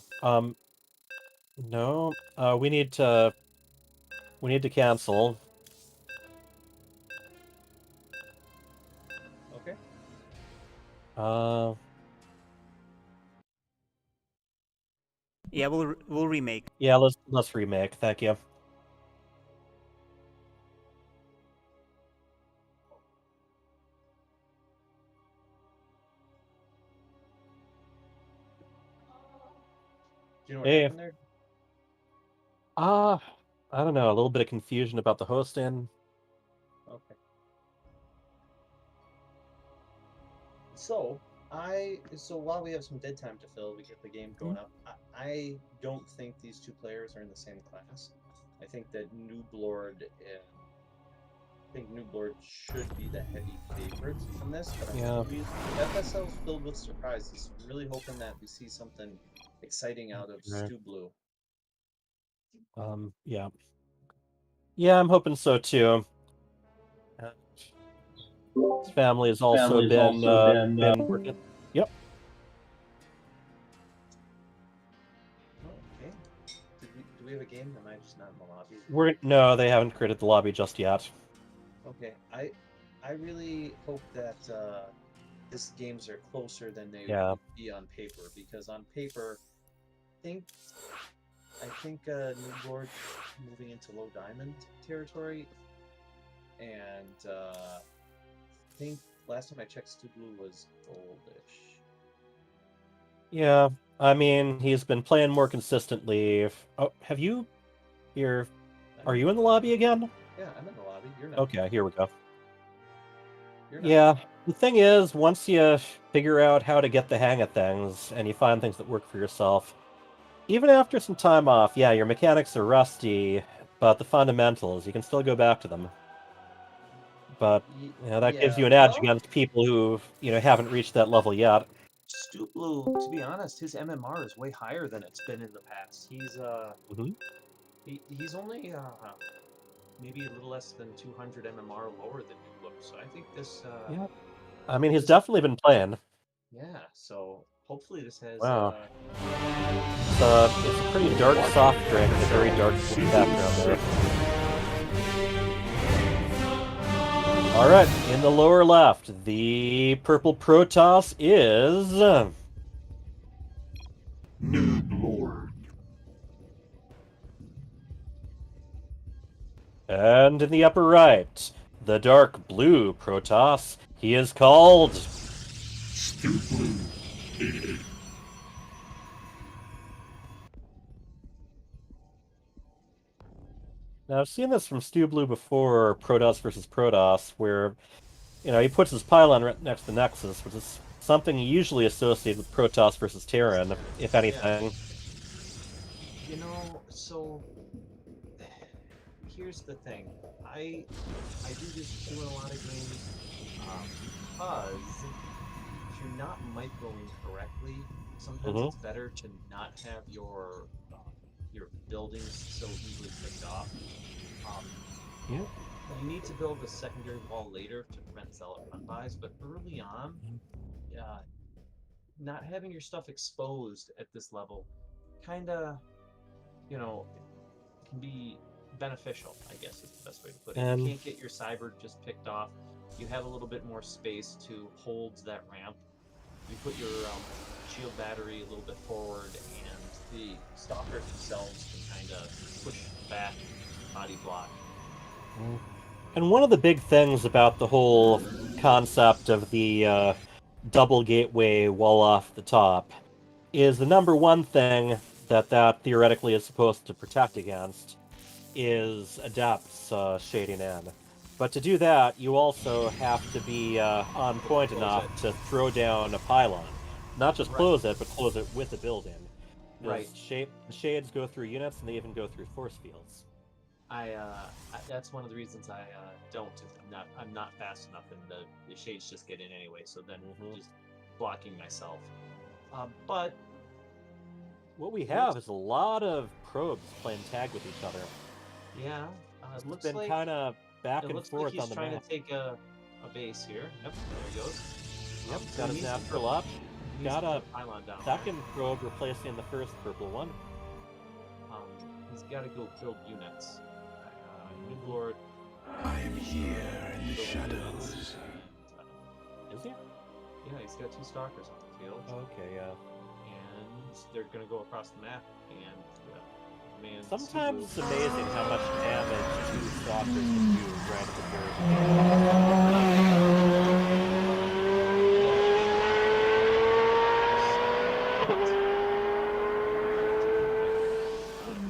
No. We need to... We need to cancel. Okay. Yeah, we'll remake. Yeah, let's remake. Thank you. Do you know what happened there? I don't know. A little bit of confusion about the hosting. Okay. So while we have some dead time to fill, we get the game going up. I don't think these two players are in the same class. I think that Nooblord should be the heavy favorites from this, but FSL's filled with surprises. I'm really hoping that we see something exciting out of Stu Blue. Yeah. Yeah, I'm hoping so too. His family has also been working. Yep. Okay. Do we have a game? Am I just not in the lobby? No, they haven't created the lobby just yet. Okay. I really hope that these games are closer than they Yeah. would be on paper, because on paper, I think Nooblord moving into low diamond territory, and I think last time I checked, Stu Blue was goldish. Yeah, I mean, he's been playing more consistently. Oh, are you in the lobby again? Yeah, I'm in the lobby. You're not. Okay, here we go. You're not. Yeah, the thing is, once you figure out how to get the hang of things, and you find things that work for yourself, even after some time off, yeah, your mechanics are rusty, but the fundamentals, you can still go back to them. But that gives you an edge against people who haven't reached that level yet. Stu Blue, to be honest, his MMR is way higher than it's been in the past. He's he's only maybe a little less than 200 MMR lower than Nooblord. So I think this. Yeah. I mean, he's definitely been playing. Yeah. So hopefully this has. Wow. It's a pretty dark soft drink with a very dark blue background there. Alright, in the lower left, the purple Protoss is... Nooblord. And in the upper right, the dark blue Protoss, he is called... Stu Blue. Now, I've seen this from Stu Blue before, Protoss versus Protoss, where, he puts his pylon right next to Nexus, which is something usually associated with Protoss versus Terran, if anything. So here's the thing. I do this too in a lot of games because if you're not microing correctly, sometimes it's better to not have your buildings so easily picked off. You need to build a secondary wall later to prevent zealot run bys, but early on, not having your stuff exposed at this level kind of, can be beneficial, I guess is the best way to put it. You can't get your cyber just picked off. You have a little bit more space to hold that ramp. You put your shield battery a little bit forward, and the stalkers themselves can kind of push back body block. And one of the big things about the whole concept of the double gateway wall off the top is the number one thing that theoretically is supposed to protect against is Adept's shading in. But to do that, you also have to be on point Close enough it. to throw down a pylon. Not just Right. close it, but close it with a building. Right. Because shades go through units, and they even go through force fields. That's one of the reasons I don't. I'm not fast enough, and the shades just get in anyway. So then just blocking myself. But what we have is a lot of probes playing tag with each other. Yeah, It's it looks been like kind of back it and looks forth like he's on the trying map. to take a base here. Yep, there he goes. Yep, So got he his needs to natural put- up. he needs Got to a put pylon down. second probe replacing the first purple one. He's got to go build units. New Lord. I am here in the shadows. Is he? Yeah, he's got 2 stalkers on the field. Okay, yeah. And they're gonna go across the map, and man. Sometimes it's amazing how much damage 2 stalkers can do right at the very beginning.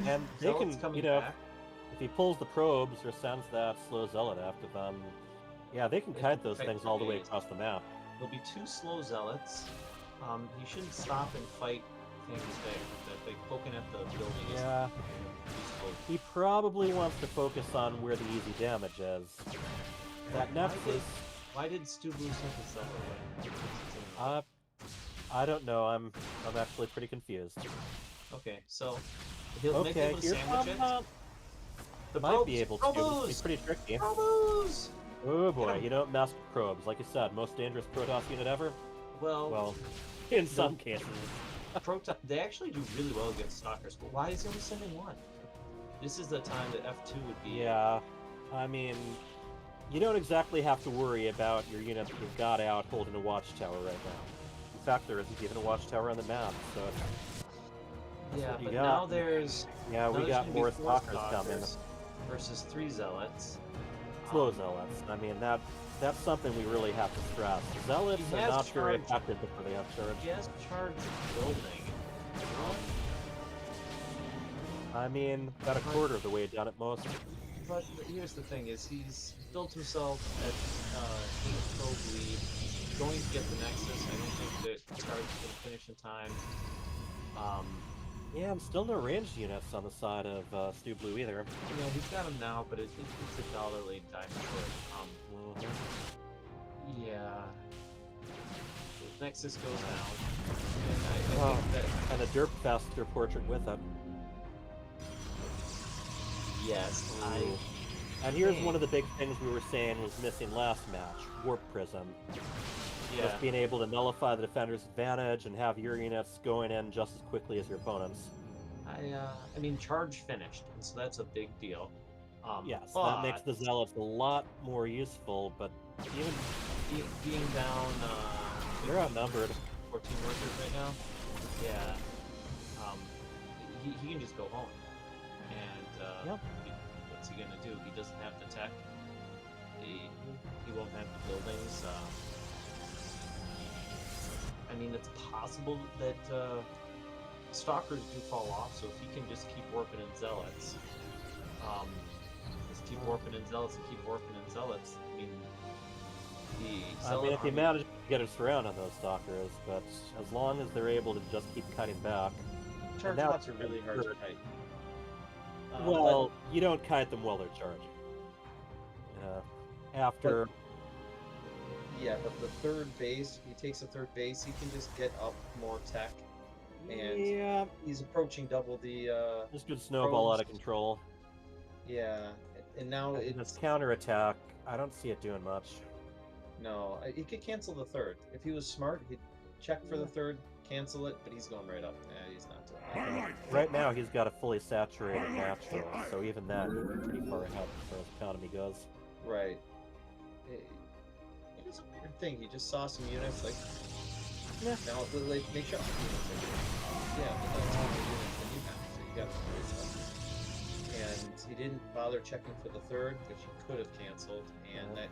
And they can, if he pulls the probes or sends that slow zealot after them, yeah, they can kite those things all the way across the map. There'll be 2 slow zealots. He shouldn't stop and fight things that they poking at the building. Yeah. He probably wants to focus on where the easy damage is. That Nexus. Why did Stu Blue synthesize that way? I don't know. I'm actually pretty confused. Okay, so he'll make able to sandwich it. Might be able to. It's pretty tricky. Probos! Oh boy, you don't mess with probes. Like you said, most dangerous Protoss unit ever. Well, in some cases. They actually do really well against stalkers, but why is he only sending 1? This is the time that F2 would be. Yeah, I mean, you don't exactly have to worry about your unit that you've got out holding a watchtower right now. In fact, there isn't even a watchtower on the map, so. Yeah, but now there's. Yeah, we got more stalkers coming. Versus 3 zealots. Slow zealots. I mean, that's something we really have to stress. Zealots are not very effective before they have charge. He has charge building. I mean, about a quarter of the way down at most. But here's the thing: is he's built himself at 8 probe lead. He's going to get the Nexus. I don't think that charge is going to finish in time. Yeah, and still no ranged units on the side of Stu Blue either. Yeah, he's got them now, but it's a dollar late diamond short. Yeah. The Nexus goes down. And I think that... And a Derp Faster portrait with it. Yes, And here's one of the big things we were saying was missing last match, Warp Prism. Yeah. Just being able to nullify the defender's advantage and have your units going in just as quickly as your opponents. I mean, charge finished, and so that's a big deal. Yes, that makes the Zealots a lot more useful, but even... Being down... they're outnumbered. 14 workers right now? Yeah. He can just go home. And, what's he gonna do? He doesn't have the tech. He won't have the buildings. I mean, it's possible that stalkers do fall off, so if he can just keep warping in zealots, just keep warping in zealots and keep warping in zealots, I mean, if he manages to get us around on those stalkers, but as long as they're able to just keep cutting back. Charge lots are really hard to kite. Well, you don't kite them while they're charging. After... Yeah, but the third base, he takes a third base, he can just get up more tech. And he's approaching double the this could snowball out of control. Yeah, and now this counterattack, I don't see it doing much. No, he could cancel the third. If he was smart, he'd check for the third, cancel it, but he's going right up. Yeah, he's not doing that. Right now, he's got a fully saturated natural, so even that would be pretty far ahead as far as economy goes. Right. It's a weird thing. He just saw some units like. Yeah. Now, like, make sure. Yeah, but that's how many units that you have, so you got the great stuff. And he didn't bother checking for the third, which he could have canceled, and that.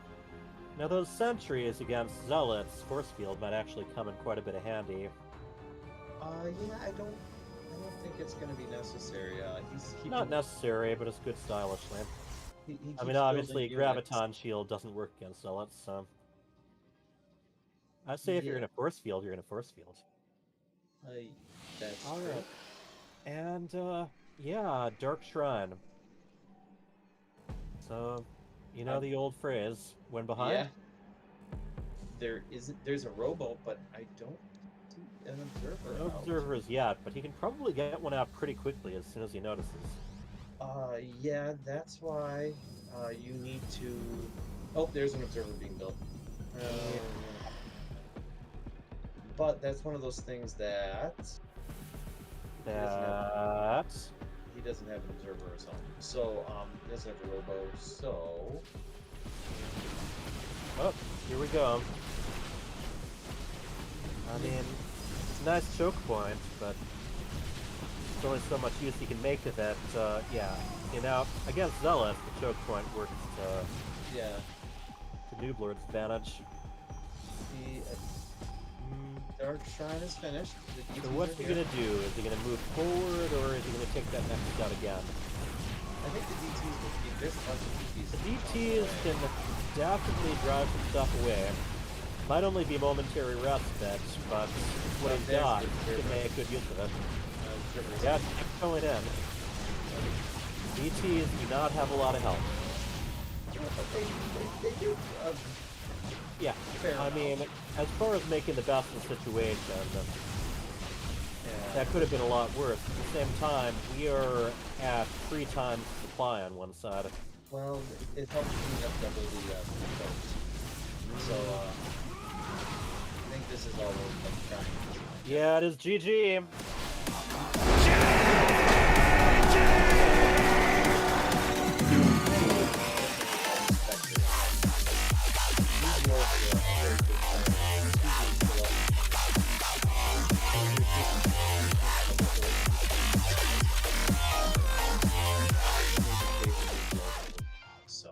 Now, those sentries against Zealots, Force Field might actually come in quite a bit of handy. Yeah, I don't I don't think it's going to be necessary. He's keeping, Not necessary, but it's good stylishly. he I keeps mean, obviously, building units. Graviton Shield doesn't work against Zealots, so... I'd say if you're in Yeah. a force field, you're in a force field. That's All true. right. And, yeah, Dark Shrine. So, you know the old phrase, when behind? Yeah. There's a rowboat, but I don't see an observer No out. observers yet, but he can probably get one out pretty quickly as soon as he notices. Yeah, that's why you need to... Oh, there's an observer being built. But that's one of those things that... He doesn't have an observer or something. So, he doesn't have a robo, so... Oh, here we go. I mean, it's a nice choke point, but there's only so much use you can make of it. Yeah, you know, against Zealot, the choke point works to Nooblord's advantage. The Dark Shrine is finished. The So DTs what's are he here. gonna do? Is he gonna move forward, or is he gonna take that next shot again? I think the DTs will keep this. The DTs can definitely drive some stuff away. Might only be momentary respite, but what he's got, he can make good use of it. Yeah, keep going in. DTs do not have a lot of health. They do. Yeah, I mean, as far as making the best of the situation, that could have been a lot worse. At the same time, we are at 3 times supply on one side. Well, it helps clean up double the coast. So, I think this is all we're trying. Yeah, it is GG. So,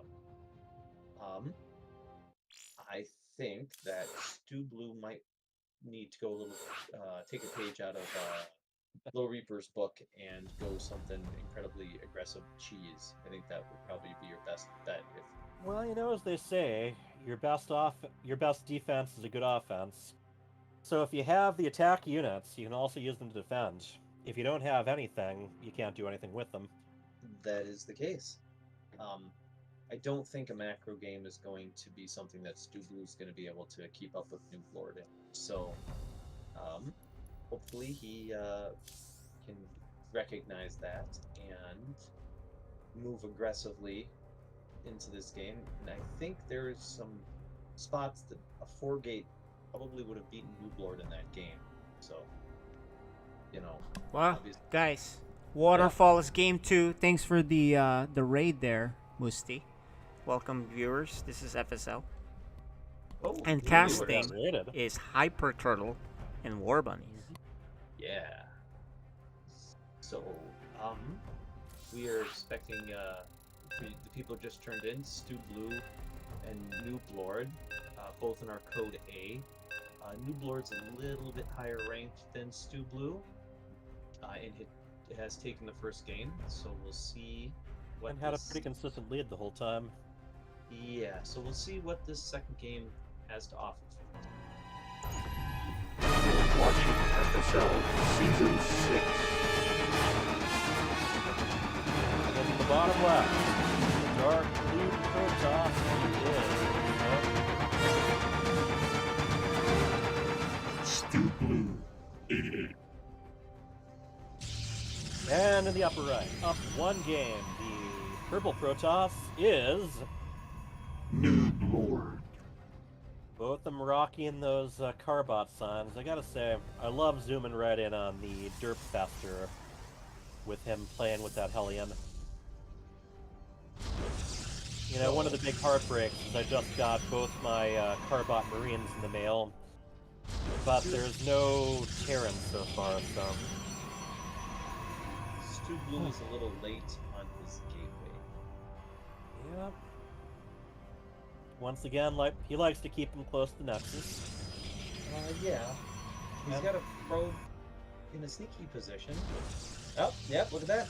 I think that Stu Blue might need to go a little, take a page out of Little Reaper's book and go something incredibly aggressive cheese. I think that would probably be your best bet. If Well, you know, as they say, your best defense is a good offense. So if you have the attack units, you can also use them to defend. If you don't have anything, you can't do anything with them. that is the case. I don't think a macro game is going to be something that Stu Blue's going to be able to keep up with New Florida. So, hopefully he can recognize that and move aggressively into this game. And I think there is some spots that a 4-gate probably would have beaten New Lord in that game. So, you know, Well, guys, Waterfall is game 2. Thanks for the raid there, Musti. Welcome, viewers. This is FSL. And casting is Hyper Turtle and War Bunnies. Yeah. So, we are expecting the people just turned in, Stu Blue and Noob Lord, both in our code A. Noob Lord's a little bit higher ranked than Stu Blue, and it has taken the first game, so we'll see what And had a pretty consistent lead the whole time. Yeah, so we'll see what this second game has to offer. Watching FSL Season 6. In the bottom left, the dark blue Protoss is Stu Blue 88. And in the upper right, up 1 game, the purple Protoss is Noob Lord. both of them rocking those Carbot signs. I gotta say, I love zooming right in on the Derp Fester with him playing with that Hellion. You know, one of the big heartbreaks is I just got both my Carbot Marines in the mail, but there's no Terran so far, so... Stu Blue is a little late on his gateway. Yep. Once again, he likes to keep him close to Nexus. Yeah. He's got a probe in a sneaky position. Oh, yep, look at that.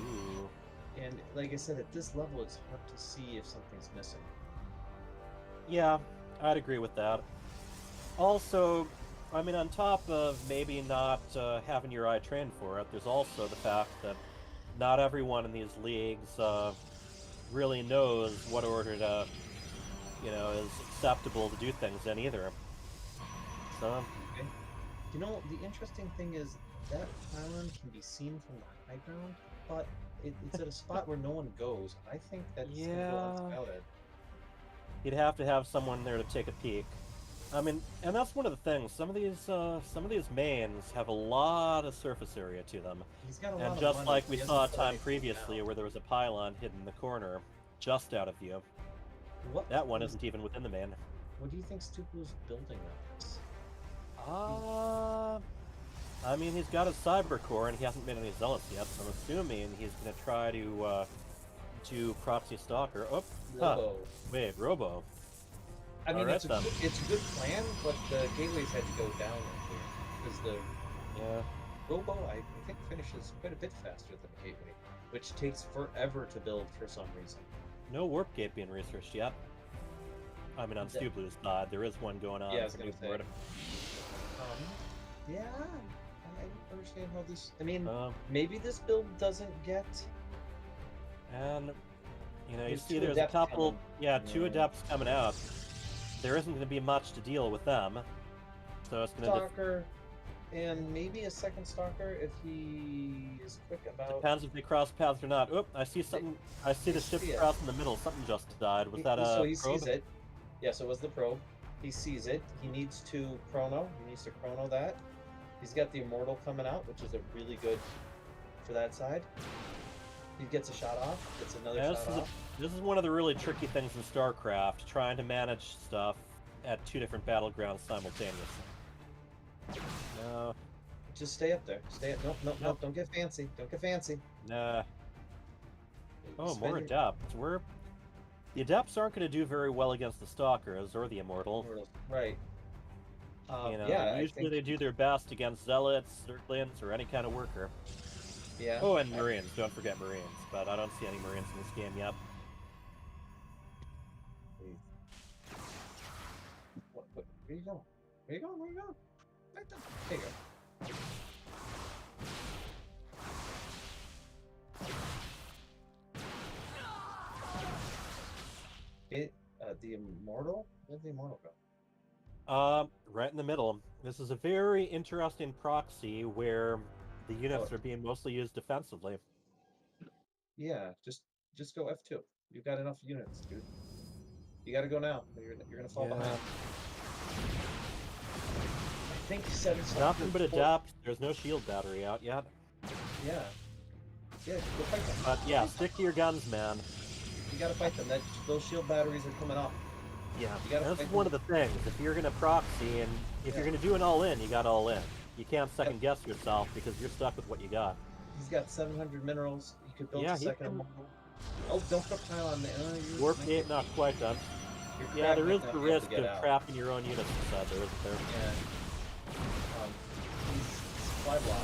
Ooh. And like I said, at this level, it's hard to see if something's missing. Yeah, I'd agree with that. Also, I mean, on top of maybe not having your eye trained for it, there's also the fact that not everyone in these leagues really knows what order to, is acceptable to do things in either. So. Okay. You know, the interesting thing is that island can be seen from the high ground, but it's at a spot where no one goes. I think that's gonna go unspouted. You'd have to have someone there to take a peek. I mean, and that's one of the things. Some of these mains have a lot of surface area to them. He's got a and lot of just money. like we He saw a hasn't put time anything previously down. where there was a pylon hidden in the corner, just out of view. That one isn't even within the main. What do you think Stupu's building I mean, he's got his cyber core and he hasn't made any zealots yet, so I'm assuming he's gonna try to do proxy stalker. Oh, Robo. Wait, Robo. I mean, Alright, it's a good plan, but the gateways had to go down here because the Robo I think finishes quite a bit faster than the gateway, which takes forever to build for some reason. No warp gate being researched yet. I mean, on Stu Blue's side, there is one going on. Yeah, I was for gonna Newport. Yeah, I don't understand how this. I mean, maybe this build doesn't get. And you There's see, two there's a adepts couple. coming. Yeah, two adepts coming out. There isn't going to be much to deal with them, so it's going to Stalker, and maybe a second Stalker if he is quick about. depends if they cross paths or not. Oop! I see something. I see the ship cross in the middle. Something just died. Was that a So he probe? sees it. Yes, it was the probe. He sees it. He needs to chrono. He needs to chrono that. He's got the immortal coming out, which is a really good for that side. He gets a shot off. Gets another Yeah, shot off. this is one of the really tricky things in StarCraft, trying to manage stuff at two different battlegrounds simultaneously. No. Just stay up there. Stay up. Nope. Don't get fancy. Don't get fancy. Nah. Oh, Spend more your- adepts. The adepts aren't going to do very well against the stalkers or the immortal. Right. Yeah, usually they do their best against zealots, zerglings, or any kind of worker. Yeah. Oh, and marines. Don't forget marines. But I don't see any marines in this game yet. Where are you going? Where you going? Where you going? Right there. There you go. The immortal? Where'd the immortal go? Right in the middle. This is a very interesting proxy where the units are being mostly used defensively. Yeah, just go F2. You've got enough units, dude. You gotta go now. You're gonna fall behind. I think 7 Nothing but adapt. There's no shield battery out yet. Yeah. Yeah, go fight them. But yeah, stick to your guns, man. You gotta fight them. Those shield batteries are coming up. Yeah, You gotta that's fight one them. of the things. If you're gonna proxy and if you're gonna do an all-in, you got all in. You can't second guess yourself because you're stuck with what you got. He's got 700 minerals. You could build Yeah, a he second can- immortal. Oh, don't put a pylon there. Warp gate not quite done. Your Yeah, crab there might is not the be able to risk get of out. trapping your own units inside there, isn't there? Yeah. He's supply block.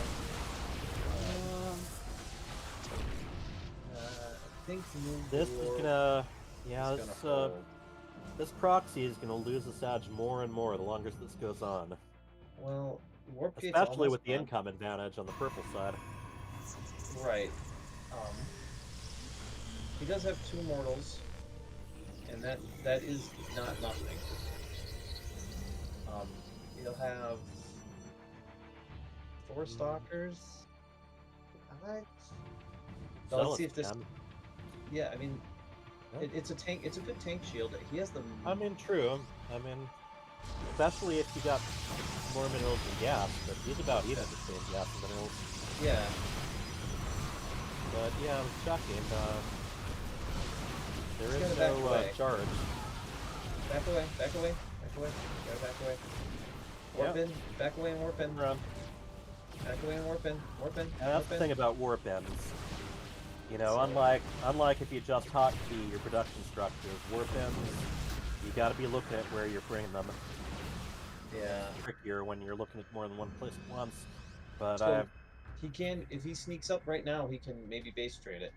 I think This is gonna, yeah, this proxy is gonna lose its edge more and more the longer this goes on. Well, warp gate's Especially almost with the done. income advantage on the purple side. Right. He does have 2 mortals, and that is not nothing. He'll have 4 stalkers. Alright. So let's see if this. Yeah, I mean, it's a tank. It's a good tank shield. He has the. I mean, true. I mean, especially if you got more minerals than gas, but he's about even between gas and minerals. Yeah. But yeah, I was checking. There He's is gotta back no away. charge. Back away. Back away. Back away. You gotta back away. Warp in. Back away and warp in. Run. Back away and warp in. Warp in. And that's warp the in. thing about warp ends. You know, unlike if you just hotkey your production structures, warp ends, you got to be looking at where you're bringing them. Yeah. It's trickier when you're looking at more than one place at once. But So he can, if he sneaks up right now, he can maybe base trade it.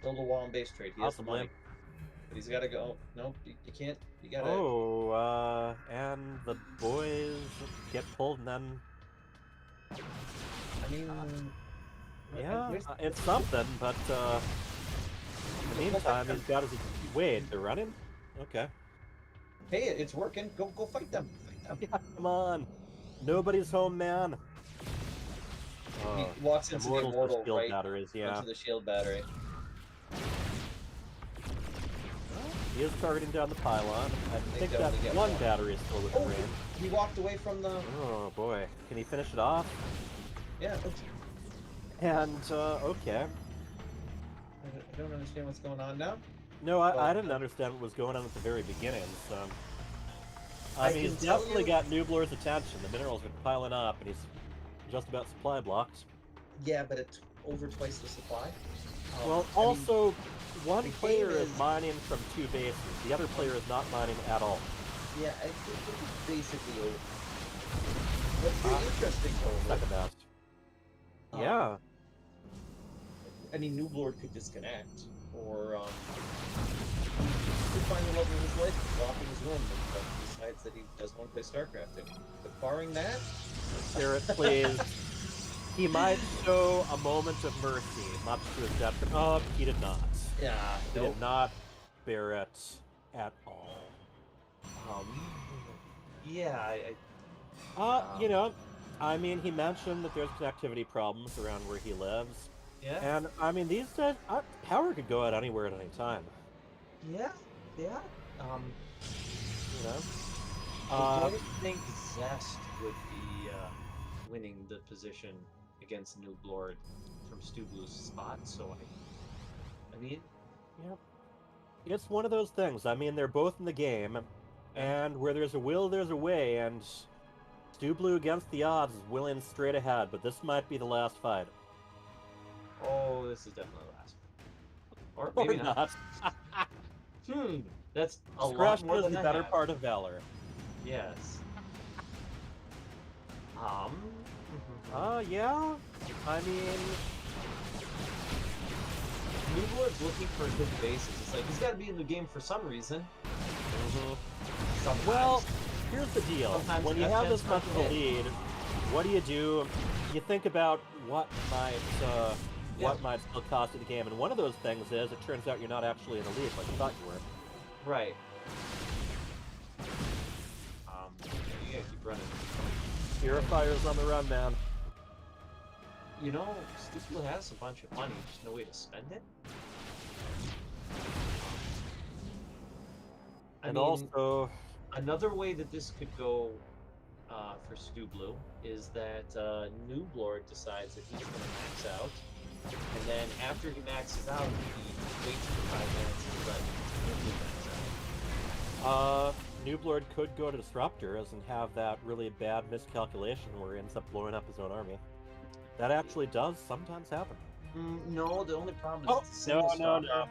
Build a wall and base trade. He has the possibly. money. But he's got to go. Nope, you can't. You got to. Oh, and the boys get pulled, and then I mean, yeah, it's something. But in the meantime, he's got his wait. They're running. Okay. Hey, it's working. Go fight them. Fight them. Yeah, come on. Nobody's home, man. He walks into the immortal shield right batteries, yeah. onto the shield battery. He is targeting down the pylon. I think that one battery is still within range. He walked away from the. Oh boy, can he finish it off? Yeah. And okay. I don't understand what's going on now. No, I didn't understand what was going on at the very beginning. So I mean, he's definitely got Nooblor's attention. The minerals are piling up, and he's just about supply blocked. Yeah, but it's over twice the supply. Well, also, one player is mining from 2 bases. The other player is not mining at all. Yeah, I think it's basically over. That's pretty interesting, though. Second best. Yeah. I mean, Nooblord could disconnect, or could find the love of his life, walk in his room, but decides that he doesn't want to play StarCraft. But barring that, Barrett plays. He might show a moment of mercy, much to his detriment. Oh, he did not. Yeah, he did not Barrett at all. Yeah, you know, I mean, he mentioned that there's connectivity problems around where he lives. Yeah. And I mean, these days, power could go out anywhere at any time. Yeah. You know. I don't think Zest would be winning the position against Nooblord from Stu Blue's spot. So I mean, yep. It's one of those things. I mean, they're both in the game, and where there's a will, there's a way. And Stu Blue against the odds is willing straight ahead, but this might be the last fight. Oh, this is definitely the last. Or maybe not. That's a lot more than the better part of valor. Yes. Yeah. I mean, Nooblord's looking for good bases. It's like he's got to be in the game for some reason. Well, here's the deal. When you have this much of a lead, what do? You think about what might still cost you the game, and one of those things is it turns out you're not actually in the lead like you thought you were. Right. You gotta keep running. Purifier's on the run, man. You know, Stu has a bunch of money, just no way to spend it. And also, another way that this could go for Stu Blue is that Nooblord decides that he's going to max out, and then after he maxes out, he waits for 5 minutes and let Stu Blue max out. Nooblord could go to Disruptors and have that really bad miscalculation where he ends up blowing up his own army. That actually does sometimes happen. No, the only problem is it's a single no.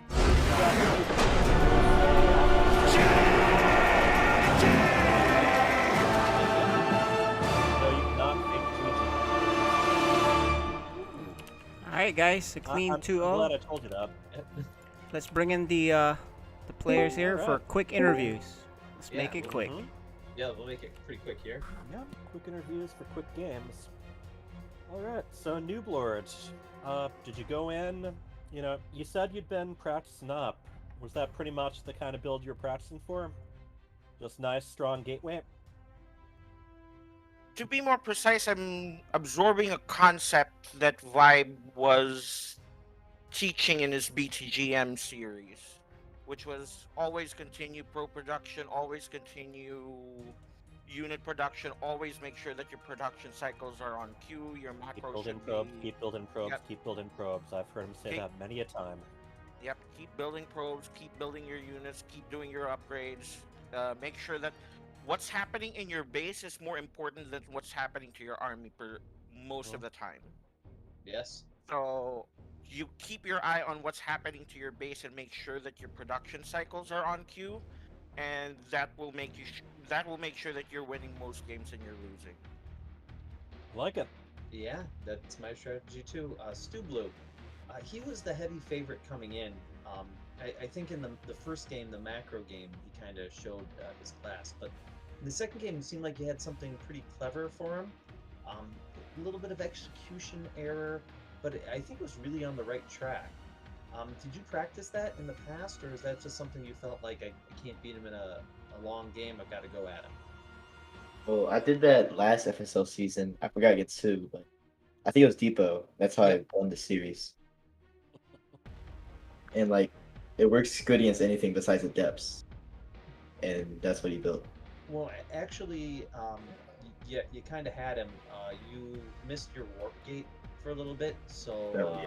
Alright guys, a clean 2-0. I'm glad I told you that. Let's bring in the players here for quick interviews. Let's make it quick. Yeah, we'll make it pretty quick here. Yeah, quick interviews for quick games. Alright, so Nooblord, did you go in, you said you'd been practicing up. Was that pretty much the kind of build you were practicing for? Just nice, strong gateway? To be more precise, I'm absorbing a concept that Vibe was teaching in his BTGM series, which was always continue pro production, always continue unit production, always make sure that your production cycles are on cue, your macros keep building should probes, be... keep building probes, Yep. keep building probes. I've heard him say that many a time. Yep, keep building probes, keep building your units, keep doing your upgrades. Make sure that what's happening in your base is more important than what's happening to your army most of the time. Yes. So you keep your eye on what's happening to your base and make sure that your production cycles are on cue. and that will make that will make sure that you're winning most games and you're losing. Like it. Yeah, that's my strategy too. Stu Blue, he was the heavy favorite coming in. I think in the first game, the macro game, he kind of showed his class. But in the second game, it seemed like you had something pretty clever for him. A little bit of execution error, but I think it was really on the right track. Did you practice that in the past, or is that just something you felt like I can't beat him in a long game? I've got to go at him. Well, I did that last FSL season. I forgot against who, but I think it was Depot. That's how I won the series. And like, it works good against anything besides the depths, and that's what he built. Well, actually, you kind of had him. You missed your warp gate for a little bit, so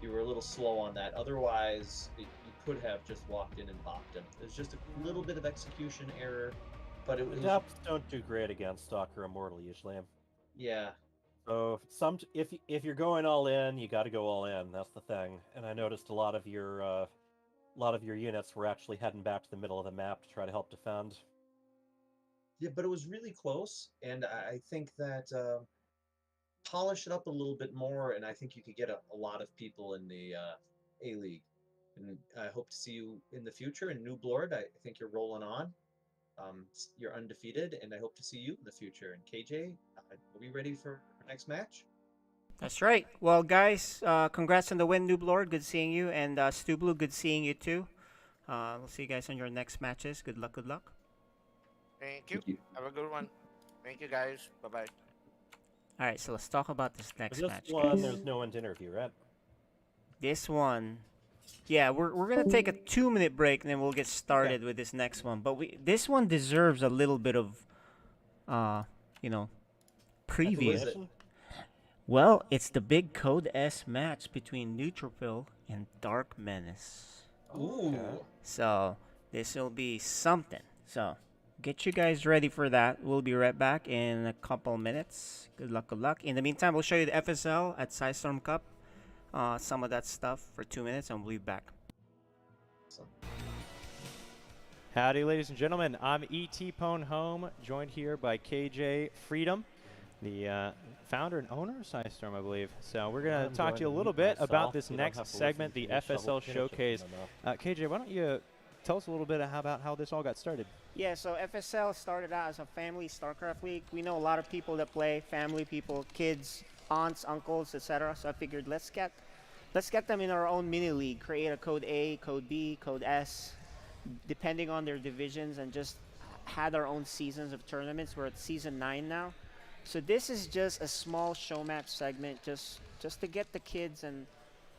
you were a little slow on that. Otherwise, you could have just walked in and bopped him. There's just a little bit of execution error, but it was. Depths don't do great against Stalker Immortal usually. Yeah. So if you're going all in, you got to go all in. That's the thing. And I noticed a lot of your units were actually heading back to the middle of the map to try to help defend. Yeah, but it was really close, and I think that polish it up a little bit more, and I think you could get a lot of people in the A League. And I hope to see you in the future in New Blord. I think you're rolling on. You're undefeated, and I hope to see you in the future. And KJ, are we ready for our next match? That's right. Well, guys, congrats on the win, Noob Lord. Good seeing you. And Stu Blue, good seeing you too. We'll see you guys on your next matches. Good luck, good luck. Thank you. Have a good one. Thank you, guys. Bye-bye. All right, so let's talk about this next match. This one, guys. there's no one to interview, right? This one, yeah, we're gonna take a 2-minute break and then we'll get started with this next one. But this one deserves a little bit of, preview. Well, it's the big Code S match between Neutrophil and Dark Menace. Ooh. So this will be something. So get you guys ready for that. We'll be right back in a couple minutes. Good luck, good luck. In the meantime, we'll show you the FSL at Psystorm Cup. Some of that stuff for 2 minutes, and we'll be back. Howdy, ladies and gentlemen. I'm E.T. Pone Home, joined here by KJ Freedom, the founder and owner of Psystorm, I believe. So we're going to talk to you a little bit about this next segment, the FSL Showcase. KJ, why don't you tell us a little bit about how this all got started? Yeah, so FSL started out as a family StarCraft league. We know a lot of people that play, family people, kids, aunts, uncles, etc. So I figured let's get them in our own mini league. Create a code A, code B, code S, depending on their divisions, and just had our own seasons of tournaments. We're at season 9 now. So this is just a small show match segment, just to get the kids and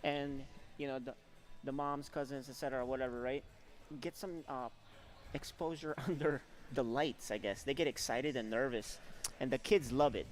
the moms, cousins, etc. whatever, right? Get some exposure under the lights, I guess. They get excited and nervous, and the kids love it.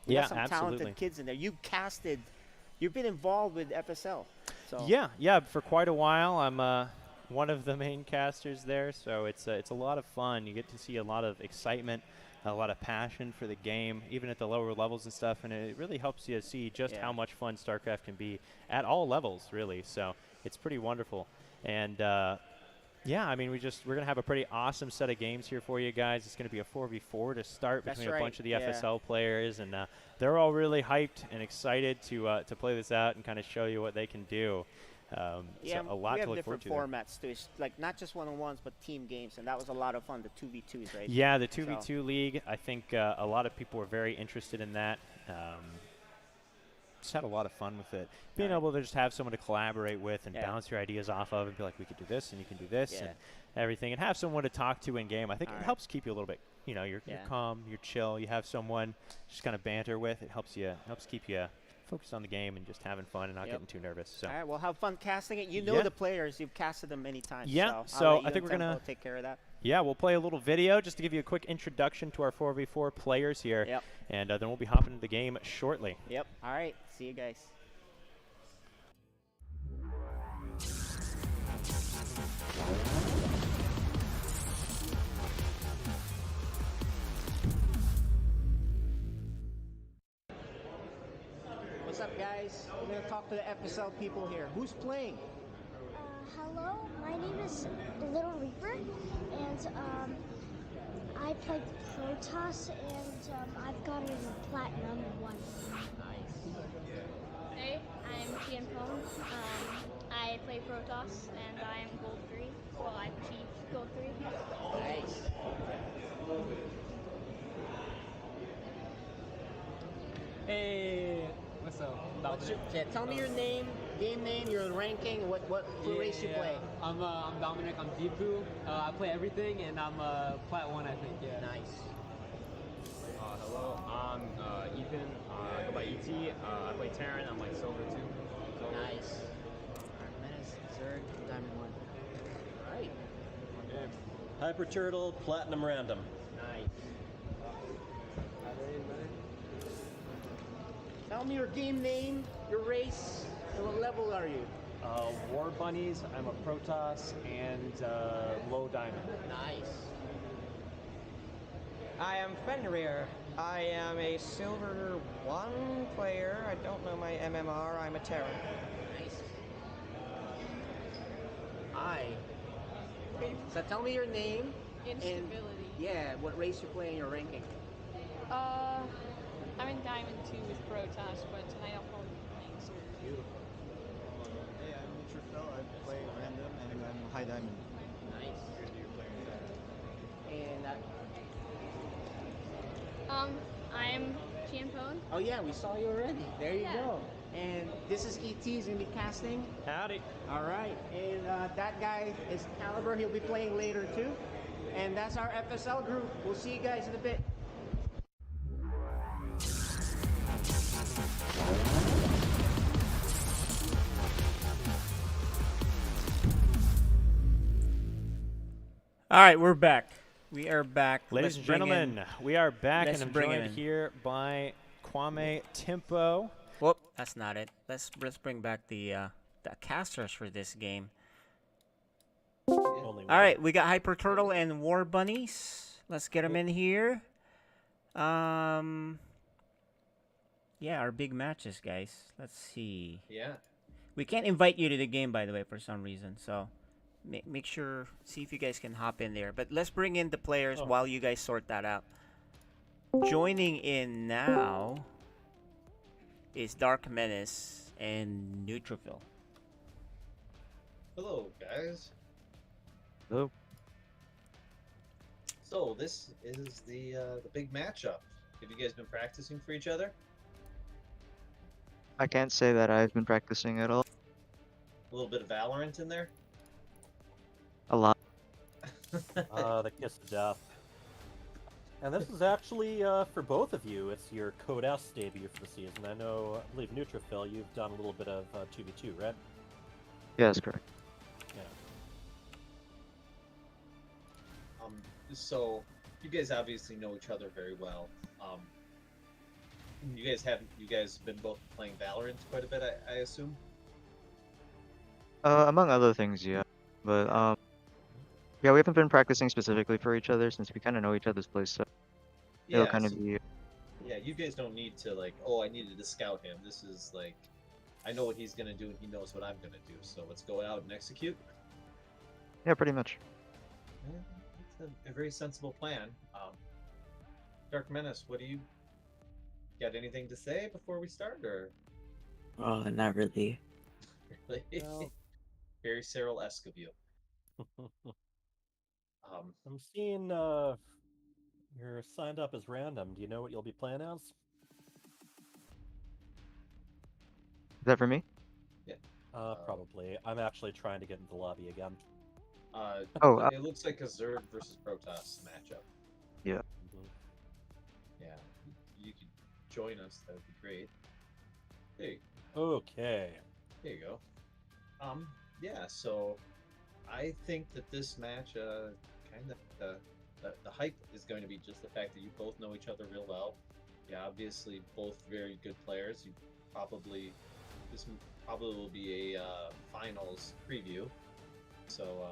We got some talented kids in there. You've been involved with FSL. So. Yeah, for quite a while. I'm one of the main casters there, so it's a lot of fun. You get to see a lot of excitement, a lot of passion for the game, even at the lower levels and stuff, and it really helps you see just how much fun StarCraft can be at all levels, really. So it's pretty wonderful. And yeah, I mean, we're going to have a pretty awesome set of games here for you guys. It's going to be a 4v4 to start between a bunch of the FSL players, and they're all really hyped and excited to play this out and kind of show you what they can do. So a lot to look forward to. We have different formats too. It's like not just one-on-ones, but team games, and that was a lot of fun. The 2v2s, right? Yeah, the 2v2 league. I think a lot of people were very interested in that. Just had a lot of fun with it. Being able to just have someone to collaborate with and bounce your ideas off of and be like, we could do this and you can do this and everything, and have someone to talk to in game. I think it helps keep you a little bit, you're calm, you're chill, you have someone just kind of banter with. It helps keep you focused on the game and just having fun and not getting too nervous. So. All right, well, have fun casting it. You know the players. You've casted them many times. Yeah, so I think we're going to take care of that. Yeah, we'll play a little video just to give you a quick introduction to our 4v4 players here. Yep. And then we'll be hopping into the game shortly. Yep. All right. See you guys. What's up, guys? We're going to talk to the FSL people here. Who's playing? Hello, my name is Little Reaper, and I play Protoss, and I've got it in a Platinum 1. Hey, I'm Tian Pone. I play Protoss, and I am Gold 3. Well, I've achieved Gold 3. Nice. Hey, what's up? Dominic. Tell me your name, game name, your ranking, what race you play. I'm Dominic. I'm Deepu. I play everything, and I'm Plat 1, I think. Yeah. Nice. Hello, I'm Ethan. I go by ET. I play Terran. I'm like Silver 2. Silver. Nice. Menace, Zerg, Diamond 1. Right. Hyper Turtle, Platinum Random. Nice. Tell me your game name, your race, and what level are you? War Bunnies. I'm a Protoss and low diamond. Nice. I am Fenrir. I am a Silver 1 player. I don't know my MMR. I'm a Terran. Nice. So tell me your name. Instability. And what race you play in your ranking. I'm in Diamond 2 with Protoss, but tonight I'll probably be playing Zerg. Beautiful. Hey, I'm Neutrophil. I play random and I'm high diamond. Nice. And I'm Tian Pone. oh yeah, we saw you already. There you Yeah. go. And this is ET. He's gonna be casting. Howdy. All right. And that guy is Caliber. He'll be playing later too. And that's our FSL group. We'll see you guys in a bit. All right, we're back. We are back. Ladies and gentlemen, we are back, and I'm joined here by Kwame Tempo. Whoop, that's not it. Let's bring back the casters for this game. All right, we got Hyper Turtle and War Bunnies. Let's get them in here. Yeah, our big matches, guys. Let's see. Yeah. We can't invite you to the game, by the way, for some reason. So make sure, see if you guys can hop in there. But let's bring in the players while you guys sort that out. Joining in now is Dark Menace and Neutrophil. Hello, guys. Hello. So this is the big matchup. Have you guys been practicing for each other? I can't say that I've been practicing at all. A little bit of Valorant in there? A lot. The Kiss of Death. And this is actually for both of you. It's your Code S debut for the season. I believe Neutrophil, you've done a little bit of 2v2, right? Yeah, that's correct. Yeah. So you guys obviously know each other very well. You guys been both playing Valorant quite a bit, I assume? Among other things, yeah. But yeah, we haven't been practicing specifically for each other since we kind of know each other's plays, so it'll kind of be. Yeah, you guys don't need to like, oh, I needed to scout him. This is like, I know what he's gonna do and he knows what I'm gonna do. So let's go out and execute. Yeah, pretty much. Yeah, that's a very sensible plan. Dark Menace, what do you got? Anything to say before we start, or? Oh, not really. Really? Well, very Cyril-esque of you. I'm seeing you're signed up as random. Do you know what you'll be playing as? Is that for me? Yeah. Probably. I'm actually trying to get into the lobby again. It looks like a Zerg versus Protoss matchup. Yeah. Yeah. You could join us. That would be great. There you Okay. There you go. Yeah, so I think that this match, kind of, the hype is going to be just the fact that you both know each other real well. Yeah, obviously both very good players. This probably will be a finals preview. So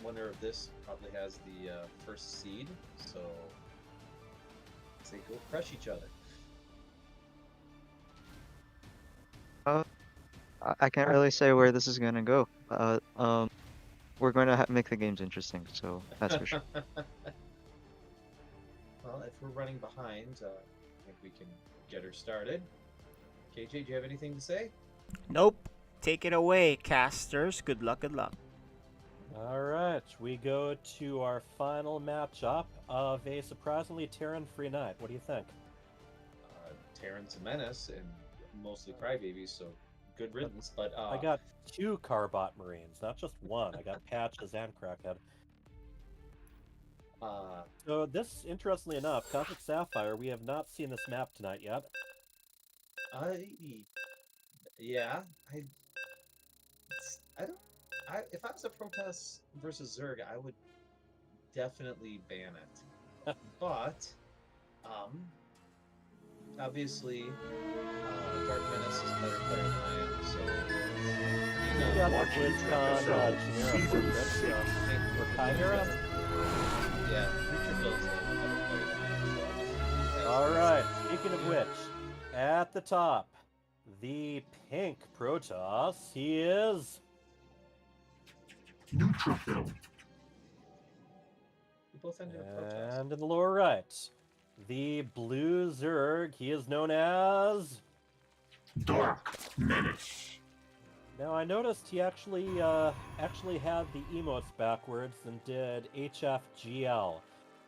winner of this probably has the first seed. So they go crush each other. I can't really say where this is gonna go. we're going to make the games interesting. So that's for sure. Well, if we're running behind, I think we can get her started. KJ, do you have anything to say? Nope. Take it away, casters. Good luck, good luck. All right, we go to our final matchup of a surprisingly Terran-free night. What do you think? Terran's a menace and mostly crybabies, so good riddance. But I got 2 Carbot Marines, not just one. I got Patches and Crackhead. So this, interestingly enough, Cosmic Sapphire, we have not seen this map tonight yet. Yeah, if I was a Protoss versus Zerg, I would definitely ban it. But, obviously, Dark Menace is a better player than I am, so. We got the BlizzCon Chimera portrait for Chimera. Yeah, Neutrophil's a better player than I am, so Alright, speaking of which, at the top, the pink Protoss, he is... Neutrophil. We both ended up Protoss. And in the lower right, the blue Zerg, he is known as... Dark Menace. Now I noticed he actually had the emotes backwards and did HFGL.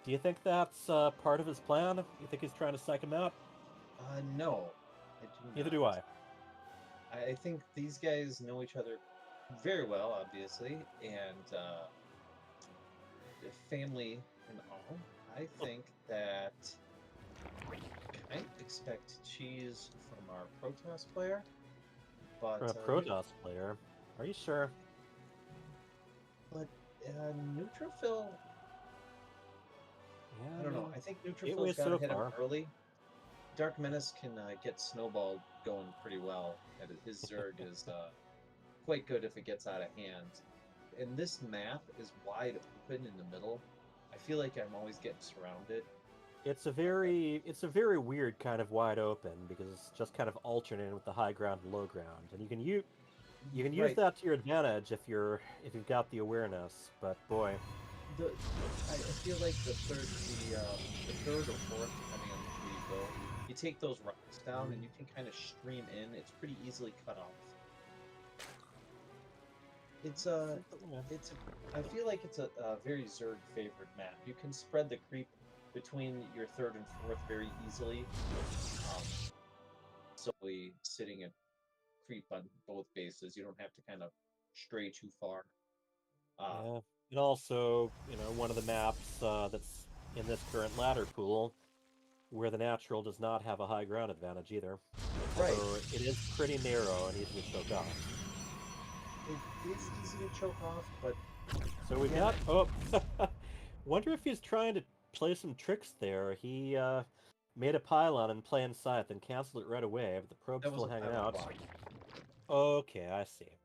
Do you think that's part of his plan? You think he's trying to psych him out? No. I do Neither not. do I. I think these guys know each other very well, obviously, and family and all. I think that I expect cheese from our Protoss player, but From a Protoss player? Are you sure? But Neutrophil, Yeah, I don't know. I think Neutrophil's ways got to so hit him far. early. Dark Menace can get Snowball going pretty well, and his Zerg is quite good if it gets out of hand. And this map is wide open in the middle. I feel like I'm always getting surrounded. It's a very weird kind of wide open because it's just kind of alternating with the high ground and low ground, and you can use Right. that to your advantage if you've got the awareness. But boy, I feel like the third or fourth, depending on which way you go, you take those rocks down and you can kind of stream in. It's pretty easily cut off. I feel like it's a very Zerg favored map. You can spread the creep between your third and fourth very easily. Solely sitting at creep on both bases. You don't have to kind of stray too far. yeah. And also, one of the maps that's in this current ladder pool where the natural does not have a high ground advantage either. Right. Although it is pretty narrow and easy to choke off. It is easy to choke off, but... So we got... Oh! Wonder if he's trying to play some tricks there. He made a pylon in plain sight, then canceled it right away, but the probe's still hanging out. Okay, I see.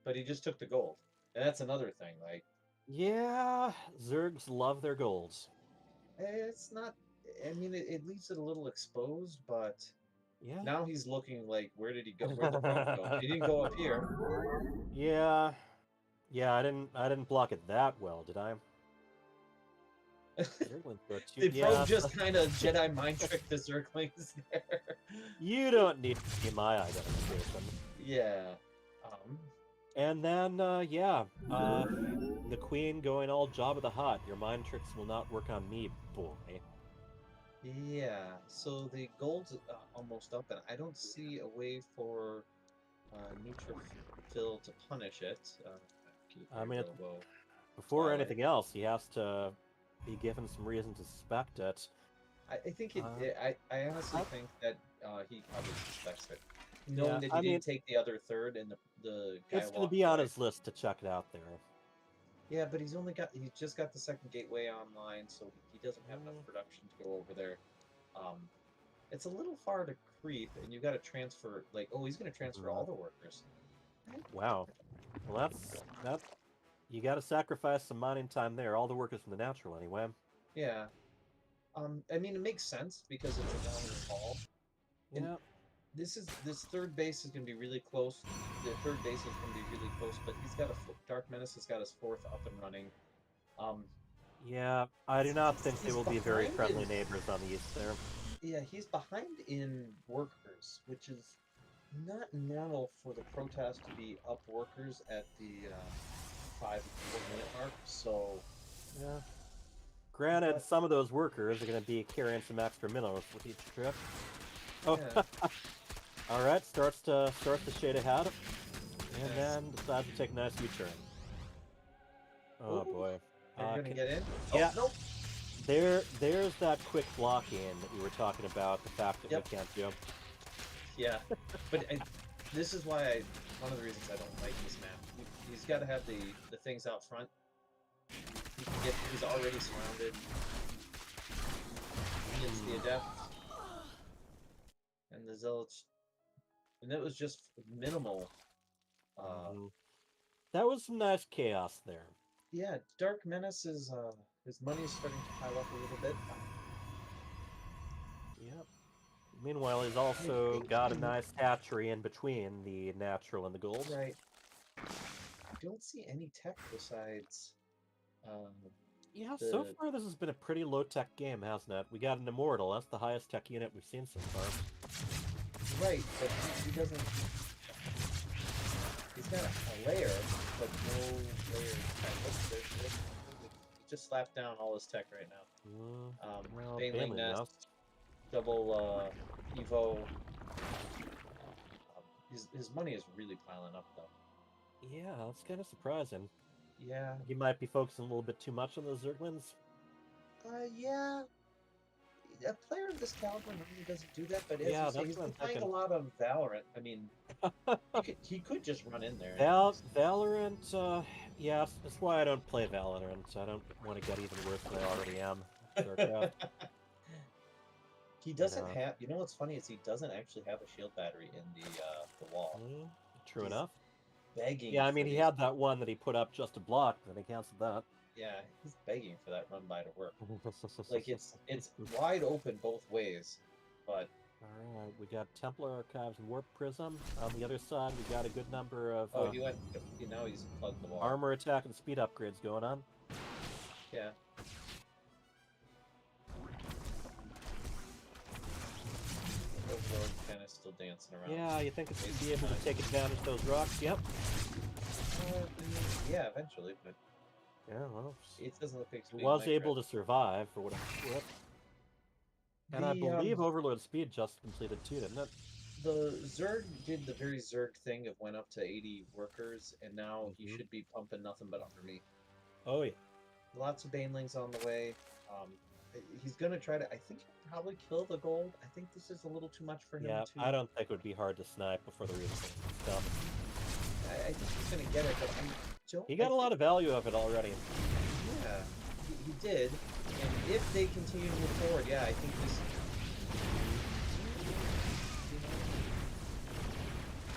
But he just took the gold. And that's another thing, like... Yeah, Zergs love their golds. It's not... I mean, it leaves it a little exposed, but... Yeah. Now he's looking like, where did he go? Where'd the probe go? He didn't go up here. Yeah. Yeah, I didn't block it that well, did I? The probe just kind of Jedi mind tricked the Zerglings there. You don't need to be my identification. Yeah. And then, the Queen going all Jabba the Hutt. Your mind tricks will not work on me, boy. Yeah, so the gold's almost up, and I don't see a way for Neutrophil to punish it. I mean, before anything else, he has to be given some reason to suspect it. I think I honestly think that he probably suspects it, knowing that he didn't take the other third, and the guy. It's going to be on his list to check it out there. Yeah, but he just got the second gateway online, so he doesn't have enough production to go over there. It's a little far to creep, and you got to transfer. Like, oh, he's going to transfer all the workers. Wow. Well, that's you got to sacrifice some mining time there. All the workers from the natural, anyway. Yeah. I mean, it makes sense because it's a longer haul. Yeah. This third base is going to be really close. The third base is going to be really close, but he's got Dark Menace has got his fourth up and running. Yeah, I do not think they He's will be very behind friendly in- neighbors on the east there. Yeah, he's behind in workers, which is not normal for the Protoss to be up workers at the 4 minute mark. So Yeah. Granted, But- some of those workers are going to be carrying some extra minerals with each trip. Oh, Yeah. all right. Starts to shade ahead, and then decides to take a nice U-turn. Oh Ooh. boy. Are you gonna get in? Yeah. Oh, nope. There's that quick blocking that we were talking about. The fact that we can't do. Yeah, but this is why one of the reasons I don't like this map. He's got to have the things out front. He's already surrounded. He gets the adept and the zealots, and it was just minimal. That was some nice chaos there. Yeah, Dark Menace is his money's starting to pile up a little bit. Yep. Meanwhile, he's also got a nice hatchery in between the natural and the gold. Right. I don't see any tech besides. Yeah, so far this has been a pretty low-tech game, hasn't it? We got an Immortal. That's the highest tech unit we've seen so far. Right, but he doesn't. He's got a layer, but no layer tech. He just slapped down all his tech right now. Baneling Nest, double Evo. His money is really piling up, though. Yeah, that's kind of surprising. Yeah. He might be focusing a little bit too much on those Zerglings. Yeah. A player of this caliber normally doesn't do that, but as Yeah, you say, that's he's what I'm been playing a thinking. lot of Valorant. I mean, he could just run in there. Valorant, yeah, that's why I don't play Valorant. I don't want to get even worse than I already am. He doesn't have. You know what's funny is he doesn't actually have a shield battery in the wall. True He's enough. Begging. Yeah, I mean, he had that one that he put up just to block, then he canceled that. Yeah, he's begging for that run by to work. Like it's wide open both ways, but. All right, we got Templar Archives and Warp Prism. On the other side, we got a good number of. Oh, he went. Now he's plugged the wall. Armor attack and speed upgrades going on. Yeah. Overlord kind of still dancing around. Yeah, you think it's going to be able to take advantage of those rocks? Yep. Yeah, eventually, but. Yeah, well. It doesn't look like he was able to survive for what it's worth. And I believe Overlord Speed just completed too, didn't it? The Zerg did the very Zerg thing of went up to 80 workers, and now he should be pumping nothing but army. Oh, yeah. Lots of Banelings on the way. He's going to try to, I think he'll probably kill the gold. I think this is a little too much for him Yeah, to... I don't think it would be hard to snipe before the reason is done. I think he's going to get it, but I don't... He got a lot of value of it already. Yeah, he did. And if they continue to move forward, yeah, I think this...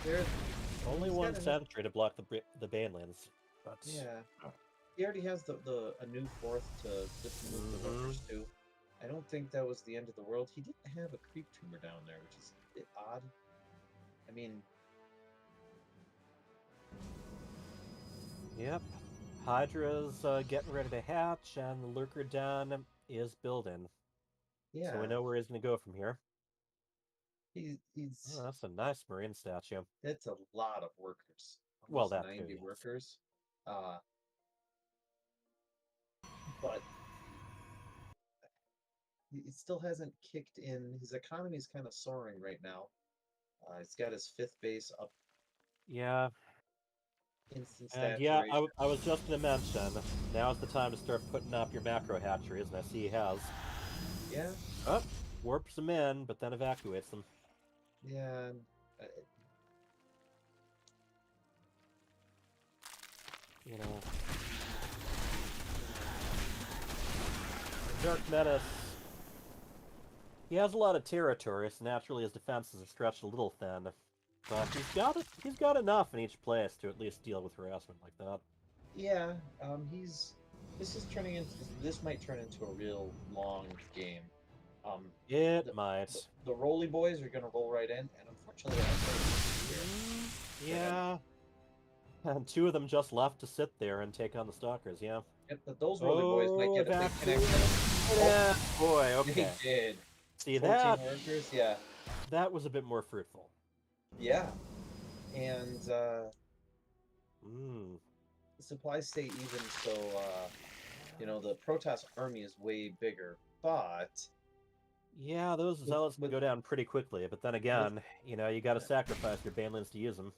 There's only one sentry to block the Banelings. But... Yeah. He already has a new fourth to just move the workers too. I don't think that was the end of the world. He didn't have a creep tumor down there, which is a bit odd. I mean... Yep. Hydra's getting ready to hatch, and the Lurker Den is building. Yeah. So we know where he's going to go from here. He's... Oh, that's a nice Marine statue. That's a lot of workers. Well, Almost that 90 too, yes. workers. But... It still hasn't kicked in. His economy is kind of soaring right now. He's got his 5th base up. Yeah. Instant And saturation. yeah, I was just going to mention, now's the time to start putting up your macro hatcheries, and I see he has. Yeah. Oh, warps them in, but then evacuates them. Yeah. You know. Dark Menace. He has a lot of territory, so naturally his defenses are stretched a little thin. But he's got enough in each place to at least deal with harassment like that. Yeah, this might turn into a real long game. It might. The Roly Boys are going to roll right in, and Unfortunately, I played here. Yeah. And 2 of them just left to sit there and take on the stalkers, yeah. Yep, but those roller boys might get a big that's connection. yeah, boy, okay. They did. See 14 that? workers, yeah. That was a bit more fruitful. Yeah. And Mm. the supplies stay even, so you know, the Protoss army is way bigger, but Yeah, those zealots can go down pretty quickly, but then again, you know, you gotta sacrifice your Banelings to use them.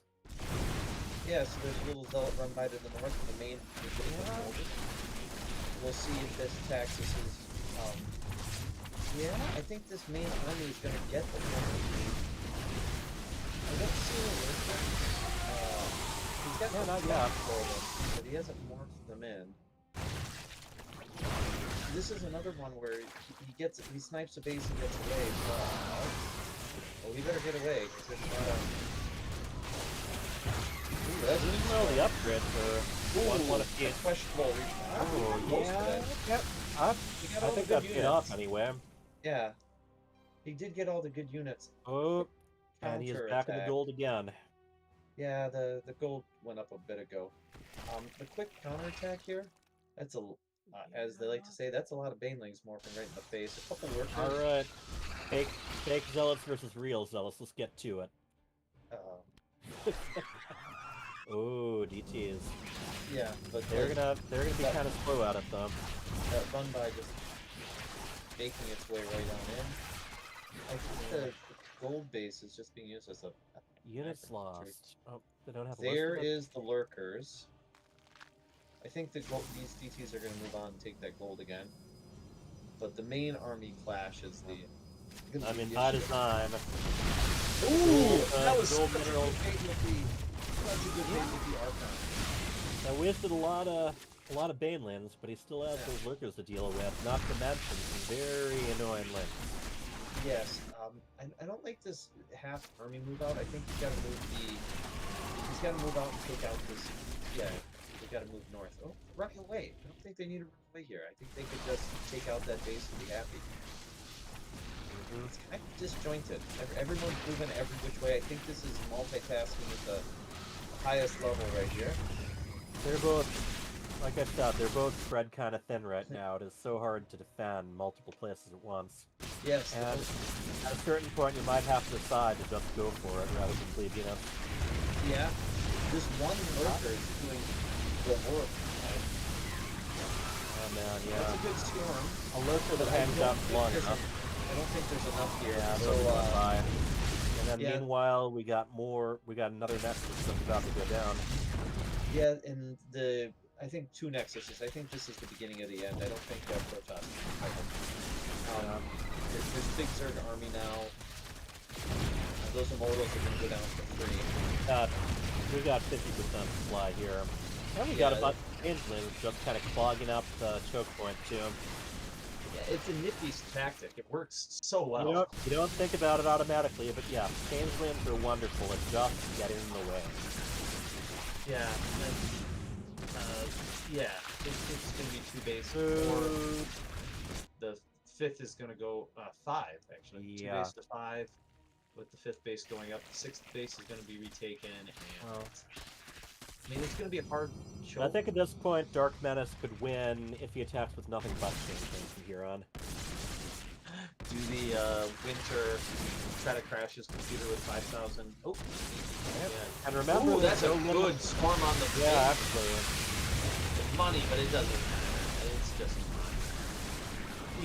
yeah, so there's a little zealot run by to the north, and the main is getting unfolded. We'll see if this Taxus is yeah, I think this main army is gonna get the point. I don't see a Lurker. He's got Yeah, not the yet. but he hasn't morphed them in. This is another one where he snipes a base and gets away, but well, we better get away because it's not a. Ooh, that's the upgrade for one of the questionable. Oh, yeah. Yep. I think that paid off anyway. Yeah, he did get all the good units. Oh, and he is back in the gold again. Yeah, the gold went up a bit ago. The quick counterattack here, that's a, as they like to say, that's a lot of Banelings morphing right in the face. A couple workers. All right, fake zealots versus real zealots. Let's get to it. Oh, DTs. Yeah, but they're gonna be kind of slow at it though. That run by just making its way right on in. I think the gold base is just being used as a units lost. Oh, they don't have. There is the lurkers. I think these DTs are going to move on and take that gold again. But the main army clash is the. I mean, by design. Ooh, that was such a good bait with the Archon. Now wasted a lot of Banelands, but he still has those lurkers to deal with. Not to mention some very annoying links. Yes, I don't like this half army move out. I think he's got to move he's got to move out and take out this. Yeah, they got to move north. Oh, running away. I don't think they need to run away here. I think they could just take out that base and be happy. It's kind of disjointed. Everyone's moving every which way. I think this is multitasking at the highest level right here. They're both, like I said, they're both spread kind of thin right now. It is so hard to defend multiple places at once. Yes. And at a certain point, you might have to decide to just go for it rather than leave, you know. Yeah. This one lurker is doing the work. Oh man, yeah. That's a good storm. A lurker that hangs out long enough. I don't think there's enough here. Yeah, so and then meanwhile, we got another Nexus that's about to go down. Yeah, and I think 2 Nexuses. I think this is the beginning of the end. I don't think Protoss is there's a big Zerg army now. Those Immortals are going to go down for free. We got 50% supply here. And we got a bunch of Changelings just kind of clogging up the choke point too. Yeah, it's a nifty tactic. It works so well. You don't think about it automatically, but yeah, Changelings are wonderful at just getting in the way. Yeah, and, yeah, it's going to be 2 bases. The 5th is going to go 5, actually. Yeah. 2 base to 5, with the 5th base going up. The 6th base is going to be retaken, and I mean, it's going to be a hard show. I think at this point, Dark Menace could win if he attacks with nothing but Changelings from here on. Do the Winter try to crash his computer with 5,000? Oh, yeah. And remember, that's a good swarm on the base. Yeah, actually. It's money, but it doesn't matter. It's just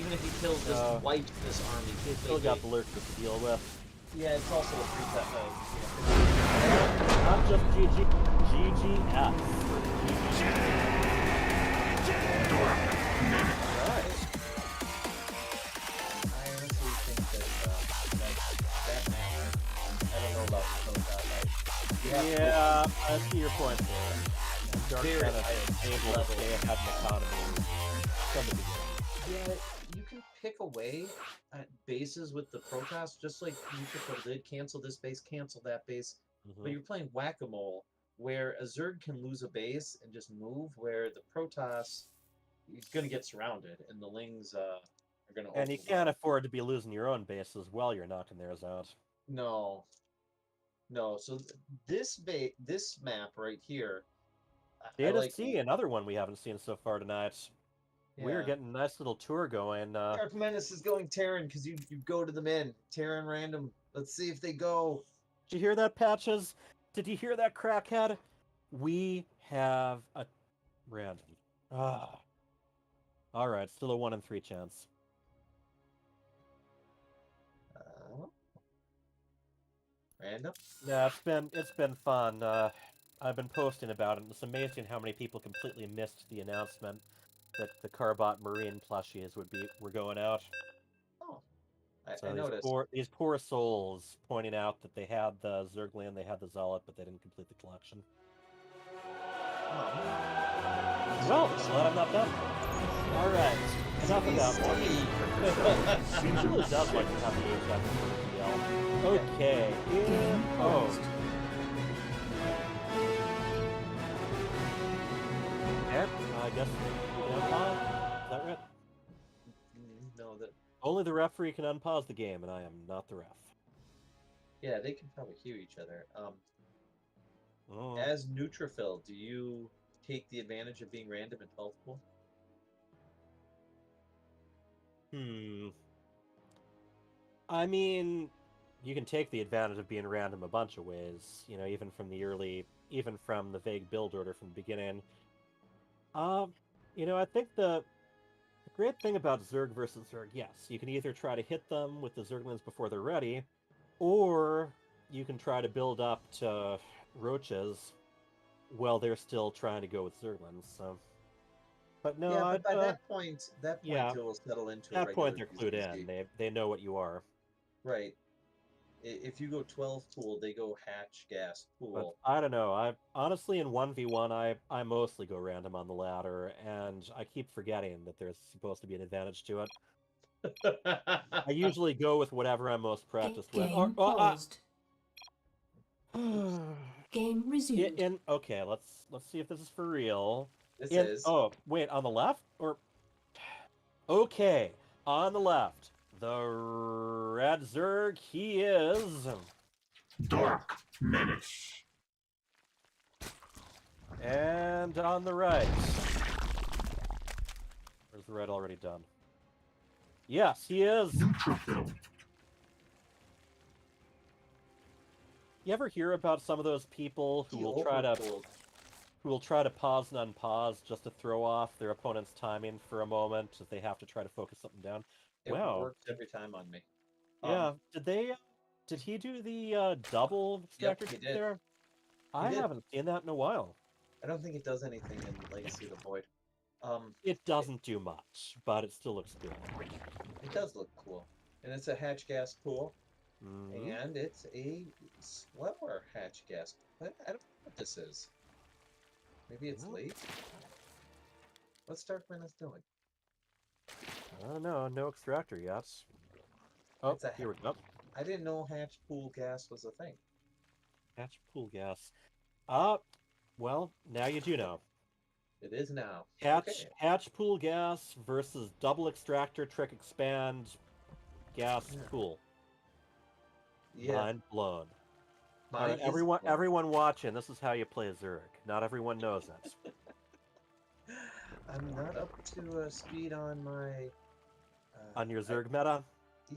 even if he kills this, wipes this army. He's still got the lurkers to deal with. Yeah, it's also a free set of. Not just GG, GGS. Alright. I honestly think that man, I don't know about the Yeah, I see your point there. And Dark Menace is able to stay ahead in the economy from the beginning. Yeah, you can pick away at bases with the Protoss, just like Neutral did. Cancel this base, cancel that base. But you're playing whack-a-mole, where a Zerg can lose a base and just move, where the Protoss is going to get surrounded, and the Lings are going to. And you can't afford to be losing your own bases while you're knocking theirs out. No. No, so this map right here, I Data like. C, another one we haven't seen so far tonight. We're Yeah. getting a nice little tour going. Dark Menace is going Terran because you go to them in. Terran random. Let's see if they go. Did you hear that, Patches? Did you hear that, crackhead? We have a random. Ah. All right, still a 1 in 3 chance. Random. Yeah, it's been fun. I've been posting about it. And it's amazing how many people completely missed the announcement that the Carbot Marine plushies were going out. Oh, So I noticed. these poor souls pointing out that they had the Zerglian, they had the Zealot, but they didn't complete the collection. Well, I'm glad I'm not them. All right, enough about me. He really does like to have the age after PL. Okay. I guess we can unpause. Is that right? No, that. Only the referee can unpause the game, and I am not the ref. Yeah, they can probably hear each other. Oh. As neutrophil, do you take the advantage of being random in health pool? I mean, you can take the advantage of being random a bunch of ways. You know, even from the vague build order from the beginning. You know, I think the great thing about Zerg versus Zerg, yes, you can either try to hit them with the Zerglings before they're ready, or you can try to build up to roaches while they're still trying to go with Zerglings. So, but no, Yeah, but by that point, yeah, it will settle into at a that point regular they're clued in. They know what you are. Right. If you go 12 pool, they go hatch gas But pool. I don't know. I honestly in 1v1 I mostly go random on the ladder, and I keep forgetting that there's supposed to be an advantage to it. I usually go with whatever I'm most practiced with. Game paused. Game resumed. Okay, let's see if this is for real. This is. Oh, wait, on the left? Or okay, on the left. The Red Zerg, he is Dark Menace. And on the right. Or is the red already done? Yes, he is. Neutrophil. You ever hear about some of those people who will try to pause and unpause just to throw off their opponent's timing for a moment if they have to try to focus something down? It works every time on me. Yeah. Did he do the double extractor Yep, he trick did. there? I haven't seen that in a while. I don't think it does anything in Legacy of the Void. It doesn't do much, but it still looks good. It does look cool. And it's a hatch gas pool. Mm-hmm. And it's a slower hatch gas. I don't know what this is. Maybe it's late? What's Dark Menace doing? I don't know. No extractor yet. Oh, here we go. I didn't know hatch pool gas was a thing. Hatch pool gas. Well, now you do know. It is now. Hatch pool gas versus double extractor trick expand gas pool. Yeah. Mind blown. All right, everyone watching, this is how you play Zerg. Not everyone knows it. I'm not up to speed on my... on your Zerg meta?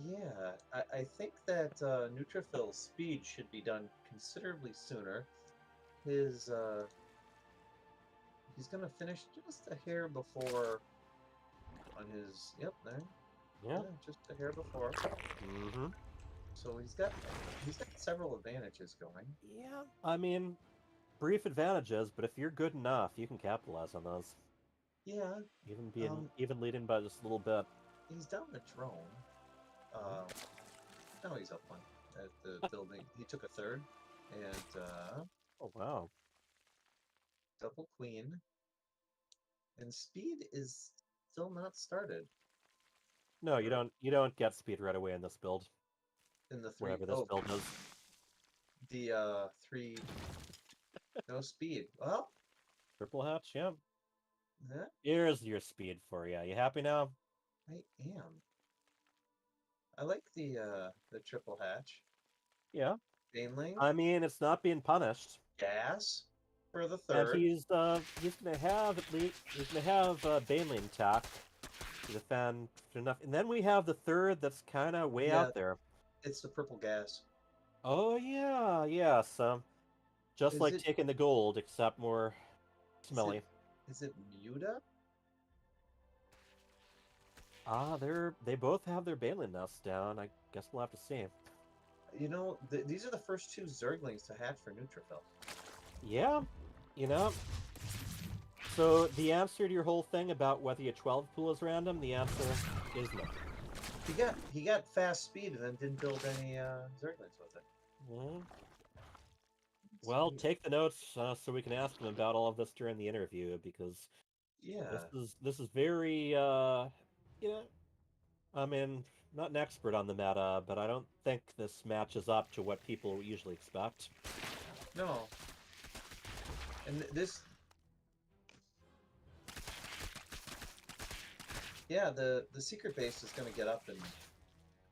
Yeah, I think that Neutrophil's speed should be done considerably sooner. He's gonna finish just a hair before on his... Yep, there. Yeah, just a hair before. Mm-hmm. So he's got several advantages going. Yeah, I mean, brief advantages, but if you're good enough, you can capitalize on those. Yeah. Even leading by just a little bit. He's down the drone. No, he's up one at the building. He took a third, and oh wow, double queen, and speed is still not started. No, you don't get speed right away in this build. In the whatever this build is. The 3 no speed. Well, triple hatch, yeah. Yeah. Here's your speed for you. You happy now? I am. I like the triple hatch. Yeah. Baneling. I mean, it's not being punished. Gas for the And third. he's gonna have at least Baneling tack to defend enough, and then we have the third that's kind of way Yeah, out there. it's the purple gas. Oh yeah, yes. Just Is like it? taking the gold, except more smelly. Is it Muta? They both have their Baneling nests down. I guess we'll have to see. You know, these are the first two Zerglings to hatch for Neutrophil. Yeah, you know. So the answer to your whole thing about whether your 12 pool is random, the answer is no. He got fast speed and then didn't build any Zerglings with it. Well, take the notes so we can ask him about all of this during the interview, because Yeah. this is very you know, I mean, not an expert on the meta, but I don't think this matches up to what people usually expect. No. And this. Yeah, the secret base is going to get up, and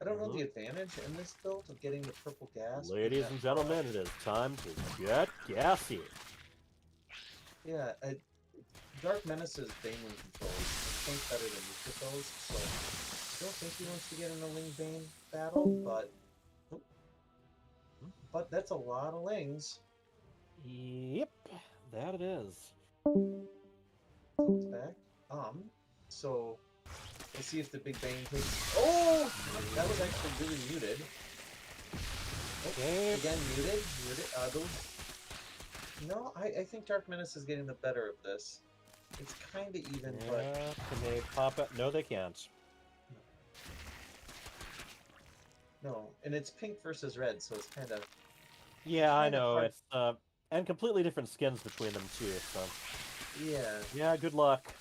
I don't know the advantage in this build of getting the purple gas. Ladies and gentlemen, it is time to get gassy. Yeah, Dark Menace's Baneling control is I think better than Neutrophil's, so I don't think he wants to get in a Ling Bane battle, but that's a lot of Lings. Yep, that it is. So it's back. So we'll see if the Big Bang takes. Oh, that was actually really muted. Oh, again muted. Those. No, I think Dark Menace is getting the better of this. It's kind of even, but Can they pop it? No, they can't. No, and it's pink versus red, so it's kind of. Yeah, I kinda know. hard. It's and completely different skins between them too. So Yeah. yeah, good luck.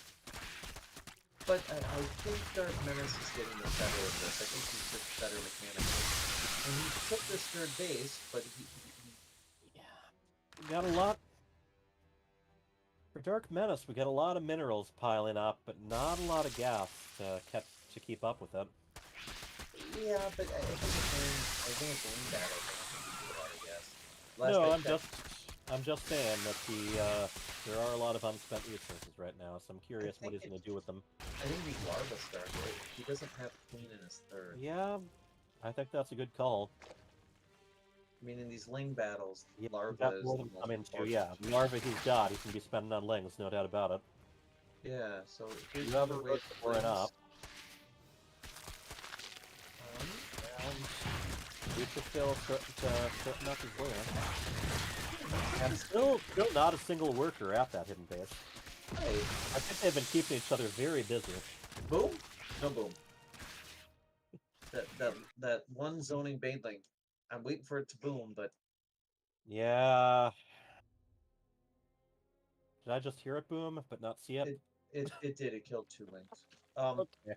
But I think Dark Menace is getting the better of this. I think he's just better mechanically. And he took this third base, but We got a lot. For Dark Menace, we got a lot of minerals piling up, but not a lot of gas to keep up with it. Yeah, but I think it's Ling battle. A lot of gas. No, I'm just saying that there are a lot of unspent resources right now, so I'm curious what he's going to do with them. I think he's Larva Star, right? He doesn't have Queen in his third. Yeah, I think that's a good call. I mean, in these Ling battles, Yeah, Larva is the most important. Yeah, Larva he's got, he can be spending on Lings, no doubt about it. Yeah, so here's You have a another way road to pouring up. Neutrophil setting up his way. And still not a single worker at that hidden base. Hey. I think they've been keeping each other very busy. Boom? No boom. That one zoning Baneling. I'm waiting for it to boom, but yeah. Did I just hear it boom, but not see it? It did. It killed 2 Lings. Okay.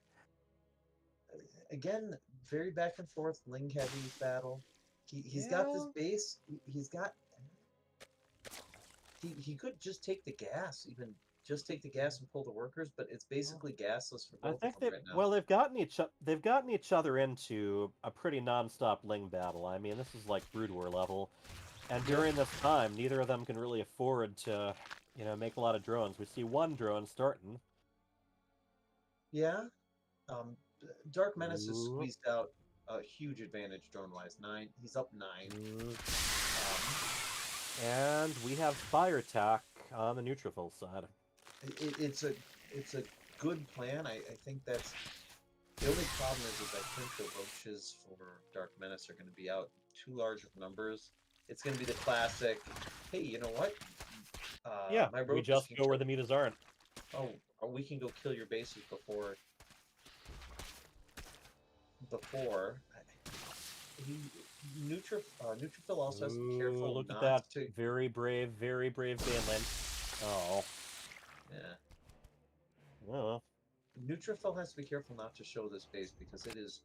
Again, very back and forth, Ling heavy battle. He's got this base. He's got. He could just take the gas, even just take the gas and pull the workers, but it's basically gasless for both of them right now. Well, they've gotten each other into a pretty non-stop Ling battle. I mean, this is like Brood War level, and during this time, neither of them can really afford to, make a lot of drones. We see one drone starting. Yeah, Dark Menace has squeezed out a huge advantage drone-wise. 9, he's up 9. And we have fire attack on the neutrophil side. It's a good plan. I think that's the only problem is I think the roaches for Dark Menace are going to be out too large of numbers. It's going to be the classic. Hey, you know what? Yeah, my we just go where the mutas aren't. Oh, or we can go kill your bases before. Neutrophil also has to be careful. Look not at that to... very brave Baneling. Oh. Yeah. Well. Neutrophil has to be careful not to show this base because it is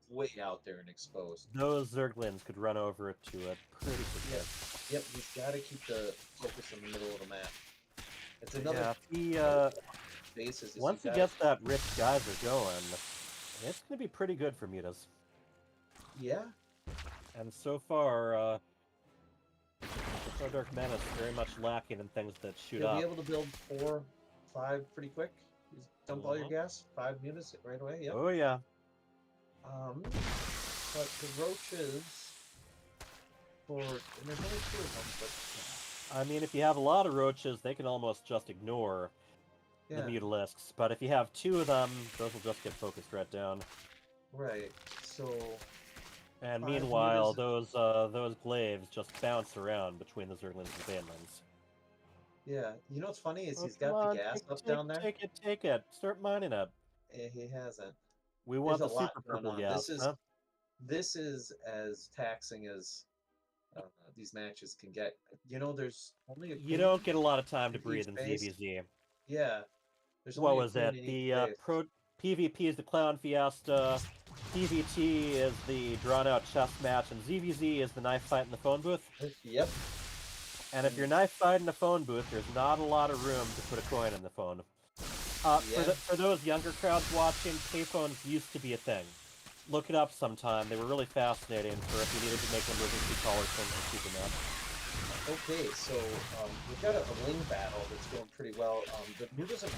way out there and exposed. Those Zerglings could run over it to it pretty quickly. Yep, he's got to keep the focus in the middle of the map. It's another. Yeah, bases. Once he gets that rich geyser going, it's going to be pretty good for mutas. Yeah. And so far Dark Menace very much lacking in things that shoot You'll up. be able to build 4, 5 pretty quick. Just dump all your gas, 5 units right away. Yep. Oh yeah. But the roaches and there's only 2 of them, but I mean, if you have a lot of roaches, they can almost just ignore the Yeah. Mutalisks. But if you have 2 of them, those will just get focused right down. Right. So. And 5 meanwhile, mutas- those glaives just bounce around between the Zerglings and Banelings. Yeah. You know what's funny is Oh, he's come got on, the gas up down there. Take it. Start mining it. Yeah, he hasn't. We want There's the a lot super going purple on. gas, huh? This is as taxing as these matches can get. You know, there's only a You queen don't get a lot of time to in breathe each in base. ZVZ. Yeah. There's What only a was queen it? in each The base. PvP is the Clown Fiesta, PvT is the drawn-out chess match, and ZVZ is the knife fight in the phone booth? Yep. And if you're knife fight in a phone booth, there's not a lot of room to put a coin in the phone. For those younger crowds watching, payphones used to be a thing. Look it up sometime. They were really fascinating for if you needed to make an emergency call or something to keep them up. Okay, so we've got a wing battle that's going pretty well. The mutas have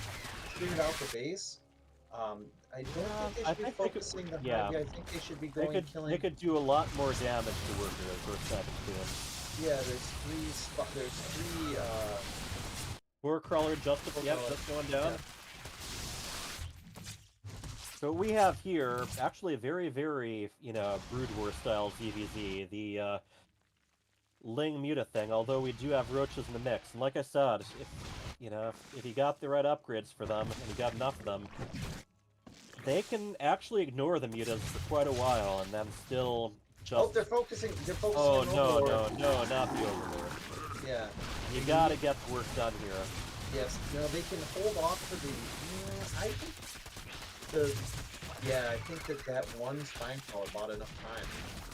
cleared out the base. I don't think they should be focusing the yeah. I think they should be going killing. They could do a lot more damage to workers or savage to them. Yeah, there's 3 Boar crawler just going down. Yeah. So we have here actually a very, very, Brood War style ZVZ, the Ling Muta thing, although we do have roaches in the mix. And like I said, if you got the right upgrades for them, and you got enough of them, they can actually ignore the mutas for quite a while, and then still just... Oh, they're focusing Oh, on no, Overlord. no, not the Overlord. Yeah. You gotta get the work done here. Yes. No, they can hold off for the... I think that one spine crawler bought enough time.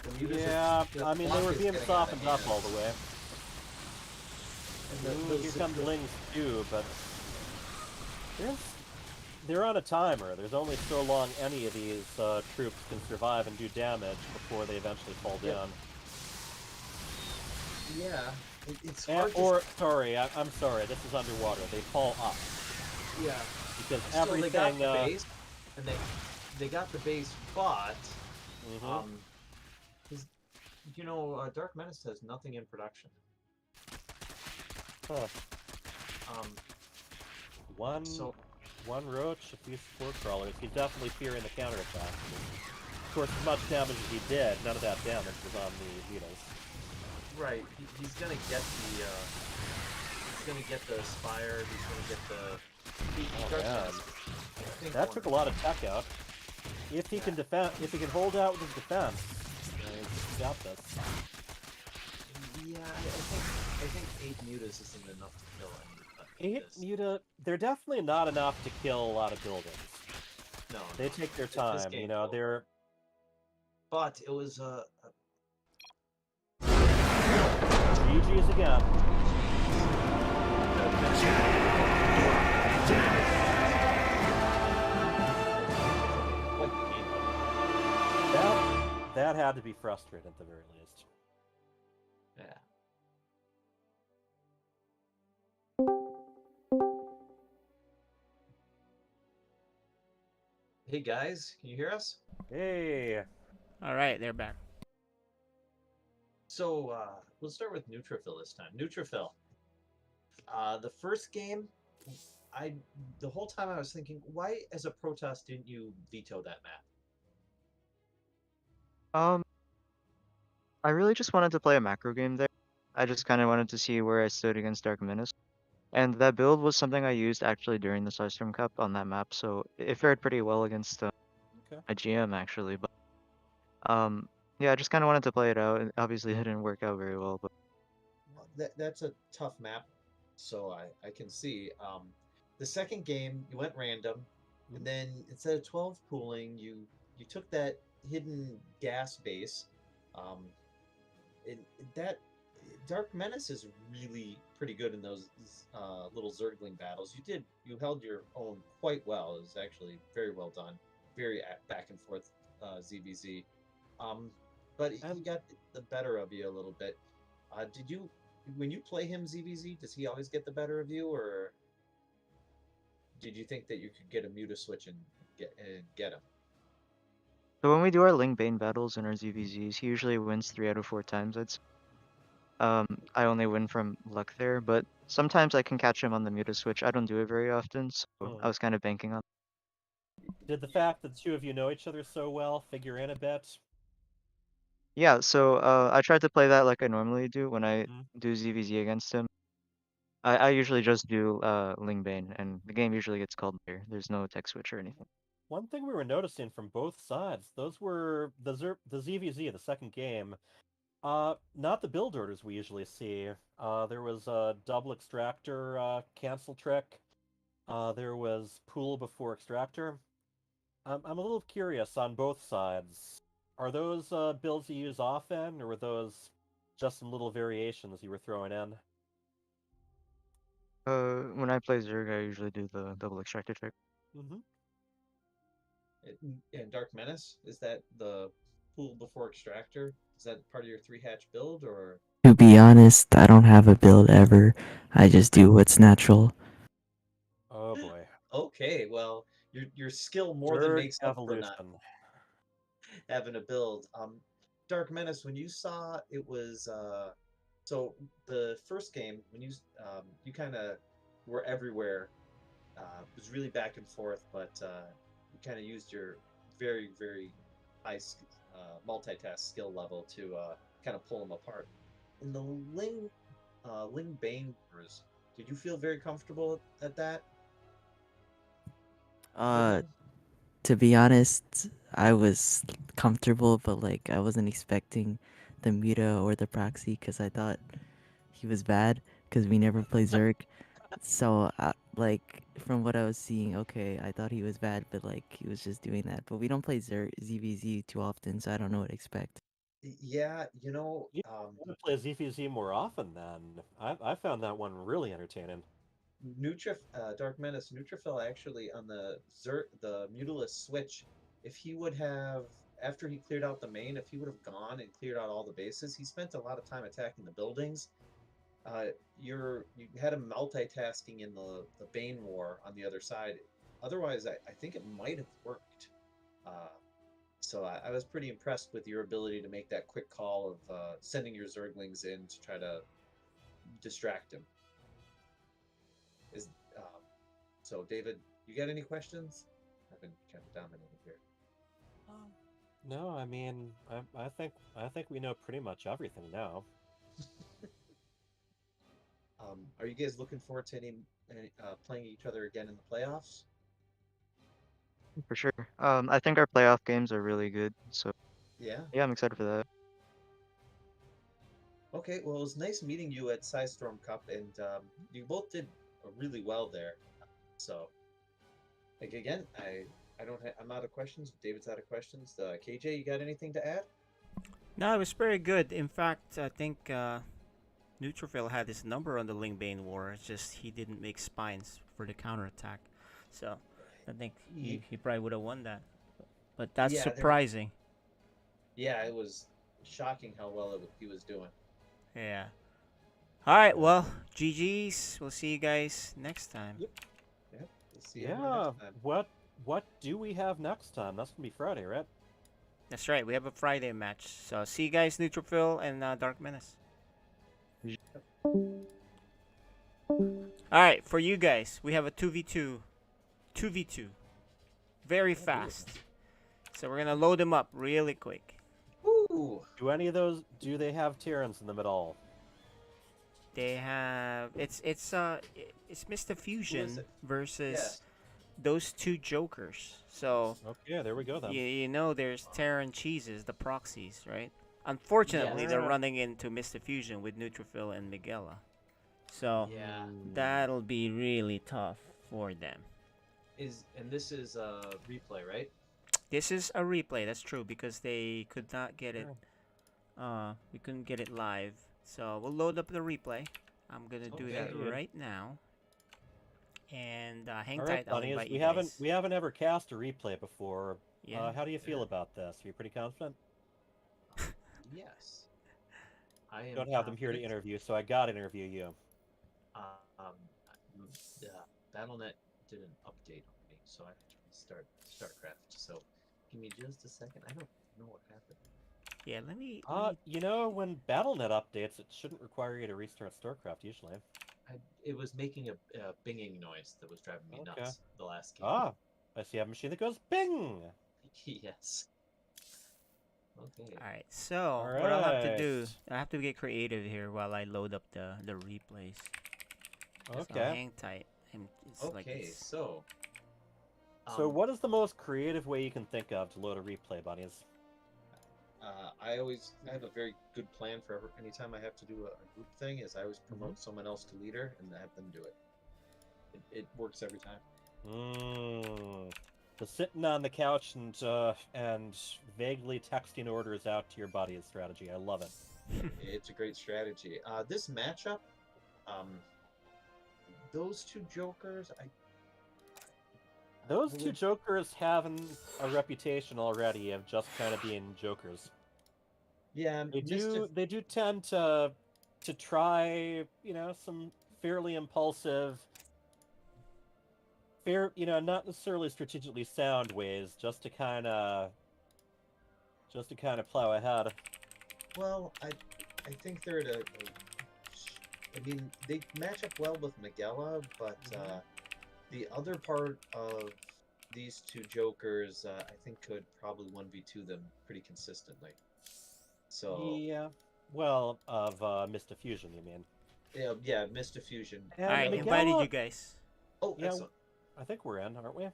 The mutas I mean, they were being softened up all the way. And Here come the Lings too, but they're on a timer. There's only so long any of these troops can survive and do damage before they eventually fall down. Yeah, it's hard I'm sorry, this is underwater. They fall up. Yeah. Because so everything... they got the base, and they got the base, but... Dark Menace has nothing in production. Huh. One roach, a few support crawlers. He's definitely fearing the counterattack. Of course, as much damage as he did, none of that damage was on the mutas. Right. He's gonna get the. He's gonna get the Spire. He's gonna get the. That took a lot of tech out. If he can hold out with his defense, he's got this. Yeah, I think 8 mutas isn't enough to kill him. 8 muta, they're definitely not enough to kill a lot of buildings. No, they take their time. They're. But it was GG's again. That had to be frustrating at the very least. Yeah. Hey guys, can you hear us? Hey. All right, they're back. So we'll start with Neutrophil this time. Neutrophil. The first game, the whole time I was thinking, why as a Protoss didn't you veto that map? I really just wanted to play a macro game there. I just kind of wanted to see where I stood against Dark Menace. And that build was something I used actually during the Suystorm Cup on that map, so it fared pretty well against a GM actually. But yeah, I just kind of wanted to play it out. Obviously, it didn't work out very well, but That's a tough map, so I can see. The second game, you went random, and then instead of 12 pooling, you took that hidden gas base. That Dark Menace is really pretty good in those little Zergling battles. You held your own quite well. It was actually very well done. Very back and forth ZVZ. but he got the better of you a little bit. Did you, when you play him ZVZ, does he always get the better of you, or did you think that you could get a Muta switch and get him? So when we do our Ling Bane battles and our ZVZs, he usually wins 3 out of 4 times. I only win from luck there, but sometimes I can catch him on the Muta switch. I don't do it very often, so I was kind of banking on. Did the fact that the two of you know each other so well figure in a bit? Yeah, so I tried to play that like I normally do when I Mhm. do ZVZ against him. I usually just do Ling Bane, and the game usually gets called later. There's no tech switch or anything. One thing we were noticing from both sides, those were the ZVZ, the second game. Not the build orders we usually see. There was a double extractor cancel trick. There was pool before extractor. I'm a little curious on both sides. Are those builds you use often, or were those just some little variations you were throwing in? When I play Zerg, I usually do the double extractor trick. Mm-hmm. And Dark Menace, is that the pool before extractor? Is that part of your 3 hatch build, or? To be honest, I don't have a build ever. I just do what's natural. Oh boy. Okay, well, your skill more than Zerg makes up for not evolution. having a build. Dark Menace, when you saw it was so the first game when you kind of were everywhere, it was really back and forth, but you kind of used your very high multitask skill level to kind of pull them apart. In the Ling Bane wars, did you feel very comfortable at that with Uh, him? to be honest, I was comfortable, but like I wasn't expecting the Muta or the proxy because I thought he was bad because we never play Zerg. So, like from what I was seeing, okay, I thought he was bad, but like he was just doing that. But we don't play ZVZ too often, so I don't know what to expect. Yeah, You want to play ZVZ more often then. I found that one really entertaining. Dark Menace Neutrophil actually on the Mutalist switch, if he would have after he cleared out the main, if he would have gone and cleared out all the bases, he spent a lot of time attacking the buildings. You had him multitasking in the Bane War on the other side. Otherwise, I think it might have worked. So I was pretty impressed with your ability to make that quick call of sending your Zerglings in to try to distract him. Is So, David, you got any questions? I've been kind of dominating here. No, I mean, I think we know pretty much everything now. Are you guys looking forward to any playing each other again in the playoffs? For sure. I think our playoff games are really good, so Yeah. yeah, I'm excited for that. Okay, well, it was nice meeting you at Storm Cup, and you both did really well there. So, like again, I'm out of questions. David's out of questions. KJ, you got anything to add? No, it was very good. In fact, I think Neutrophil had his number on the Lingbane War. It's just he didn't make spines for the counterattack. So I think he probably would have won that. But that's surprising. Yeah, it was shocking how well he was doing. Yeah. All right, well, GG's. We'll see you guys next time. Yep. We'll see you Yeah. next time. What do we have next time? That's gonna be Friday, right? That's right. We have a Friday match. So see you guys, Neutrophil and Dark Menace. All right, for you guys, we have a 2v2. 2v2. Very fast. So we're gonna load them up really quick. Ooh. Do any of those? Do they have Tyrants in the middle? They have it's Mr. Fusion versus Yeah. those two jokers. So okay, there we go then. You know there's Terran Cheeses, the proxies, right? Unfortunately, they're running into Mr. Fusion with Neutrophil and Miguela. So that'll be really tough for them. This is a replay, right? This is a replay. That's true because they could not get it. We couldn't get it live, so we'll load up the replay. I'm gonna do that right now. And hang tight. I'll invite you guys. We haven't ever cast a replay before. Yeah. How do you feel about this? Are you pretty confident? Yes. I am Don't have them here to confident. interview, so I gotta interview you. Um, BattleNet did an update on me, so I have to restart StarCraft. So give me just a second. I don't know what happened. Yeah, let me. You know, when BattleNet updates, it shouldn't require you to restart StarCraft usually. It was making a binging noise that was driving me Okay. nuts the last game. Ah, I see a machine that goes bing. Yes. Okay. All right. So what I'll have to do, I have to get creative here while I load up the replays. So Okay. hang tight. It's like Okay, it's... so. So what is the most creative way you can think of to load a replay, bunnies? I have a very good plan for anytime I have to do a group thing. Is I always promote someone else to leader and have them do it. It works every time. The sitting on the couch and vaguely texting orders out to your buddies strategy. I love it. It's a great strategy. This matchup, those two jokers, Those two jokers have a reputation already of just kind of being jokers. Yeah, they do tend to try, some fairly impulsive, not necessarily strategically sound ways, just to kind of plow ahead. Well, I think they're at I mean, they match up well with Magella, but the other part of these two jokers, I think could probably 1v2 them pretty consistently. So yeah, well, of Mistaffusion, you mean? Yeah, Mistaffusion. I invited you guys. Oh, yeah, excellent. I think we're in, aren't we?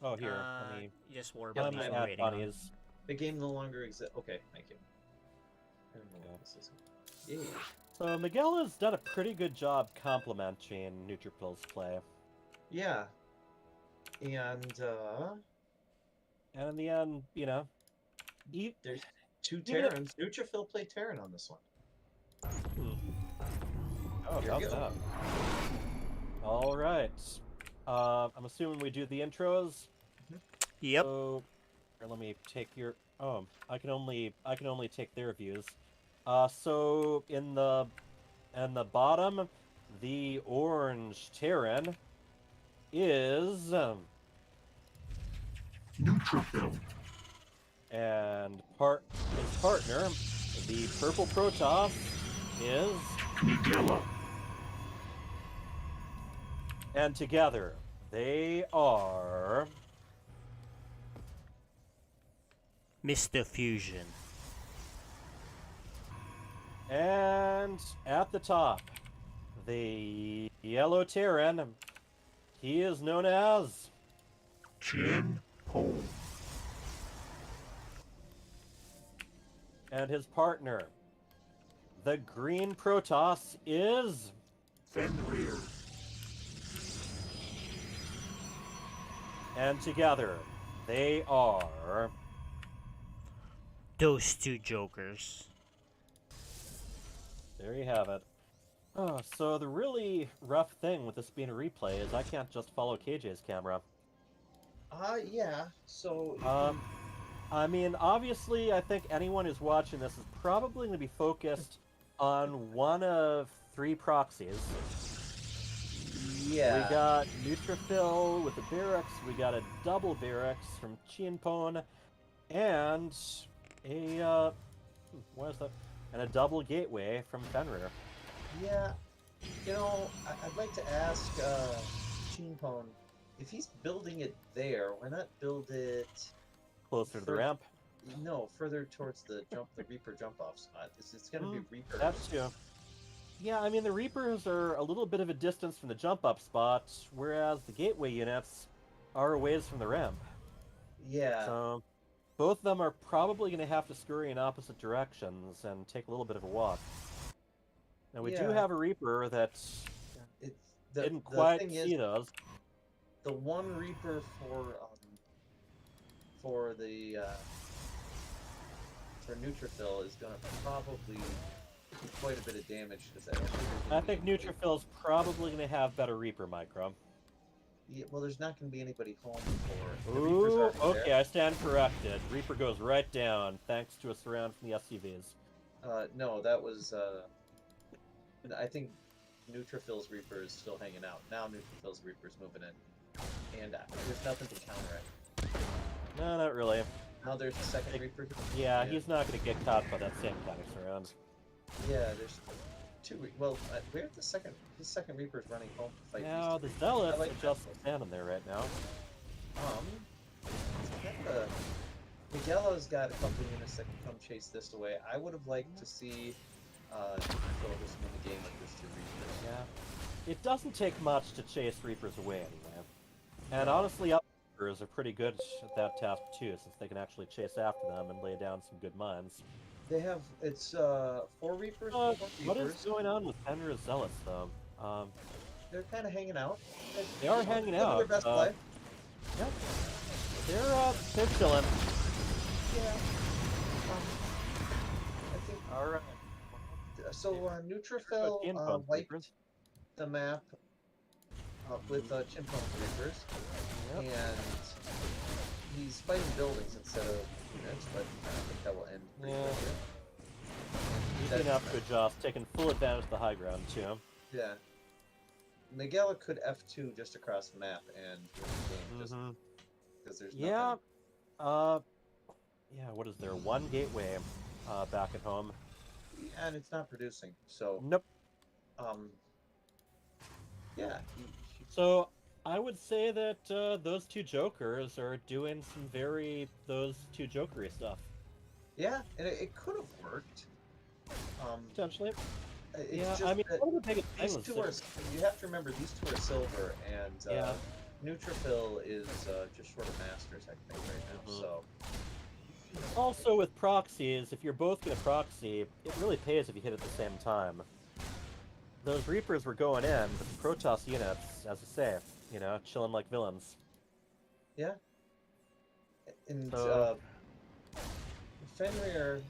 Oh, here. Let me. Just war Let me buddies. add bunnies. The game no longer exists. Okay, thank you. I don't know what this is. Yeah. So Miguel has done a pretty good job complimenting Neutrophil's play. Yeah. And in the end, there's two Terrans. Neutrophil played Terran on this one. Oh, how's that? All right. I'm assuming we do the intros. Yep. So, here, let me take your. Oh, I can only take their views. So in the bottom, the orange Terran is Neutrophil. And his partner, the purple Protoss, is Magella. And together, they are Mr. Fusion. And at the top, the yellow Terran, he is known as Chin Pole. And his partner, the green Protoss, is Fenrir. And together, they are those two jokers. There you have it. Oh, so the really rough thing with this being a replay is I can't just follow KJ's camera. Yeah. So. I mean, obviously, I think anyone who's watching this is probably going to be focused on one of three proxies. Yeah. We got Neutrophil with the barracks, we got a double barracks from Chienpon, and a, what is that? And a double gateway from Fenrir. Yeah. I'd like to ask Chienpon, if he's building it there, why not build it closer to the ramp? No, further towards the Reaper jump-off spot. It's going to be Reapers. That's true. Yeah, I mean, the Reapers are a little bit of a distance from the jump-up spot, whereas the gateway units are a ways from the ramp. Yeah. So, both of them are probably going to have to scurry in opposite directions and take a little bit of a walk. Now, we do have a Reaper that didn't quite see those. The one Reaper for Neutrophil is going to probably do quite a bit of damage. I think Neutrophil's probably going to have better Reaper micro. Yeah, well, there's not going to be anybody home for it. Ooh, okay, I stand corrected. Reaper goes right down, thanks to a surround from the SCVs. No, that was I think Neutrophil's Reaper is still hanging out. Now Neutrophil's Reaper's moving in, and there's nothing to counter it. No, not really. Now there's the second Reaper. Yeah, he's not going to get caught by that same Calyx around. Yeah, there's two. Well, where's the second? The second Reaper's running home to fight. Now the Zealots are just standing there right now. Miguela's got a couple units that can come chase this away. I would have liked to see Neutrophil just win the game with these two Reapers. Yeah. It doesn't take much to chase Reapers away anyway. And honestly, Reapers are pretty good at that task too, since they can actually chase after them and lay down some good mines. They have, it's 4 Reapers, 4 Reapers. What is going on with Fenrir's Zealots, though? They're kind of hanging out. They are hanging out. Their best play. Yep. They're chilling. Yeah. I think. All right. So Neutrophil wiped the map with Chimpanzee Reapers, and he's fighting buildings instead of units, but I think that will end pretty quickly. Easy enough to adjust, taking full advantage of the high ground too. Yeah. Miguela could F2 just across the map and win the game just because there's nothing. Yeah, what is there? One gateway back at home. And it's not producing, so... Nope. Yeah. So, I would say that those two Jokers are doing some those two Jokery stuff. Yeah, and it could have worked. Potentially. It's I mean, one of the biggest these things two are... You have to remember, these two are silver, and Neutrophil is just short of Masters, I think, right now, so... Also, with proxies, if you're both going to proxy, it really pays if you hit at the same time. Those Reapers were going in with the Protoss units, as I say, you know, chilling like villains. Yeah. And Fenrir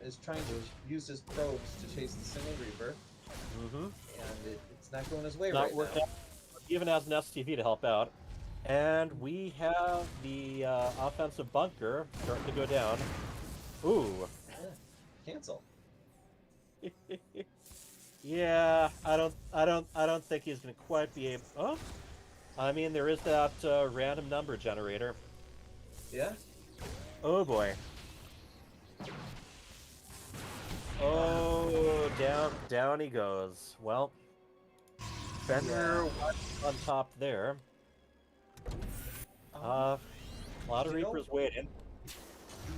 is trying to use his probes to chase the single Reaper, and it's not going his way right now. He even has an STV to help out. And we have the offensive bunker starting to go down. Ooh. Cancel. Yeah, I don't think he's gonna quite be able. Oh, I mean there is that random number generator. Yeah. Oh boy. Oh, down he goes. Well, Fenrir was on top there. A lot of Reapers waiting.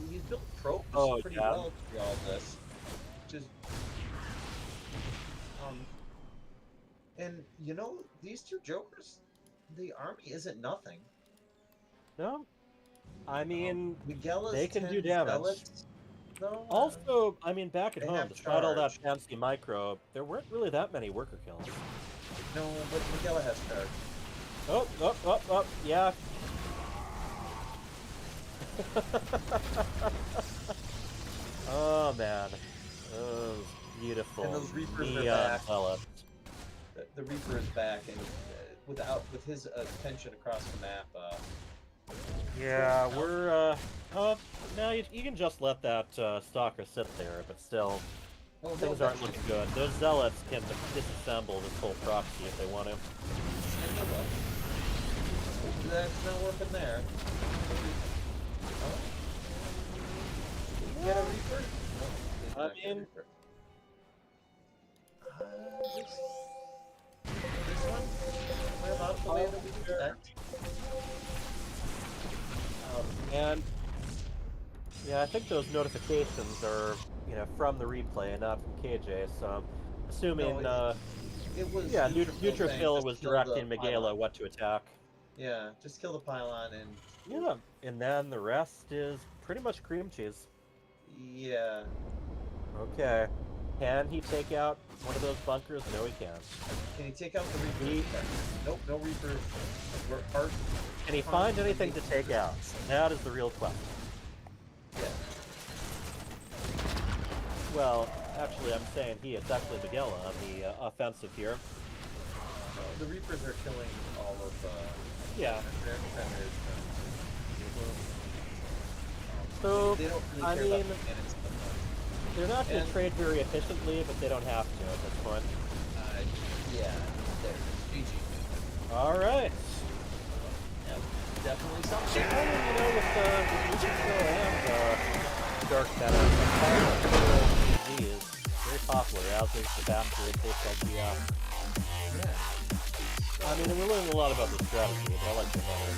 He's built probes pretty well through all this. Just, and you know, these two Jokers, the army isn't nothing. No, I mean Miguela's they can do damage. Zealots, though, also, I mean back at they home, have despite all that charge. fancy micro, there weren't really that many worker kills. No, but Miguela has charge. Oh, yeah. Oh man, those beautiful And those Reapers are neon back. zealots. The Reaper is back, and with his attention across the map. Yeah, we're now you can just let that stalker sit there, but still, things aren't looking good. Those zealots can disassemble this whole proxy if they want to. That's not working there. Get a Reaper? No, I mean, this one? Am I allowed to land that we can detect? And yeah, I think those notifications are, you know, from the replay and not from KJ. So I'm assuming, it was yeah, Neutrophil Neutrophil was directing Miguela what to attack. Yeah, just kill the pylon and... Yeah, and then the rest is pretty much cream cheese. Yeah. Okay. Can he take out one of those bunkers? No, he can't. Can he take out the Reaper? Nope, no Reapers. We're hard. Can he find anything to take out? That is the real question. Yeah. Well, actually, I'm saying he. It's actually Miguela on the offensive here. The Reapers are killing all of... Yeah. Fenrir's So, they don't really I care mean, about the cannons so much. They're not going to And- trade very efficiently, but they don't have to at this point. Yeah, there. GG. All right. Yep, definitely something. You know, with Neutrophil and Dark Matter, PG is very popular, as is the faster it takes LGF. Yeah. I mean, we're learning a lot about the strategy, but I like the better.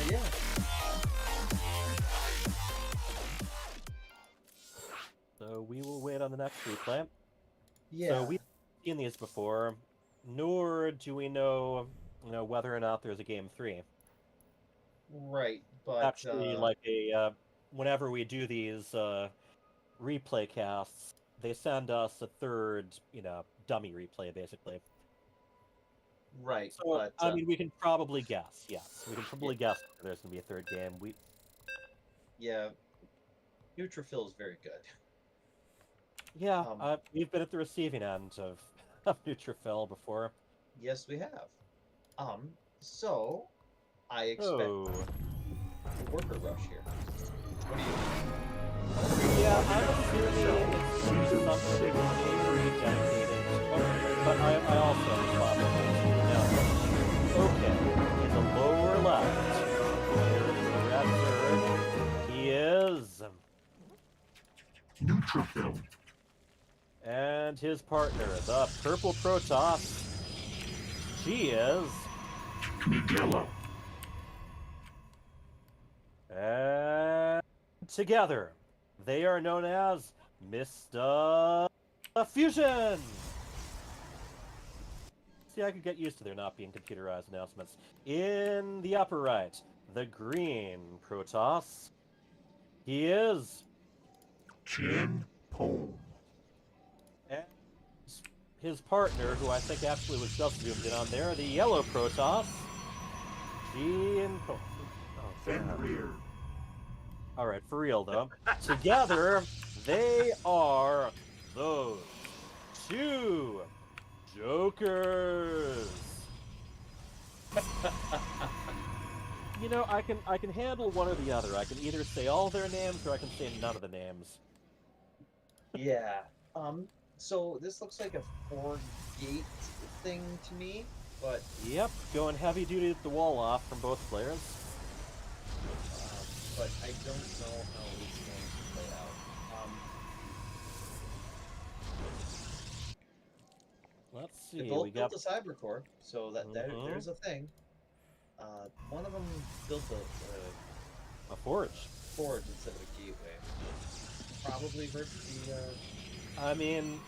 Yeah. So we will wait on the next replay. Yeah. So we've seen these before, nor do we know, whether or not there's a game 3. Right, but Actually, like whenever we do these replay casts, they send us a third, dummy replay, basically. Right, So, but I mean, we can probably guess, yes. We can probably guess that there's going to be a third game. Yeah, Neutrophil is very good. Yeah, we've been at the receiving end of Neutrophil before. Yes, we have. So I expect a worker rush here. What do you think? Yeah, I'm assuming it's going to be something very dedicated, but I also probably know. Okay, in the lower left, there is the red bird. He is Neutrophil. And his partner, the purple Protoss, she is Miguela. And together, they are known as Mr. Fusion! See, I could get used to there not being computerized announcements. In the upper right, the green Protoss. He is Chen Po. And his partner, who I think actually was just zoomed in on there, the yellow Protoss. Jean Po. Fenrir. Alright, for real though. Together, they are those two Jokers. I can handle one or the other. I can either say all their names or I can say none of the names. Yeah. So this looks like a 4-gate thing to me, but Yep, going heavy duty with the wall off from both players. But I don't know how it's going to play out. Let's see. They both we got built a cyber core, so there's a thing. One of them built a forge. Forge instead of a gateway. Probably hurt the. I mean,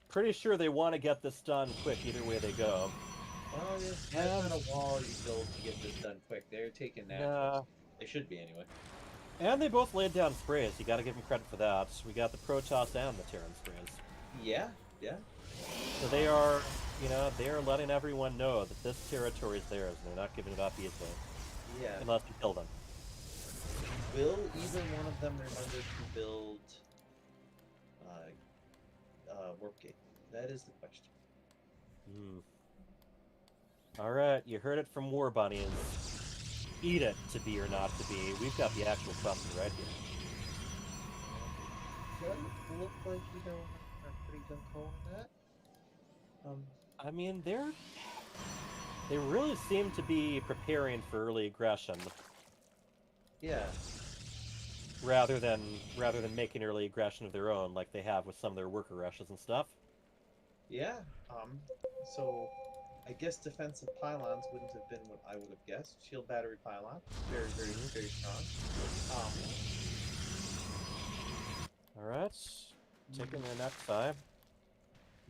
pretty sure they want to get this done quick either way they go. Well, that's not a wall you build to get this done quick. They're taking that. They should be anyway. And they both laid down sprays. You got to give them credit for that. We got the Protoss and the Terran sprays. Yeah, yeah. So they are, they are letting everyone know that this territory is theirs, and they're not giving it up easily. Yeah. Unless you kill them. Will either one of them remember to build warp gate? That is the question. Alright, you heard it from War Bunnies. Eat it, to be or not to be. We've got the actual question right here. Doesn't look like are pretty gung ho on that. I mean, they really seem to be preparing for early aggression. Yeah. Rather than making early aggression of their own, like they have with some of their worker rushes and stuff. Yeah. So I guess defensive pylons wouldn't have been what I would have guessed. Shield battery pylon, very, very, very strong. All right, taking their next side.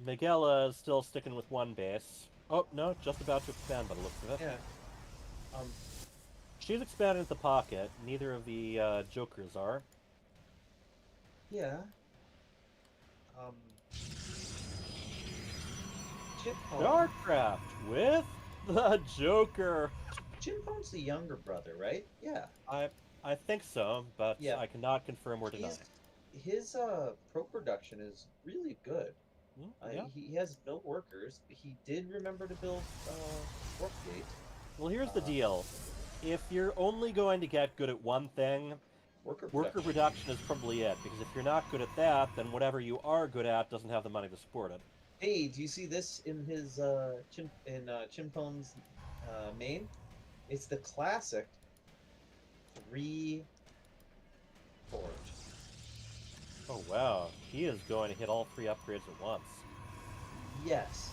Miguela is still sticking with one base. Oh no, just about to expand by the looks of it. Yeah. She's expanded into the pocket. Neither of the Jokers are. Yeah. Darkcraft with the Joker. Chimpone's the younger brother, right? Yeah. I think so, but Yeah. I cannot confirm or deny. His pro production is really good. Yeah. He has built workers. He did remember to build warp gate. Well, here's the deal. If you're only going to get good at one thing, Worker production is probably it, because if you're not good at that, then whatever you are good at doesn't have the money to support it. Hey, do you see this in his Chimpone's main? It's the classic 3 forge. Oh wow, he is going to hit all 3 upgrades at once. Yes.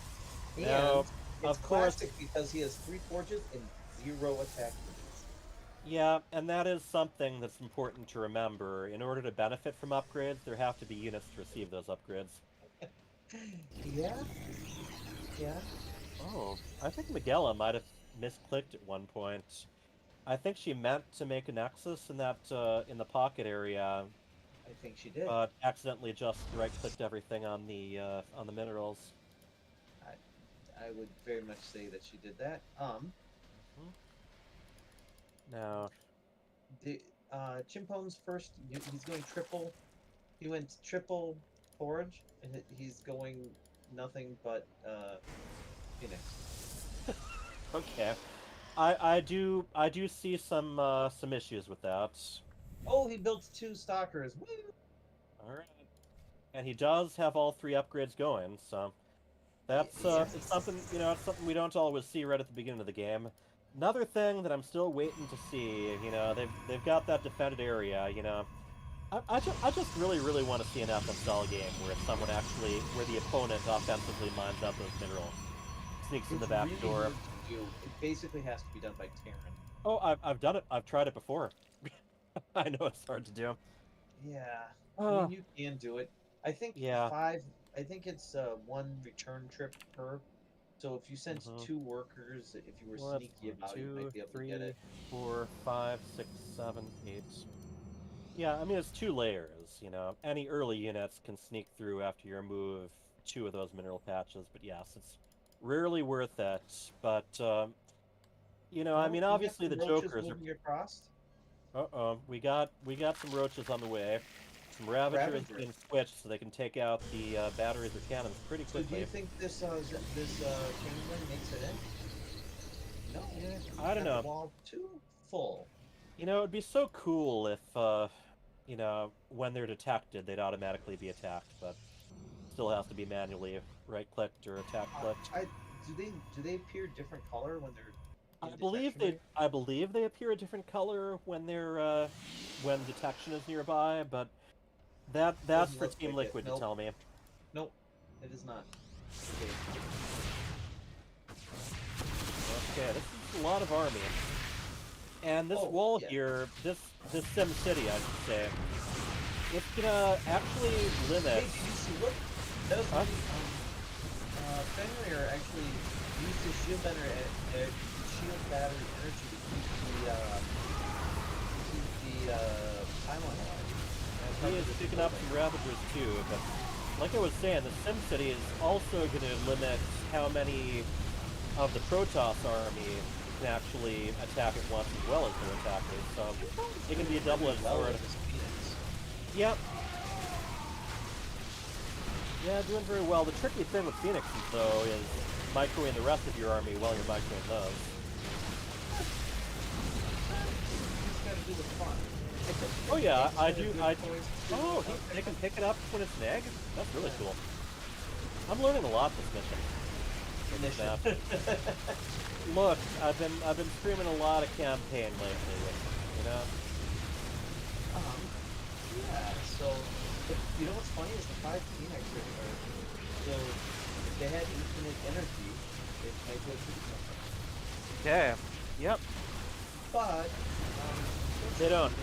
And Now, it's of course, classic because he has 3 forges and 0 attack units. yeah, and that is something that's important to remember. In order to benefit from upgrades, there have to be units to receive those upgrades. Yeah? Yeah? Oh, I think Miguela might have misclicked at one point. I think she meant to make a nexus in that in the pocket area. I think she did. But accidentally just right-clicked everything on the minerals. I would very much say that she did that. Now, the Chimpone's first, he's going triple. He went triple forge, and he's going nothing but Phoenix. okay, I do see some issues with that. Oh, he built 2 stalkers. Woo! All right, and he does have all 3 upgrades going, so that's it's something it's something we don't always see right at the beginning of the game. Another thing that I'm still waiting to see, they've got that defended area, I just really want to see an FSL game where where the opponent offensively mines out those minerals, sneaks in the back really door. hard to do. It basically has to be done by Terran. Oh, I've done it. I've tried it before. I know it's hard to do. Yeah, I mean you can do it. I think Yeah. 5. I think it's 1 return trip per. So if you sent 2 workers, if you were sneaky about it, you might be able to get it. 4, 5, 6, 7, 8. Yeah, I mean it's 2 layers. Any early units can sneak through after you remove 2 of those mineral patches. But yes, it's rarely worth it. But I mean obviously the jokers are. Across. We got some roaches on the way. Some Ravagers being switched so they can take out the batteries or cannons pretty quickly. So do you think this Chamberlain makes it in? No. Yeah, I don't know. Wall too full. It'd be so cool if when they're detected, they'd automatically be attacked, but still has to be manually right-clicked or attack-clicked. Do they appear different color when they're? I believe they appear a different color when they're when detection is nearby, but that's for Team Liquid to tell me. Nope, it is not. Okay, this is a lot of army. And this wall here, this Sim City, I should say, it's gonna actually limit. Hey, did you see what? That was Fenrir actually used his shield battery energy to keep the pylon alive. He is picking up some Ravagers too, but like I was saying, the Sim City is also going to limit how many of the Protoss army can actually attack at once as well as their attackers, so it can be a double-edged sword. Yep. Yeah, doing very well. The tricky thing with Phoenixes, though, is microwing the rest of your army while you're microwing those. Oh yeah, I do. Oh, they can pick it up when it's an egg? That's really cool. I'm learning a lot this mission. Look, I've been streaming a lot of campaign lately, Yeah, so you know what's funny is the 5 Phoenix are so if they had infinite energy, it might go through something. Okay. Yep. But they don't.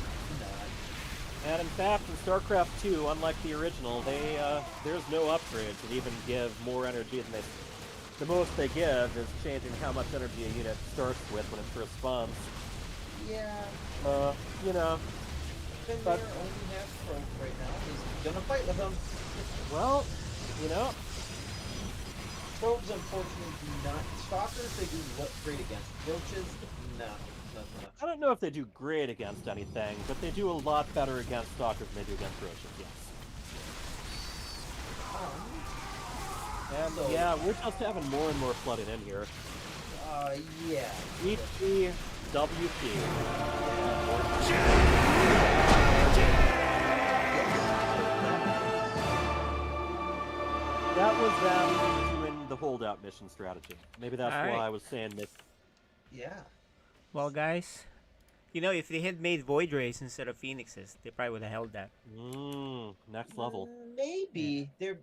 And in fact, in StarCraft 2, unlike the original, there's no upgrades that even give more energy than they. The most they give is changing how much energy a unit starts with when it first spawns. Yeah. But only has Probe right now. He's gonna fight with them. Well, Probes unfortunately do not. Stalkers they do what great against. Roaches, no, not so much. I don't know if they do great against anything, but they do a lot better against Stalkers than they do against Roaches, yes. And yeah, we're just having more and more flooding in here. Yeah. ET, WP. was them doing the holdout mission strategy. Maybe that's All why right. I was saying this. Yeah. Well, guys, if they had made Void Rays instead of Phoenixes, they probably would have held that. Next level. Maybe they're.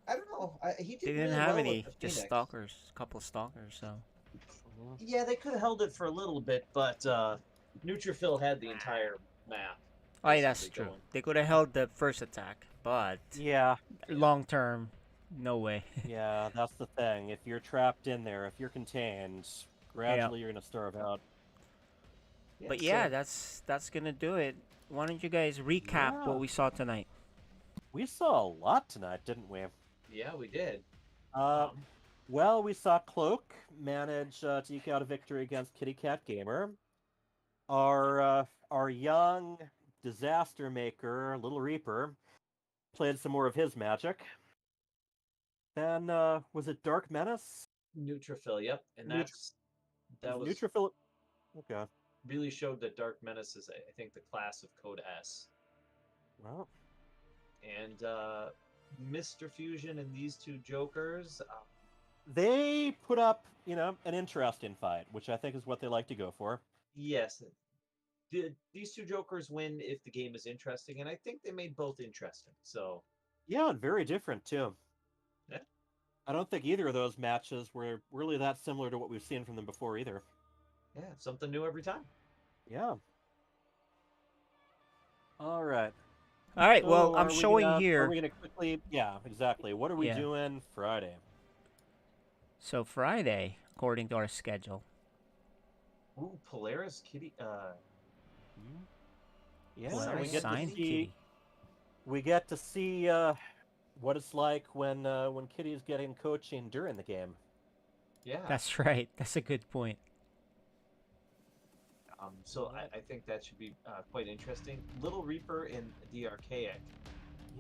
I don't know. He They did didn't really have well with any, the just Phoenix. stalkers, a couple stalkers. So Yeah, they could have held it for a little bit, but Neutrophil had the entire map. oh, yeah, that's basically true. going. They could have held the first attack, but Yeah. long term, no way. Yeah, that's the thing. If you're trapped in there, if you're contained, gradually you're gonna starve out. But yeah, that's gonna do it. Why don't you guys recap what we saw tonight? We saw a lot tonight, didn't we? Yeah, we did. Well, we saw Cloak manage to eke out a victory against Kitty Cat Gamer. Our young disaster maker, Little Reaper, played some more of his magic. Then was it Dark Menace? Neutrophil, yep, and that was Neutrophil. Okay. really showed that Dark Menace is, I think, the class of Code S. Well. And Mr. Fusion and these two Jokers. They put up, an interesting fight, which I think is what they like to go for. Yes. These two Jokers win if the game is interesting, and I think they made both interesting. So. Yeah, and very different too. Yeah. I don't think either of those matches were really that similar to what we've seen from them before either. Yeah, something new every time. Yeah. All right. All right. So Well, I'm showing here. Are we gonna quickly? Yeah, exactly. What are we doing Friday? So Friday, according to our schedule. Ooh, Polaris Kitty. Yeah, Polaris we get to signed see. Kitty. We get to see what it's like when Kitty's getting coaching during the game. Yeah. That's right. That's a good point. So I think that should be quite interesting. Little Reaper and the Archaic.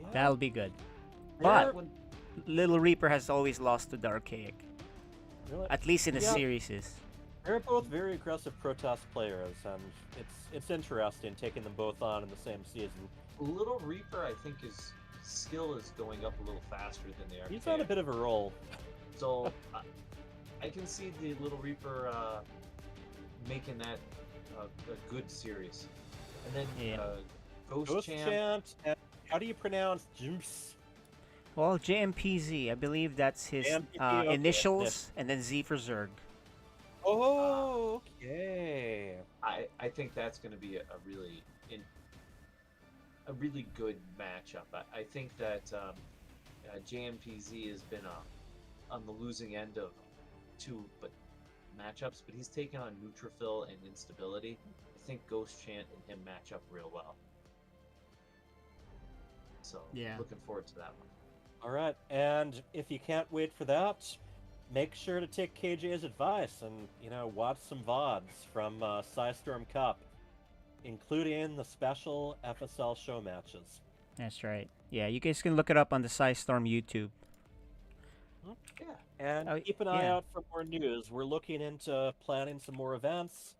Yeah. That'll be good. But Little Reaper has always lost to the Archaic. Really? At least in the series. They're both very aggressive Protoss players, and it's interesting taking them both on in the same season. Little Reaper, I think, his skill is going up a little faster than the Archaic. He's on a bit of a roll. So I can see the Little Reaper making that a good series. And then Ghost Champ. And how do you pronounce Jumps? Well, JMPZ, I believe that's his JMPZ, initials, and then Z for Zerg. Oh, okay. I think that's going to be a really good matchup. I think that JMPZ has been on the losing end of two matchups, but he's taken on Neutrophil and Instability. I think Ghost Chant and him match up real well. So looking forward to that one. All right, and if you can't wait for that, make sure to take KJ's advice and watch some VODs from Psystorm Cup, including the special FSL show matches. That's right. Yeah, you guys can look it up on the Psystorm YouTube. Yeah. And keep an eye out for more news. We're looking into planning some more events,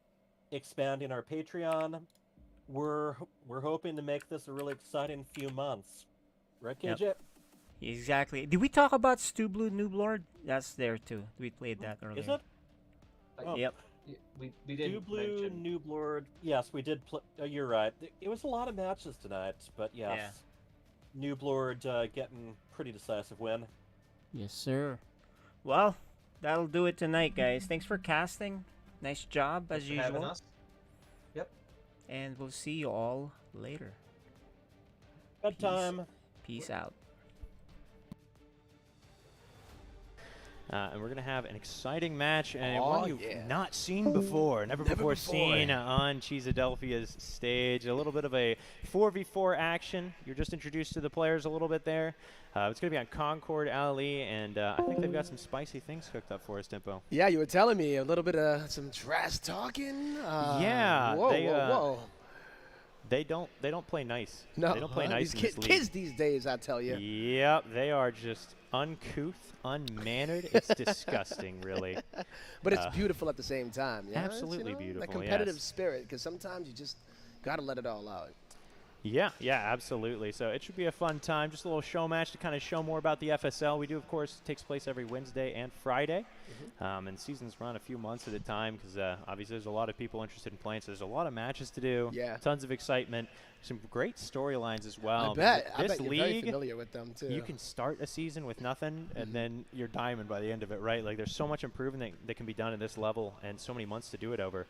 expanding our Patreon. We're hoping to make this a really exciting few months. Right, KJ? Yep. Exactly. Did we talk about Stu Blue Noob Lord? That's there too. We played that earlier. Is it? Oh. Yep. We didn't Blue mention Noob Lord. Yes, we did play. You're right. It was a lot of matches tonight, but yes. Noob Lord getting pretty decisive win. Yes, sir. Well, that'll do it tonight, guys. Thanks for casting. Nice job, as for having usual. us. Yep. And we'll see you all later. Bedtime. Peace out. And we're going to have an exciting match, and one you've not seen before, never before seen on Cheesadelphia's stage. A little bit of a 4v4 action. You're just introduced to the players a little bit there. It's going to be on Concord Alley, and I think they've got some spicy things cooked up for us, Dimpo. Yeah, you were telling me a little bit of some trash talking. Yeah. Whoa. They don't play nice. No, they don't play nice in these this league. kids these days, I tell you. Yep, they are just uncouth, unmannered. It's disgusting, really. But it's beautiful at the same time. Yeah? Absolutely It's, beautiful. That competitive yes. spirit, because sometimes you just got to let it all out. Yeah, absolutely. So it should be a fun time. Just a little show match to kind of show more about the FSL. We do, of course, it takes place every Wednesday and Friday. And seasons run a few months at a time because obviously there's a lot of people interested in playing. So there's a lot of matches to do. Yeah. Tons of excitement. Some great storylines as well. I bet This you're league, very familiar with them too. you can start a season with nothing, and then you're diamond by the end of it, right? Like there's so much improvement that can be done at this level, and so many months to do it over.